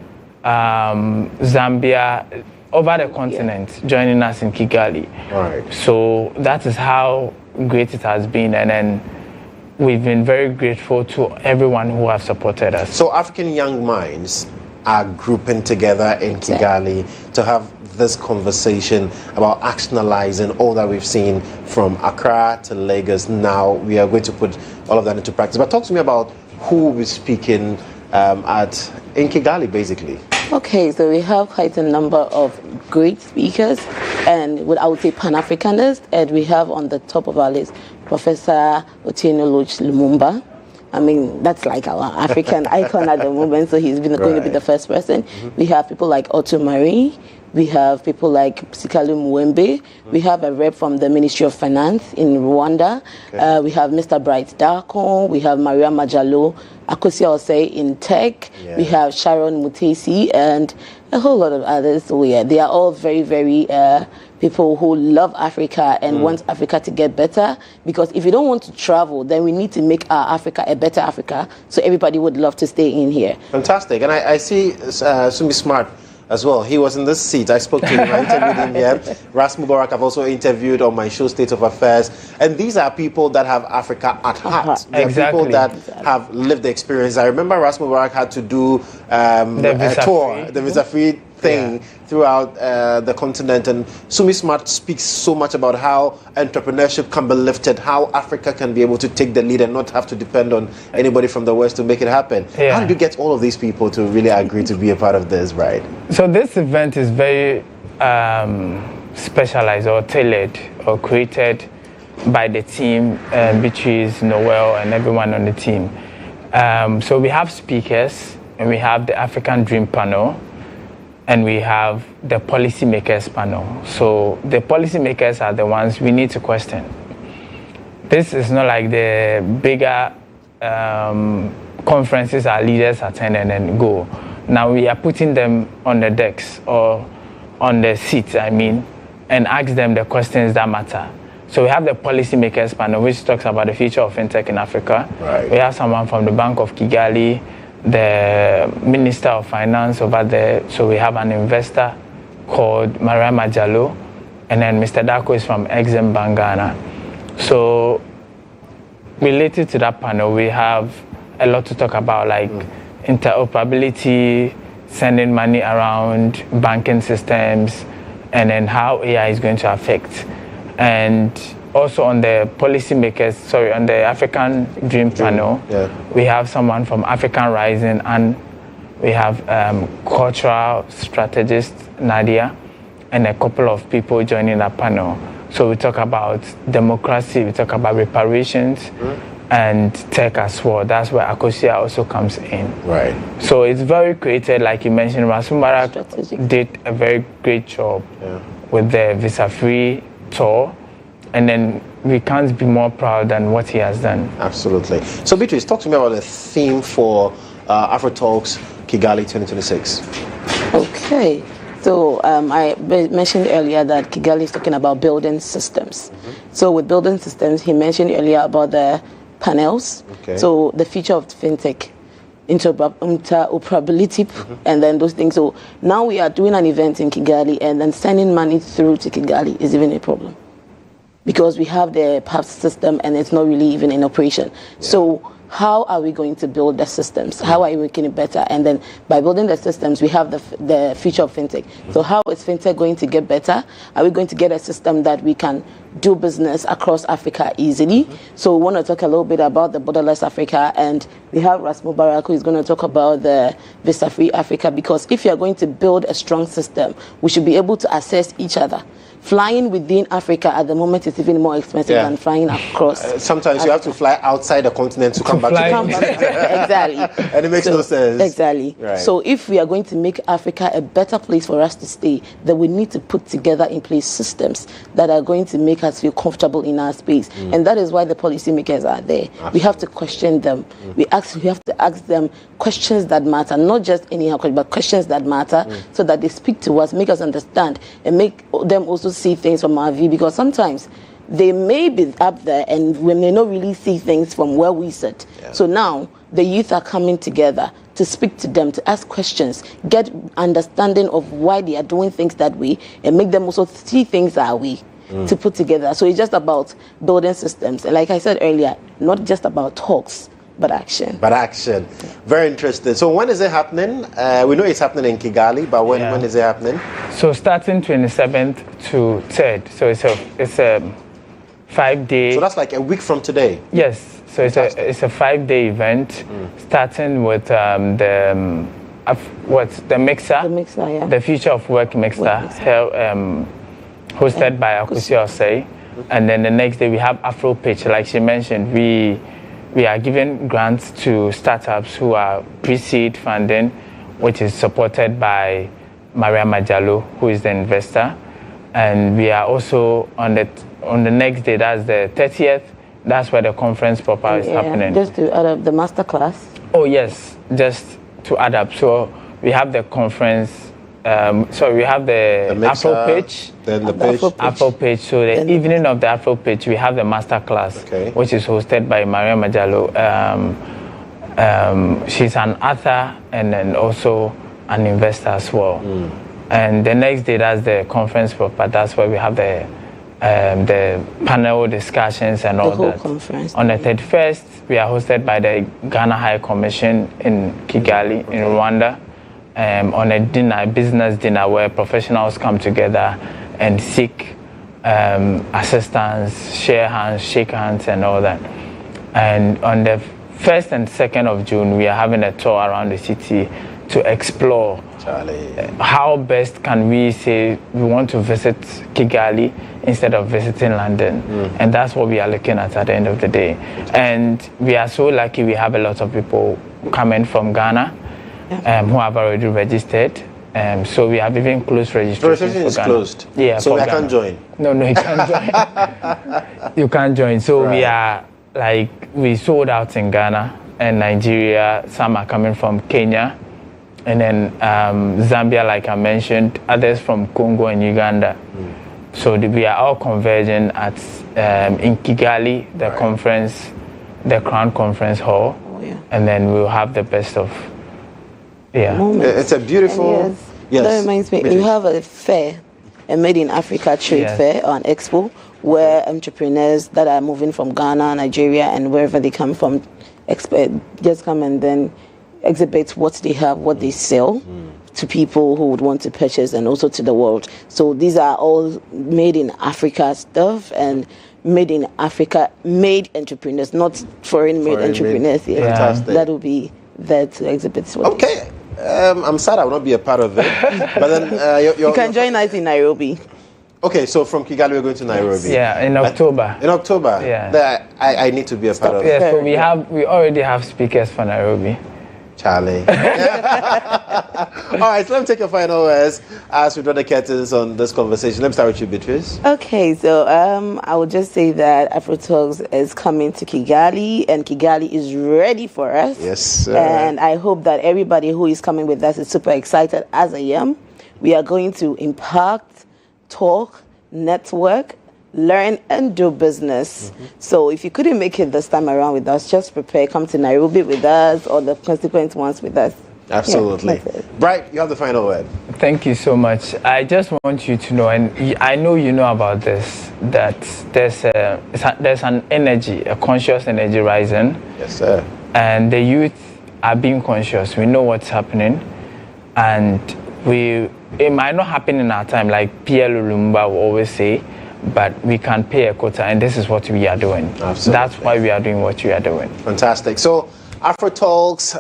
Zambia, over the continent joining us in Kigali. Right. So that is how great it has been, and then we've been very grateful to everyone who has supported us. So African young minds are grouping together in Kigali to have this conversation about actionalizing all that we've seen from Accra to Lagos. Now we are going to put all of that into practice. But talk to me about who will be speaking in Kigali, basically. Okay, so we have quite a number of great speakers, and I would say Pan-Africanists, and we have on the top of our list Professor Otieno Lumumba. I mean, that's like our African icon at the moment, so he's going to be the first person. We have people like Otto Marie. We have people like Sikalu Mwembe. We have a rep from the Ministry of Finance in Rwanda. Okay. We have Mr. Bright Darkon. We have Maria Majalo Akosi Osei in tech. Yeah. We have Sharon Mutesi and a whole lot of others. So yeah, they are all very, very people who love Africa and want Africa to get better. Because if you don't want to travel, then we need to make our Africa a better Africa. So everybody would love to stay in here. Fantastic. And I see Sumi Smart as well. He was in this seat. I spoke to him. I interviewed him here. Ras Mubarak I've also interviewed on my show, State of Affairs. And these are people that have Africa at heart. They are people that have lived the experience. I remember Ras Mubarak had to do a tour, the visa-free thing throughout the continent. And Sumi Smart speaks so much about how entrepreneurship can be lifted, how Africa can be able to take the lead and not have to depend on anybody from the West to make it happen. How did you get all of these people to really agree to be a part of this, right? So this event is very specialized or tailored or created by the team, Beatrice, Noel, and everyone on the team. So we have speakers, and we have the African Dream panel, and we have the policymakers panel. So the policymakers are the ones we need to question. This is not like the bigger conferences our leaders attend and then go. Now we are putting them on the decks or on the seats, and ask them the questions that matter. So we have the policymakers panel, which talks about the future of fintech in Africa. Right. We have someone from the Bank of Kigali, the Minister of Finance over there. So we have an investor called Maria Majalo, and then Mr. Dako is from Exim Bank Ghana. So related to that panel, we have a lot to talk about, like interoperability, sending money around banking systems, and then how AI is going to affect. And also on the on the African Dream panel, we have someone from African Rising, and we have cultural strategist Nadia, and a couple of people joining that panel. So we talk about democracy, we talk about reparations, and tech as well. That's where Akosia also comes in. Right. So it's very creative, like you mentioned. Ras Mubarak did a very great job with the visa-free tour, and then we can't be more proud than what he has done. Absolutely. So Beatrice, talk to me about the theme for Afro Talks Kigali 2026. Okay. So I mentioned earlier that Kigali is talking about building systems. So with building systems, he mentioned earlier about the panels. Okay. So the future of fintech, interoperability, and then those things. So now we are doing an event in Kigali, and then sending money through to Kigali is even a problem, because we have the PAPS system and it's not really even in operation. So how are we going to build the systems? How are we making it better? And then by building the systems, we have the future of fintech. So how is fintech going to get better? Are we going to get a system that we can do business across Africa easily? So we want to talk a little bit about the borderless Africa, and we have Ras Mubarak, who is going to talk about the visa-free Africa, because if you're going to build a strong system, we should be able to assess each other. Flying within Africa at the moment is even more expensive than flying across. Sometimes Africa. You have to fly outside the continent to come back to Exactly. And it makes no sense. Exactly. Right. So if we are going to make Africa a better place for us to stay, then we need to put together in place systems that are going to make us feel comfortable in our space. And that is why the policymakers are there. Absolutely. We have to question them. We have to ask them questions that matter, not just anyhow, but questions that matter, so that they speak to us, make us understand, and make them also see things from our view, because sometimes they may be up there and we may not really see things from where we sit. So now the youth are coming together to speak to them, to ask questions, get understanding of why they are doing things that way, and make them also see things that way to put together. So it's just about building systems. And like I said earlier, not just about talks, but action. Very interesting. So when is it happening? We know it's happening in Kigali, but when is it happening? So starting 27th to 3rd. So it's a 5-day. So that's like a week from today. Yes. So it's a 5-day event, starting with the Mensah. The Mensah, yeah. The Future of Work Mensah, hosted by Akosi Osei. And then the next day we have Afro Pitch. Like she mentioned, we are giving grants to startups who are pre-seed funding, which is supported by Maria Majalo, who is the investor. And we are also on the next day, that's the 30th, that's where the conference proper is happening. Just to add up the master class. Oh yes, just to add up. So we have the conference, we have the Afro pitch. Then the pitch. Afro pitch. So the evening of the Afro pitch, we have the master class, which is hosted by Maria Majalo. She's an author and then also an investor as well. And the next day, that's the conference proper. That's where we have the panel discussions and all that. The whole conference. On the 31st, we are hosted by the Ghana High Commission in Kigali, in Rwanda, on a business dinner where professionals come together and seek assistance, share hands, shake hands, and all that. And on the 1st and 2nd of June, we are having a tour around the city to explore how best can we say we want to visit Kigali instead of visiting London. And that's what we are looking at the end of the day. And we are so lucky we have a lot of people coming from Ghana who have already registered. So we have even closed registration. Registration is closed? Yeah. So I can't join? No, you can't join. You can't join. So we are we sold out in Ghana and Nigeria. Some are coming from Kenya. And then Zambia, like I mentioned, others from Congo and Uganda. So we are all converging at in Kigali, the conference, the Crown Conference Hall, and then we'll have the best of moments. It's a beautiful. Yes. That reminds me, we have a fair, a Made in Africa trade fair, or an expo, where entrepreneurs that are moving from Ghana, Nigeria, and wherever they come from, just come and then exhibit what they have, what they sell to people who would want to purchase, and also to the world. So these are all made in Africa stuff and made in Africa, made entrepreneurs, not foreign made entrepreneurs. Fantastic. That will be there to exhibit. Okay. I'm sad I will not be a part of it. But then you can join us in Nairobi. Okay, so from Kigali we're going to Nairobi. Yeah, in October. In October. Yeah. I need to be a part of it. Yeah, so we already have speakers for Nairobi. Charlie. All right, so let me take your final words as we draw the curtains on this conversation. Let me start with you, Beatrice. Okay, so I would just say that AfroTalks is coming to Kigali, and Kigali is ready for us. Yes, sir. And I hope that everybody who is coming with us is super excited, as I am. We are going to impact, talk, network, learn, and do business. So if you couldn't make it this time around with us, just prepare, come to Nairobi with us, or the consequent ones with us. Absolutely. Bright, you have the final word. Thank you so much. I just want you to know, and I know you know about this, that there's an energy, a conscious energy rising. Yes, sir. And the youth are being conscious. We know what's happening, and it might not happen in our time, like Pierre Lumumba will always say, but we can pay a quota, and this is what we are doing. Absolutely. That's why we are doing what we are doing. Fantastic. So AfroTalks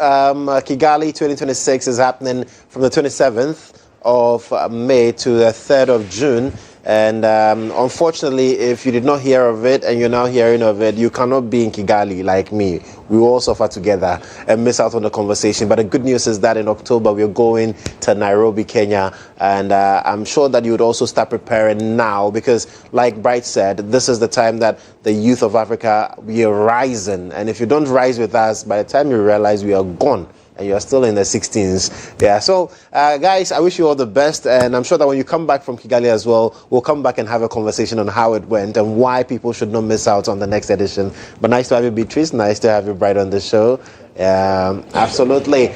Kigali 2026 is happening from the 27th of May to the 3rd of June. And unfortunately, if you did not hear of it and you're now hearing of it, you cannot be in Kigali like me. We will all suffer together and miss out on the conversation. But the good news is that in October, we're going to Nairobi, Kenya. And I'm sure that you would also start preparing now because, like Bright said, this is the time that the youth of Africa, we are rising. And if you don't rise with us, by the time you realize we are gone, and you're still in the 16s. Yeah, so guys, I wish you all the best, and I'm sure that when you come back from Kigali as well, we'll come back and have a conversation on how it went and why people should not miss out on the next edition. But nice to have you, Beatrice. Nice to have you, Bright, on the show. Absolutely.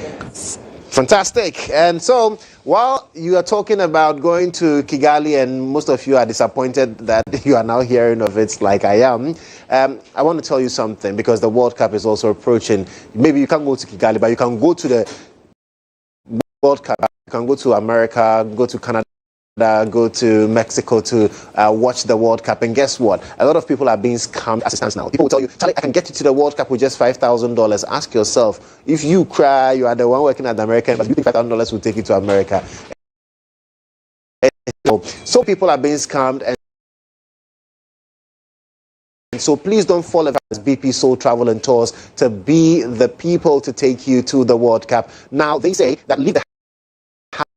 Fantastic. And so, while you are talking about going to Kigali and most of you are disappointed that you are now hearing of it like I am, I want to tell you something because the World Cup is also approaching. Maybe you can't go to Kigali, but you can go to the World Cup. You can go to America, go to Canada, go to Mexico to watch the World Cup. And guess what? A lot of people are being scammed as it stands now. People will tell you, Charlie, I can get you to the World Cup with just $5,000. Ask yourself, if you cry, you are the one working at the American, but you think $5,000 will take you to America. So people are being scammed, and so please don't fall as BP Soul Travel and Tours to be the people to take you to the World Cup. Now, they say that leave the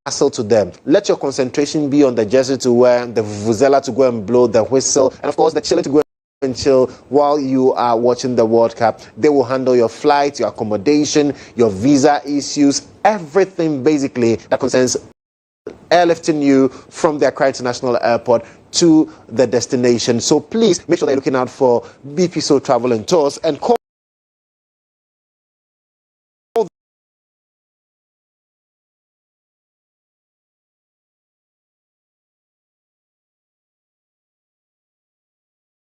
hassle to them. Let your concentration be on the jersey to wear, the vuvuzela to go and blow the whistle, and of course the chilling to go and chill while you are watching the World Cup. They will handle your flight, your accommodation, your visa issues, everything basically that concerns airlifting you from the Accra International Airport to the destination. So please make sure that you're looking out for BP Soul Travel and Tours and call